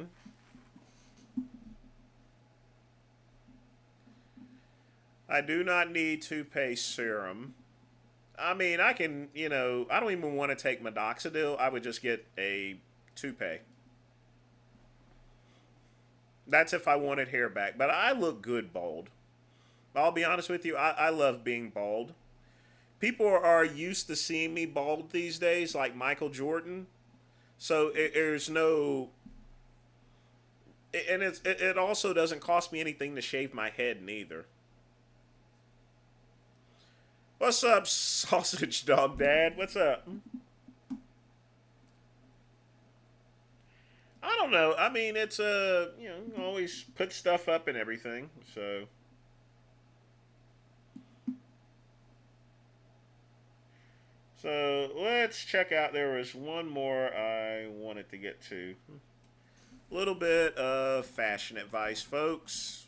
I do not need toupee serum. I mean, I can, you know, I don't even want to take minoxidil. I would just get a toupee. That's if I wanted hair back. But I look good bald. I'll be honest with you, I love being bald. People are used to seeing me bald these days, like Michael Jordan. So there's no... And it also doesn't cost me anything to shave my head neither. What's up, Sausage Dog Dad? What's up? I don't know. I mean, it's you know, always put stuff up and everything. So let's check out. There was one more I wanted to get to. A little bit of fashion advice, folks.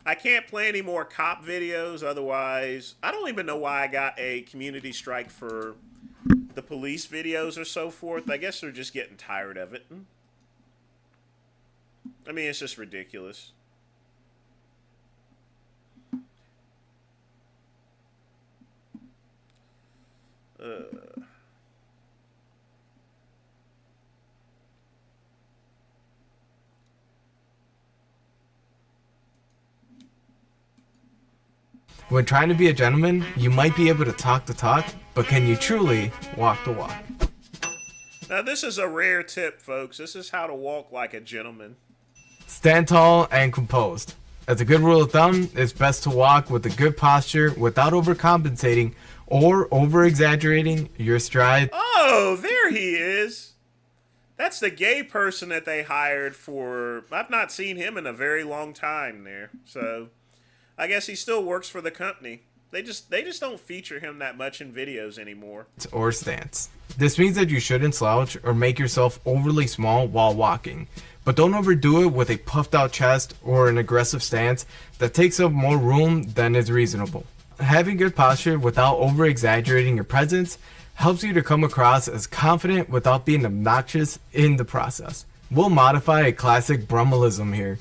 I can't play any more cop videos, otherwise, I don't even know why I got a community strike for the police videos or so forth. I guess they're just getting tired of it. I mean, it's just ridiculous. When trying to be a gentleman, you might be able to talk the talk, but can you truly walk the walk? Now, this is a rare tip, folks. This is how to walk like a gentleman. Stand tall and composed. As a good rule of thumb, it's best to walk with a good posture without overcompensating or over-exaggerating your stride. Oh, there he is. That's the gay person that they hired for... I've not seen him in a very long time there, so... I guess he still works for the company. They just don't feature him that much in videos anymore. Or stance. This means that you shouldn't slouch or make yourself overly small while walking. But don't overdo it with a puffed out chest or an aggressive stance that takes up more room than is reasonable. Having good posture without over exaggerating your presence helps you to come across as confident without being obnoxious in the process. We'll modify a classic Brummalism here.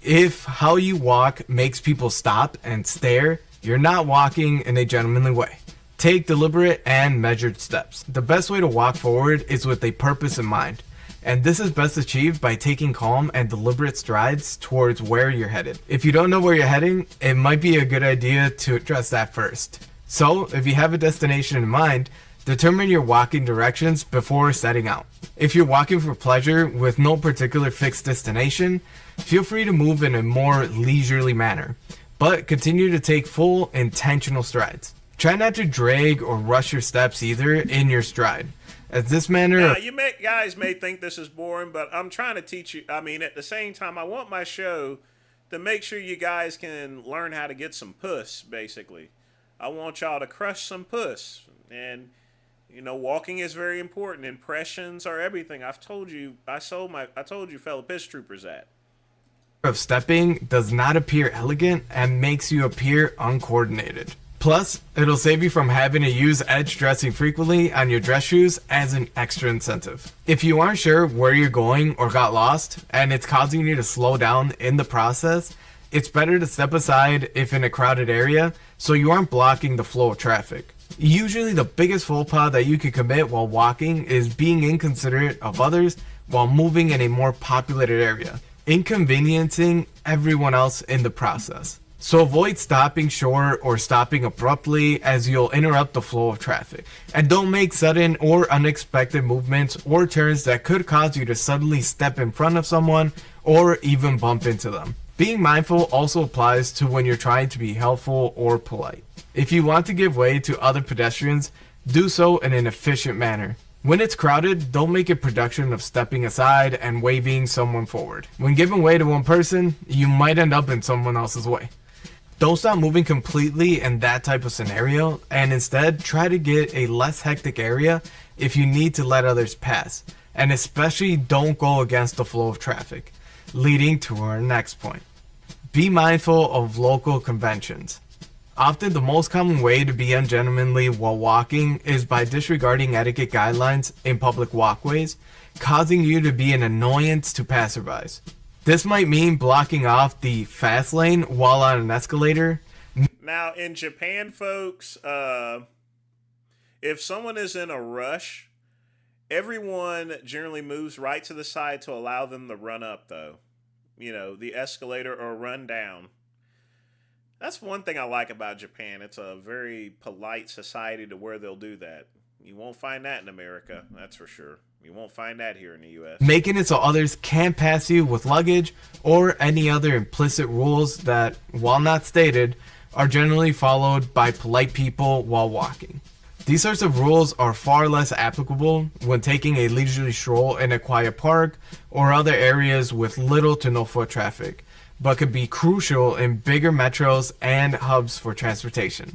If how you walk makes people stop and stare, you're not walking in a gentlemanly way. Take deliberate and measured steps. The best way to walk forward is with a purpose in mind, and this is best achieved by taking calm and deliberate strides towards where you're headed. If you don't know where you're heading, it might be a good idea to address that first. So, if you have a destination in mind, determine your walking directions before setting out. If you're walking for pleasure with no particular fixed destination, feel free to move in a more leisurely manner, but continue to take full, intentional strides. Try not to drag or rush your steps either in your stride, as this manner... Now, guys may think this is boring, but I'm trying to teach you... I mean, at the same time, I want my show to make sure you guys can learn how to get some puss, basically. I want y'all to crush some puss, and... You know, walking is very important. Impressions are everything. I told you fellow piss troopers that. Of stepping does not appear elegant and makes you appear uncoordinated. Plus, it'll save you from having to use edge dressing frequently on your dress shoes as an extra incentive. If you aren't sure where you're going or got lost, and it's causing you to slow down in the process, it's better to step aside if in a crowded area so you aren't blocking the flow of traffic. Usually the biggest faux pas that you can commit while walking is being inconsiderate of others while moving in a more populated area, inconveniencing everyone else in the process. So avoid stopping short or stopping abruptly, as you'll interrupt the flow of traffic. And don't make sudden or unexpected movements or turns that could cause you to suddenly step in front of someone or even bump into them. Being mindful also applies to when you're trying to be helpful or polite. If you want to give way to other pedestrians, do so in an efficient manner. When it's crowded, don't make a production of stepping aside and waving someone forward. When giving way to one person, you might end up in someone else's way. Don't stop moving completely in that type of scenario, and instead try to get a less hectic area if you need to let others pass. And especially don't go against the flow of traffic, leading to our next point. Be mindful of local conventions. Often the most common way to be ungentlemanly while walking is by disregarding etiquette guidelines in public walkways, causing you to be an annoyance to passerbys. This might mean blocking off the fast lane while on an escalator. Now, in Japan, folks, if someone is in a rush, everyone generally moves right to the side to allow them to run up, though. You know, the escalator or run down. That's one thing I like about Japan. It's a very polite society to where they'll do that. You won't find that in America, that's for sure. You won't find that here in the U.S. Making it so others can't pass you with luggage or any other implicit rules that, while not stated, are generally followed by polite people while walking. These sorts of rules are far less applicable when taking a leisurely stroll in a quiet park or other areas with little to no foot traffic, but could be crucial in bigger metros and hubs for transportation.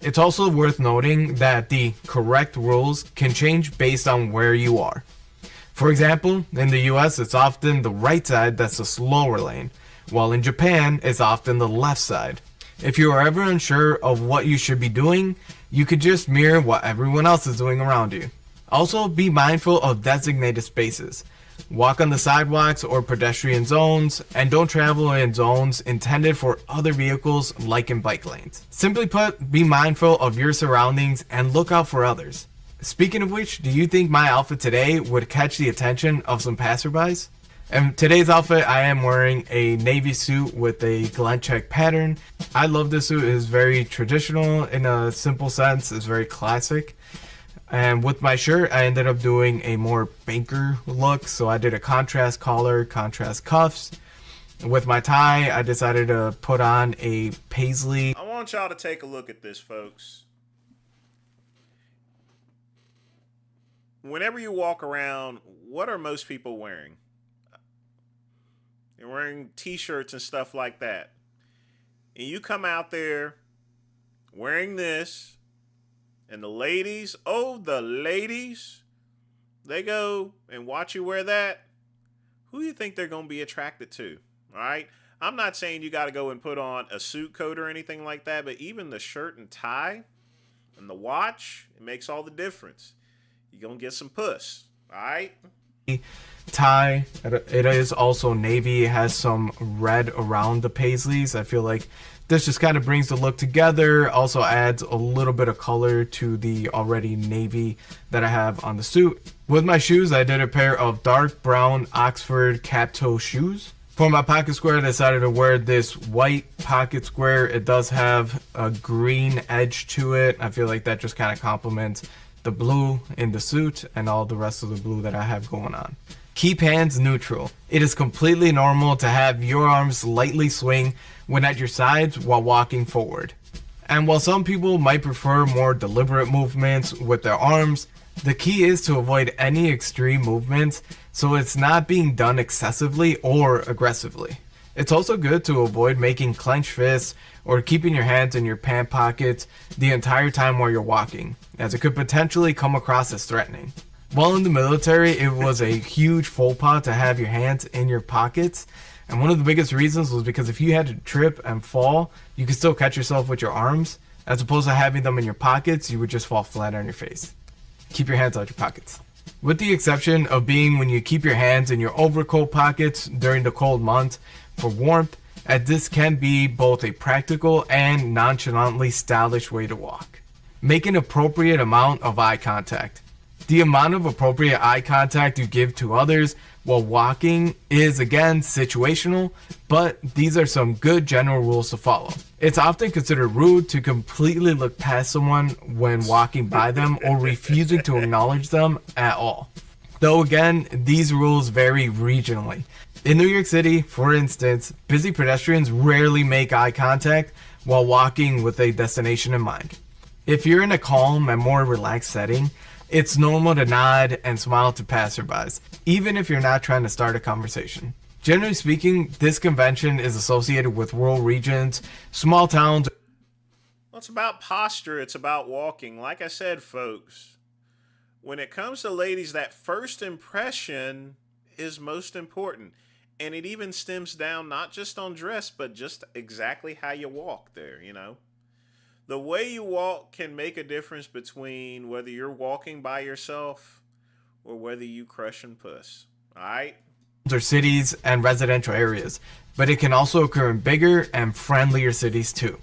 It's also worth noting that the correct rules can change based on where you are. For example, in the US, it's often the right side that's the slower lane, while in Japan, it's often the left side. If you are ever unsure of what you should be doing, you could just mirror what everyone else is doing around you. Also, be mindful of designated spaces. Walk on the sidewalks or pedestrian zones, and don't travel in zones intended for other vehicles like in bike lanes. Simply put, be mindful of your surroundings and look out for others. Speaking of which, do you think my outfit today would catch the attention of some passerbys? In today's outfit, I am wearing a navy suit with a Glen check pattern. I love this suit. It is very traditional in a simple sense. It's very classic. And with my shirt, I ended up doing a more banker look. So I did a contrast collar, contrast cuffs. With my tie, I decided to put on a paisley. I want y'all to take a look at this, folks. Whenever you walk around, what are most people wearing? They're wearing t-shirts and stuff like that. And you come out there wearing this, and the ladies, the ladies, they go and watch you wear that. Who do you think they're going to be attracted to? All right? I'm not saying you got to go and put on a suit coat or anything like that, but even the shirt and tie and the watch, it makes all the difference. You're going to get some puss. All right? Tie, it is also navy. It has some red around the paisleys. I feel like this just kind of brings the look together, also adds a little bit of color to the already navy that I have on the suit. With my shoes, I did a pair of dark brown Oxford cap toe shoes. For my pocket square, I decided to wear this white pocket square. It does have a green edge to it. I feel like that just kind of complements the blue in the suit and all the rest of the blue that I have going on. Keep hands neutral. It is completely normal to have your arms lightly swing when at your sides while walking forward. And while some people might prefer more deliberate movements with their arms, the key is to avoid any extreme movements so it's not being done excessively or aggressively. It's also good to avoid making clenched fists or keeping your hands in your pant pockets the entire time while you're walking, as it could potentially come across as threatening. While in the military, it was a huge faux pas to have your hands in your pockets, and one of the biggest reasons was because if you had to trip and fall, you could still catch yourself with your arms, as opposed to having them in your pockets, you would just fall flat on your face. Keep your hands out your pockets. With the exception of being when you keep your hands in your overcoat pockets during the cold months for warmth, as this can be both a practical and nonchalantly stylish way to walk. Make an appropriate amount of eye contact. The amount of appropriate eye contact you give to others while walking is again situational, but these are some good general rules to follow. It's often considered rude to completely look past someone when walking by them or refusing to acknowledge them at all. Though again, these rules vary regionally. In New York City, for instance, busy pedestrians rarely make eye contact while walking with a destination in mind. If you're in a calm and more relaxed setting, it's normal to nod and smile to passerbys, even if you're not trying to start a conversation. Generally speaking, this convention is associated with rural regions, small towns. Well, it's about posture. It's about walking. Like I said, folks, when it comes to ladies, that first impression is most important. And it even stems down not just on dress, but just exactly how you walk there, you know. The way you walk can make a difference between whether you're walking by yourself or whether you crushing puss. All right? Or cities and residential areas, but it can also occur in bigger and friendlier cities too.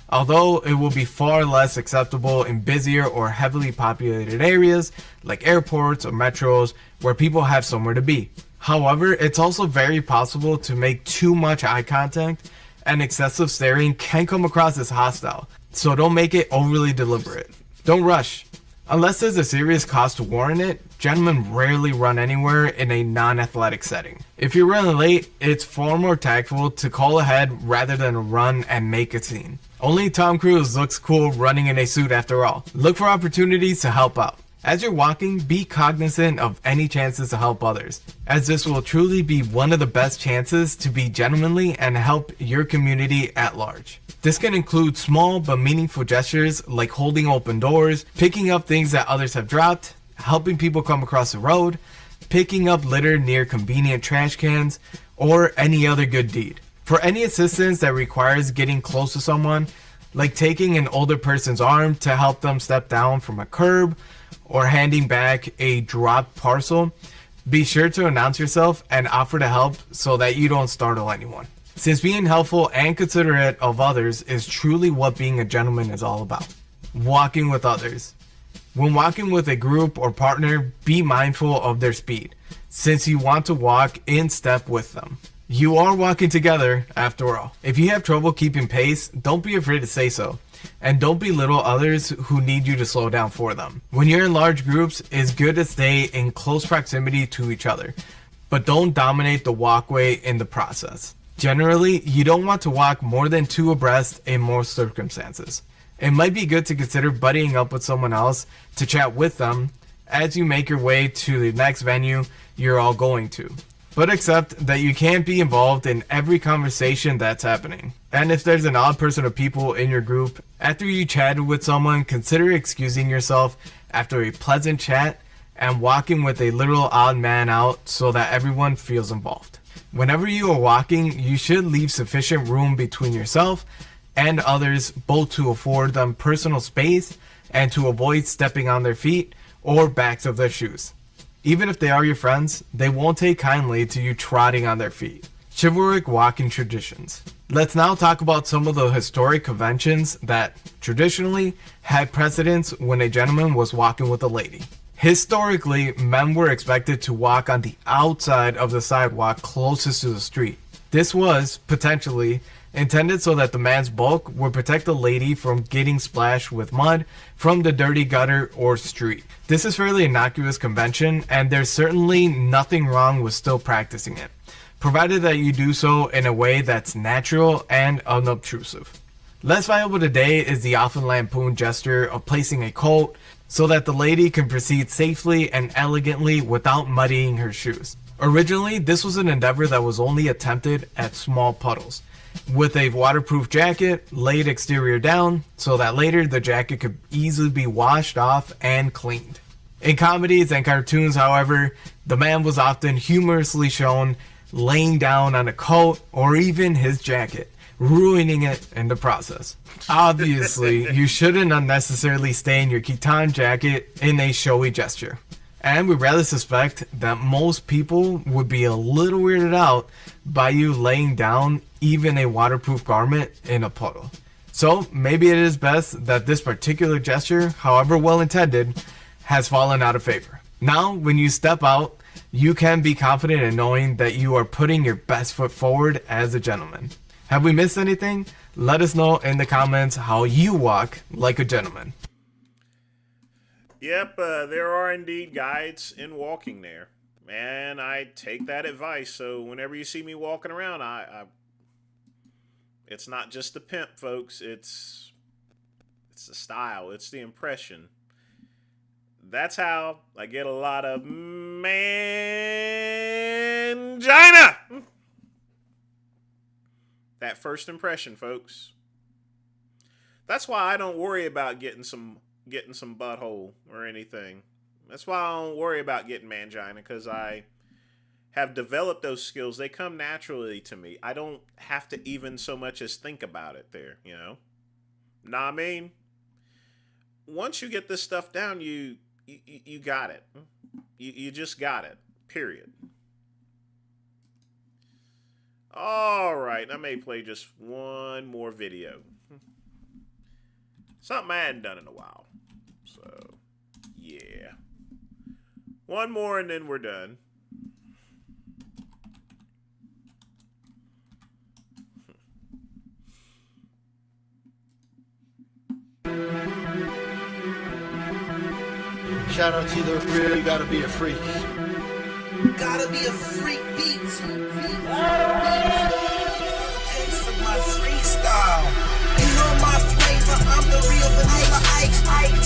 Although it will be far less acceptable in busier or heavily populated areas like airports or metros where people have somewhere to be. However, it's also very possible to make too much eye contact, and excessive staring can come across as hostile. So don't make it overly deliberate. Don't rush. Unless there's a serious cause to warrant it, gentlemen rarely run anywhere in a non-athletic setting. If you're running late, it's far more tactful to call ahead rather than run and make a scene. Only Tom Cruise looks cool running in a suit after all. Look for opportunities to help out. As you're walking, be cognizant of any chances to help others, as this will truly be one of the best chances to be gentlemanly and help your community at large. This can include small but meaningful gestures like holding open doors, picking up things that others have dropped, helping people come across the road, picking up litter near convenient trash cans, or any other good deed. For any assistance that requires getting close to someone, like taking an older person's arm to help them step down from a curb, or handing back a dropped parcel, be sure to announce yourself and offer to help so that you don't startle anyone. Since being helpful and considerate of others is truly what being a gentleman is all about. Walking with others. When walking with a group or partner, be mindful of their speed, since you want to walk in step with them. You are walking together, after all. If you have trouble keeping pace, don't be afraid to say so. And don't belittle others who need you to slow down for them. When you're in large groups, it's good to stay in close proximity to each other, but don't dominate the walkway in the process. Generally, you don't want to walk more than 2 abreast in most circumstances. It might be good to consider buddying up with someone else to chat with them as you make your way to the next venue you're all going to. But accept that you can't be involved in every conversation that's happening. And if there's an odd person or people in your group, after you chatted with someone, consider excusing yourself after a pleasant chat and walking with a little odd man out so that everyone feels involved. Whenever you are walking, you should leave sufficient room between yourself and others, both to afford them personal space and to avoid stepping on their feet or backs of their shoes. Even if they are your friends, they won't take kindly to you trotting on their feet. Chivalric walking traditions. Let's now talk about some of the historic conventions that traditionally had precedence when a gentleman was walking with a lady. Historically, men were expected to walk on the outside of the sidewalk closest to the street. This was, potentially, intended so that the man's bulk would protect the lady from getting splashed with mud from the dirty gutter or street. This is fairly innocuous convention, and there's certainly nothing wrong with still practicing it, provided that you do so in a way that's natural and unobtrusive. Less viable today is the often lampooned gesture of placing a coat so that the lady can proceed safely and elegantly without muddying her shoes. Originally, this was an endeavor that was only attempted at small puddles, with a waterproof jacket laid exterior down so that later the jacket could easily be washed off and cleaned. In comedies and cartoons, however, the man was often humorously shown laying down on a coat or even his jacket, ruining it in the process. Obviously, you shouldn't unnecessarily stain your Khitan jacket in a showy gesture. And we rather suspect that most people would be a little weirded out by you laying down even a waterproof garment in a puddle. So maybe it is best that this particular gesture, however well intended, has fallen out of favor. Now, when you step out, you can be confident in knowing that you are putting your best foot forward as a gentleman. Have we missed anything? Let us know in the comments how you walk like a gentleman. Yep, there are indeed guides in walking there. And I take that advice. So whenever you see me walking around, it's not just the pimp, folks. It's the style. It's the impression. That's how I get a lot of mangina. That first impression, folks. That's why I don't worry about getting some butthole or anything. That's why I don't worry about getting mangina, because I have developed those skills. They come naturally to me. I don't have to even so much as think about it there, you know? Know what I mean? Once you get this stuff down, you got it. You just got it. Period. All right, I may play just one more video. Something I hadn't done in a while. So, yeah. One more and then we're done. Shout out to the real, you gotta be a freak. Gotta be a freak beats. Taste of my freestyle. You know my flavor, I'm the real vanilla ice.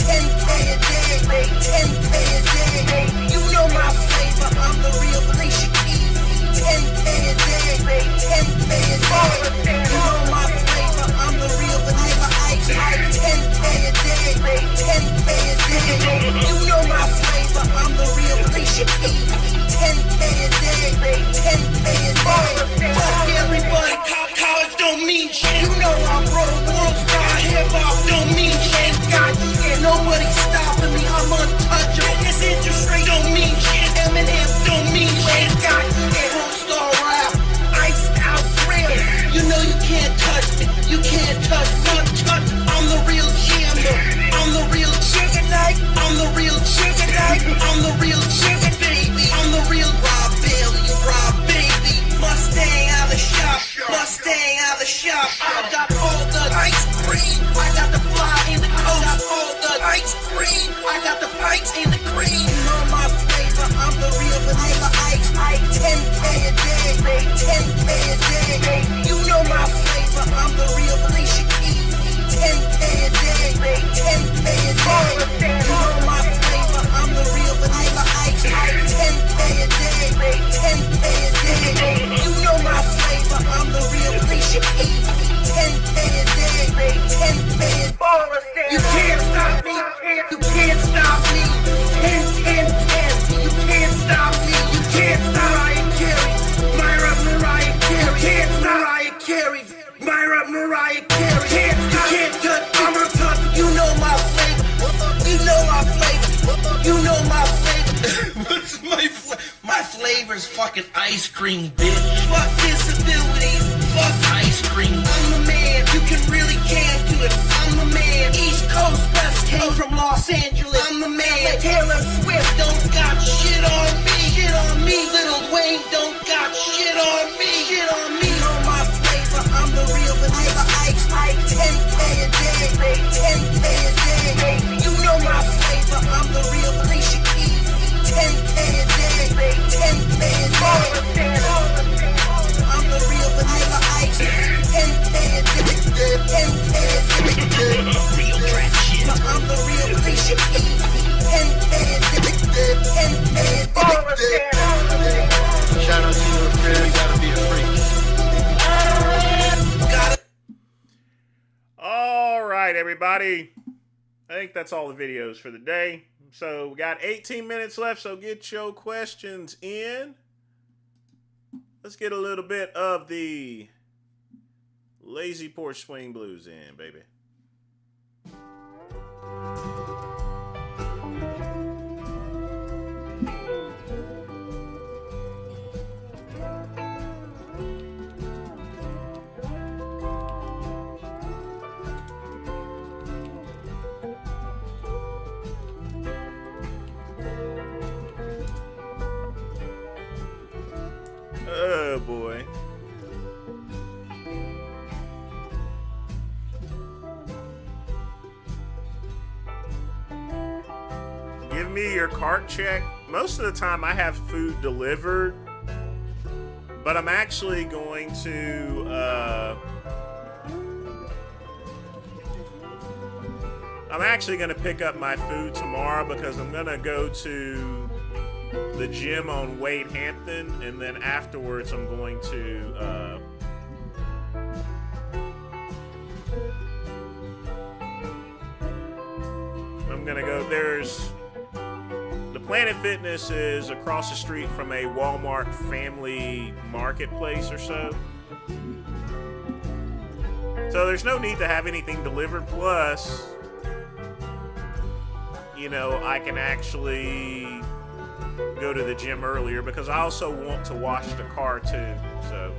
10K a day, 10K a day. You know my flavor, I'm the real Felicia Keys. 10K a day, 10K a day. You know my flavor, I'm the real vanilla ice. 10K a day, 10K a day. You know my flavor, I'm the real Felicia Keys. 10K a day, 10K a day. Fuck everybody, college don't mean shit. You know I'm broke, world star, hip hop don't mean shit. God shit, nobody stopping me, I'm untouchable. This interest rate don't mean shit, Eminem don't mean shit. God shit, world star rap, iced out real. You know you can't touch me, you can't touch, not touch. I'm the real jammer, I'm the real chicken knife, I'm the real chicken knife, I'm the real chicken baby, I'm the real Rob Bailey, Rob baby. Mustang out the shop, Mustang out the shop. I got all the ice cream, I got the fly in the coat. I got all the ice cream, I got the pikes in the cream. You know my flavor, I'm the real vanilla ice. 10K a day, 10K a day. You know my flavor, I'm the real Felicia Keys. 10K a day, 10K a day. You know my flavor, I'm the real vanilla ice. 10K a day, 10K a day. You know my flavor, I'm the real Felicia Keys. 10K a day, 10K a day. You can't stop me, you can't stop me. 10, 10, 10. You can't stop me, you can't stop Mariah Carey. Mariah Carey. Can't stop Mariah Carey. Mariah Carey. You can't touch, I'm a touch. You know my flavor, you know my flavor, you know my flavor. What's my flavor? My flavor's fucking ice cream, bitch. Fuck disability, fuck ice cream. I'm the man, you really can't do it. I'm the man, East Coast, West Coast, from Los Angeles. I'm the man, Taylor Swift don't got shit on me. Shit on me, Lil Wayne don't got shit on me. Shit on me. You know my flavor, I'm the real vanilla ice. 10K a day, 10K a day. You know my flavor, I'm the real Felicia Keys. 10K a day, 10K a day. I'm the real vanilla ice. 10K a day, 10K a day. Real trap shit. I'm the real Felicia Keys. 10K a day, 10K a day. Shout out to the real, you gotta be a freak. All right, everybody. I think that's all the videos for the day. So we got 18 minutes left, so get your questions in. Let's get a little bit of the Lazy Porch Swing Blues in, baby. Oh boy. Give me your cart check. Most of the time I have food delivered, but I'm actually going to pick up my food tomorrow because I'm gonna go to the gym on Wade Hampton, and then afterwards I'm going to there's the Planet Fitness is across the street from a Walmart family marketplace or so. So there's no need to have anything delivered. Plus, you know, I can actually go to the gym earlier because I also want to wash the car too. So.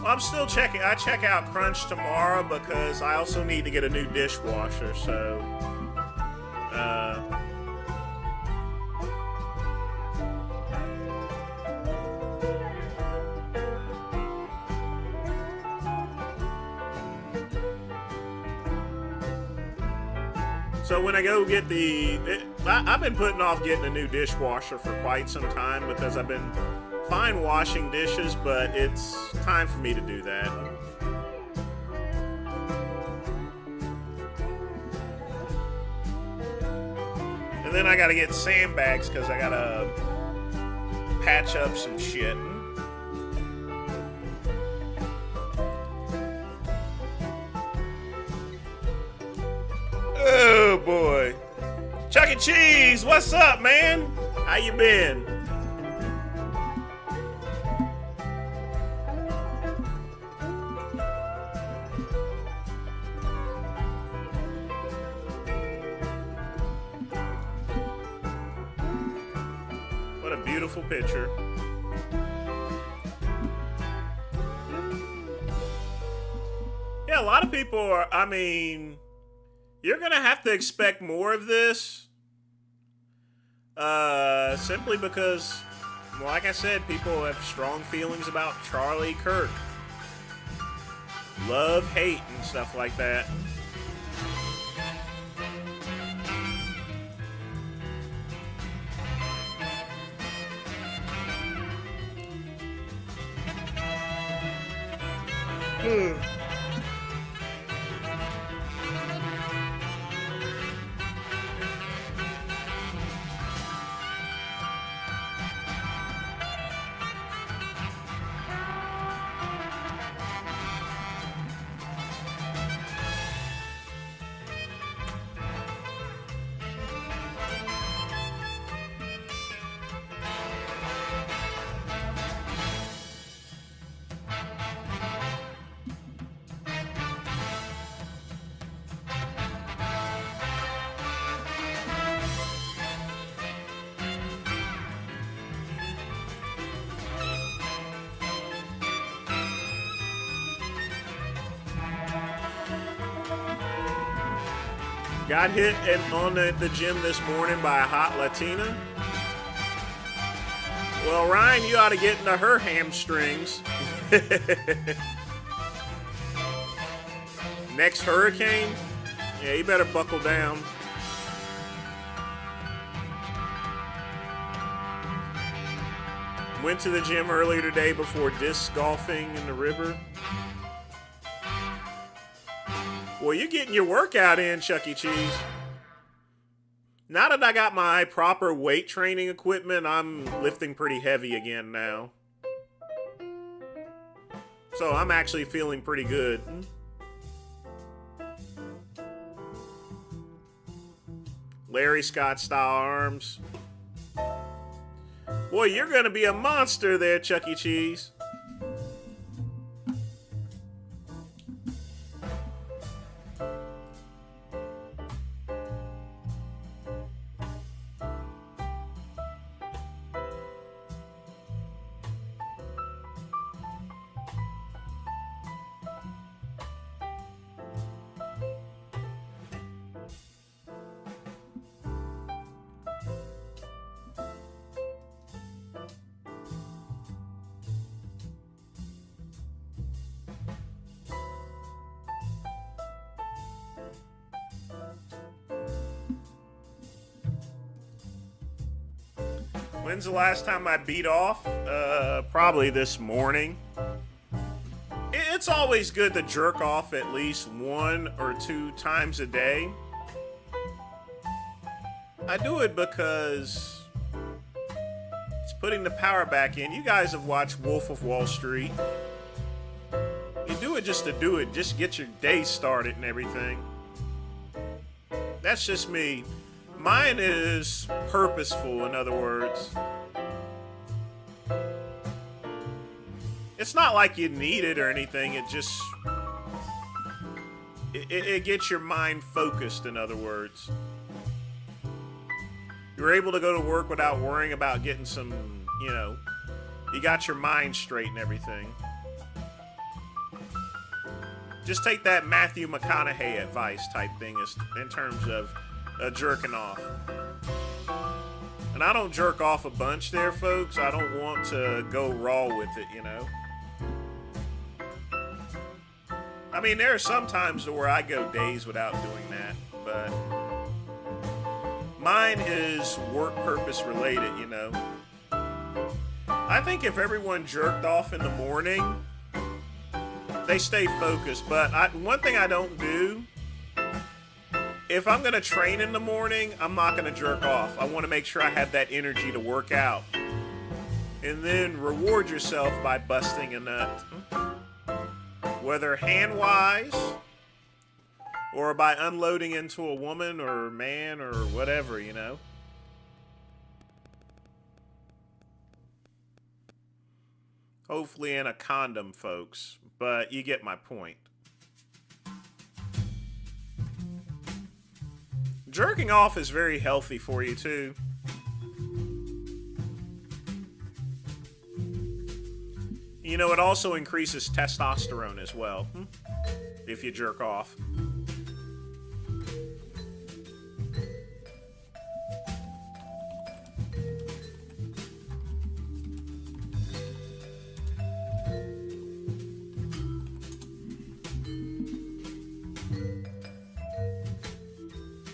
I'm still checking. I check out Crunch tomorrow because I also need to get a new dishwasher. So, when I go get I've been putting off getting a new dishwasher for quite some time because I've been fine washing dishes, but it's time for me to do that. And then I gotta get sandbags because I gotta patch up some shit. Oh boy. Chuck E. Cheese, what's up, man? How you been? What a beautiful picture. Yeah, a lot of people are, I mean, you're going to have to expect more of this. Simply because, like I said, people have strong feelings about Charlie Kirk. Love, hate, and stuff like that. Got hit on the gym this morning by a hot Latina. Well, Ryan, you ought to get into her hamstrings. Next hurricane? Yeah, you better buckle down. Went to the gym earlier today before disc golfing in the river. Well, you're getting your workout in, Chuck E. Cheese. Now that I got my proper weight training equipment, I'm lifting pretty heavy again now. So I'm actually feeling pretty good. Larry Scott style arms. Boy, you're gonna be a monster there, Chuck E. Cheese. When's the last time I beat off? Probably this morning. It's always good to jerk off at least 1 or 2 times a day. I do it because it's putting the power back in. You guys have watched Wolf of Wall Street. You do it just to do it, just get your day started and everything. That's just me. Mine is purposeful, in other words. It's not like you need it or anything, it just... It gets your mind focused, in other words. You're able to go to work without worrying about getting some, you know... You got your mind straight and everything. Just take that Matthew McConaughey advice type thing in terms of jerking off. And I don't jerk off a bunch there, folks. I don't want to go raw with it, you know. I mean, there are some times where I go days without doing that, but mine is work purpose related, you know. I think if everyone jerked off in the morning, they stay focused. But one thing I don't do, if I'm going to train in the morning, I'm not going to jerk off. I want to make sure I have that energy to work out. And then reward yourself by busting a nut. Whether hand-wise, or by unloading into a woman or man or whatever, you know. Hopefully in a condom, folks. But you get my point. Jerking off is very healthy for you, too. You know, it also increases testosterone as well, if you jerk off.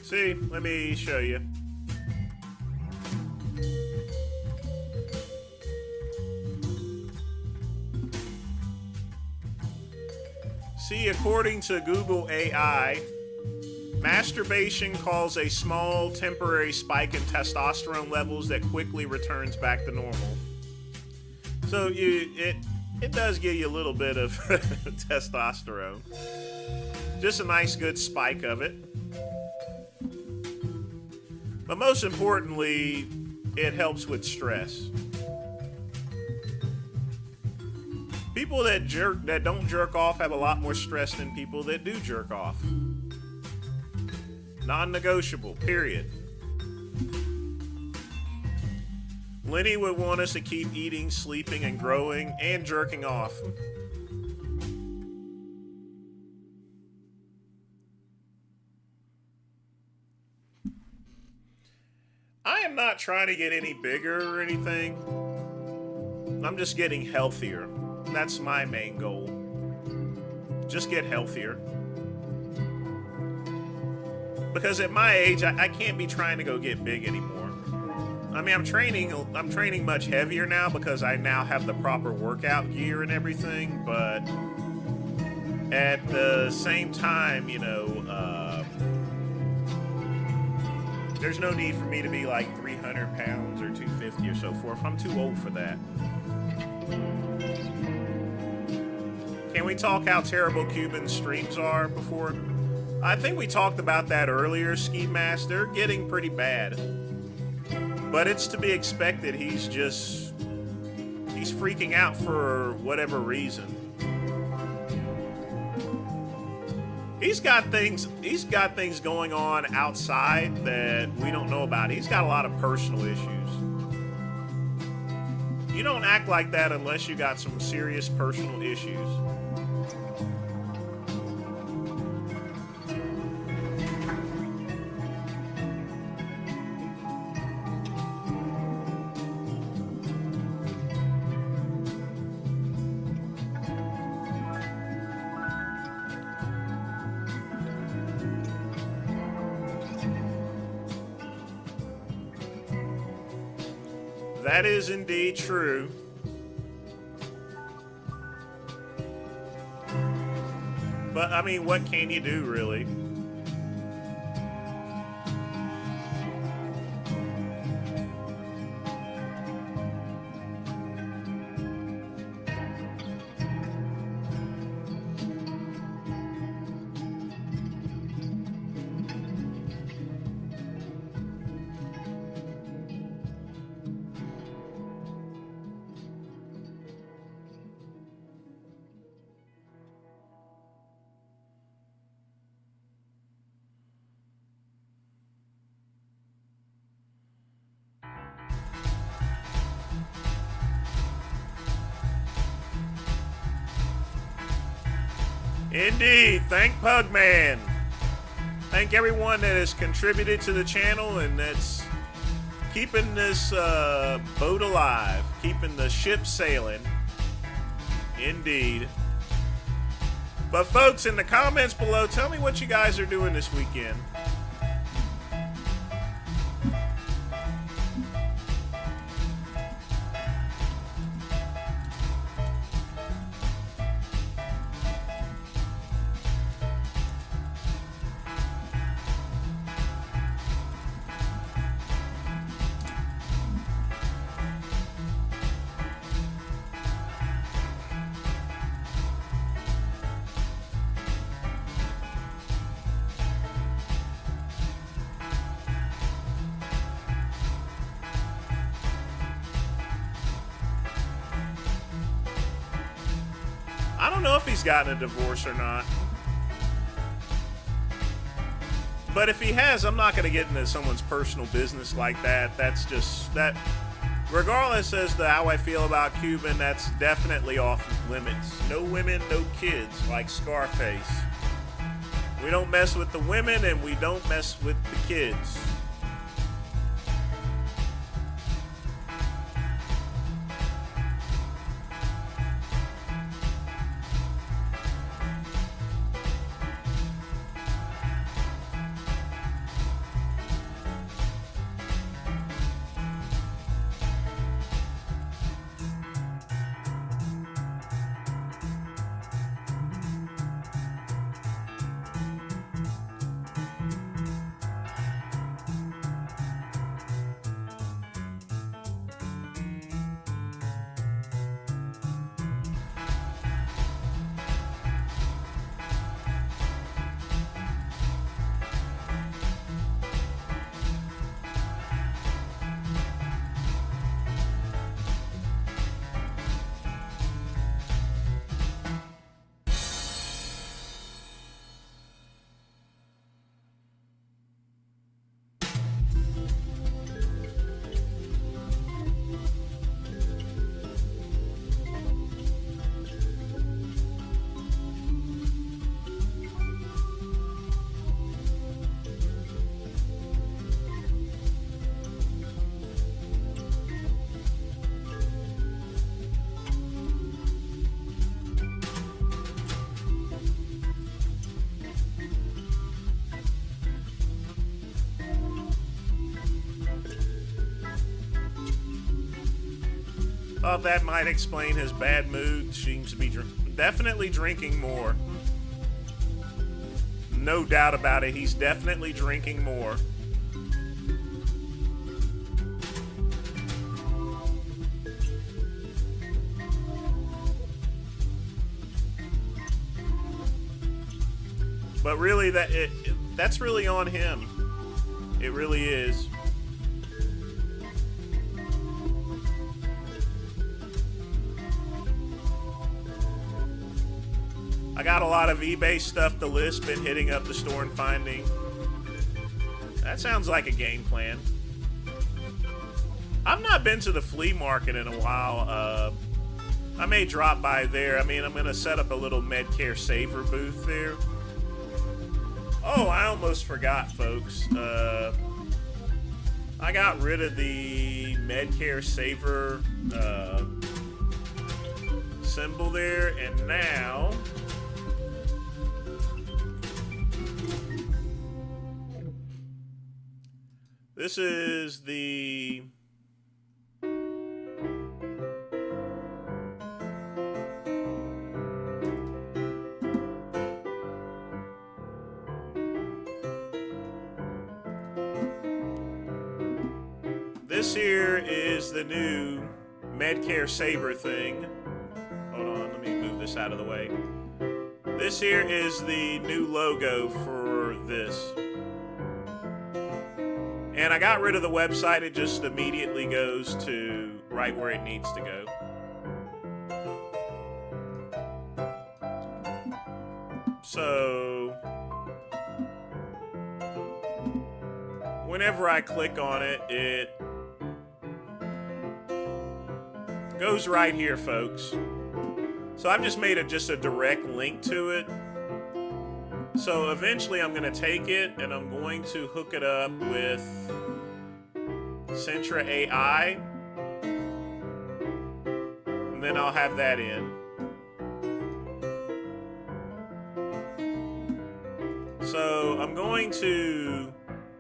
See, let me show you. See, according to Google AI, masturbation causes a small temporary spike in testosterone levels that quickly returns back to normal. So it does give you a little bit of testosterone. Just a nice good spike of it. But most importantly, it helps with stress. People that don't jerk off have a lot more stress than people that do jerk off. Non-negotiable, period. Lenny would want us to keep eating, sleeping, and growing, and jerking off. I am not trying to get any bigger or anything. I'm just getting healthier. That's my main goal. Just get healthier. Because at my age, I can't be trying to go get big anymore. I mean, I'm training much heavier now because I now have the proper workout gear and everything, but at the same time, you know, there's no need for me to be like 300 pounds or 250 or so forth. I'm too old for that. Can we talk how terrible Cuban streams are before? I think we talked about that earlier, Ski Master. They're getting pretty bad. But it's to be expected. He's freaking out for whatever reason. He's got things going on outside that we don't know about. He's got a lot of personal issues. You don't act like that unless you got some serious personal issues. That is indeed true. But, I mean, what can you do, really? Indeed. Thank Pugman. Thank everyone that has contributed to the channel and that's keeping this boat alive, keeping the ship sailing. Indeed. But folks, in the comments below, tell me what you guys are doing this weekend. I don't know if he's gotten a divorce or not. But if he has, I'm not going to get into someone's personal business like that. That's just, that, regardless as to how I feel about Cuban, that's definitely off limits. No women, no kids, like Scarface. We don't mess with the women and we don't mess with the kids. Thought that might explain his bad mood. Seems to be definitely drinking more. No doubt about it. He's definitely drinking more. But really, that's really on him. It really is. I got a lot of eBay stuff to list, been hitting up the store and finding. That sounds like a game plan. I've not been to the flea market in a while. I may drop by there. I mean, I'm going to set up a little Medcare Saver booth there. Oh, I almost forgot, folks. I got rid of the Medcare Saver symbol there, and now this is the this here is the new Medcare Saver thing. Hold on, let me move this out of the way. This here is the new logo for this. And I got rid of the website. It just immediately goes to right where it needs to go. So whenever I click on it, it goes right here, folks. So I've just made just a direct link to it. So eventually I'm going to take it and I'm going to hook it up with Centra AI. And then I'll have that in. So I'm going to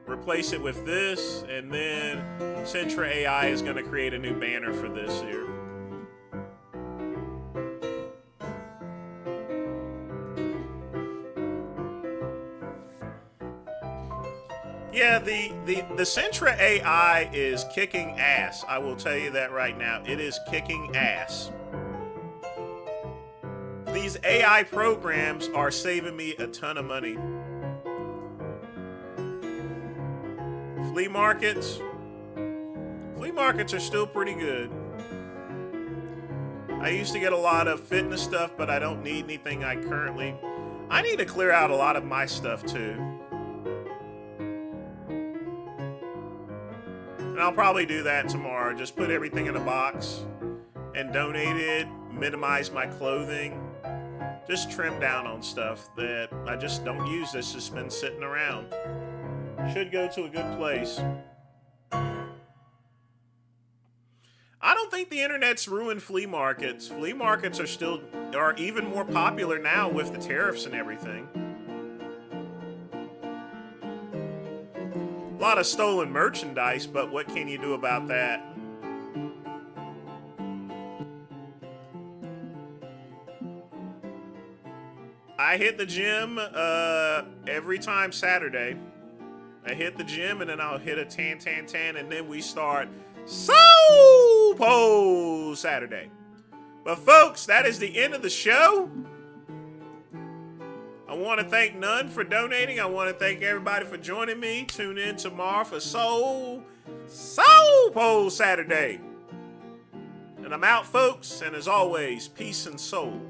replace it with this, and then Centra AI is going to create a new banner for this here. Yeah, the Centra AI is kicking ass. I will tell you that right now. It is kicking ass. These AI programs are saving me a ton of money. Flea markets are still pretty good. I used to get a lot of fitness stuff, but I don't need anything I need to clear out a lot of my stuff too. And I'll probably do that tomorrow. Just put everything in a box and donate it, minimize my clothing. Just trim down on stuff that I just don't use that's just been sitting around. Should go to a good place. I don't think the internet's ruined flea markets. Flea markets are even more popular now with the tariffs and everything. A lot of stolen merchandise, but what can you do about that? I hit the gym every time Saturday. I hit the gym and then I'll hit a tan, and then we start Soul Pose Saturday. But folks, that is the end of the show. I want to thank None for donating. I want to thank everybody for joining me. Tune in tomorrow for Soul Pose Saturday. And I'm out, folks, and as always, peace and soul.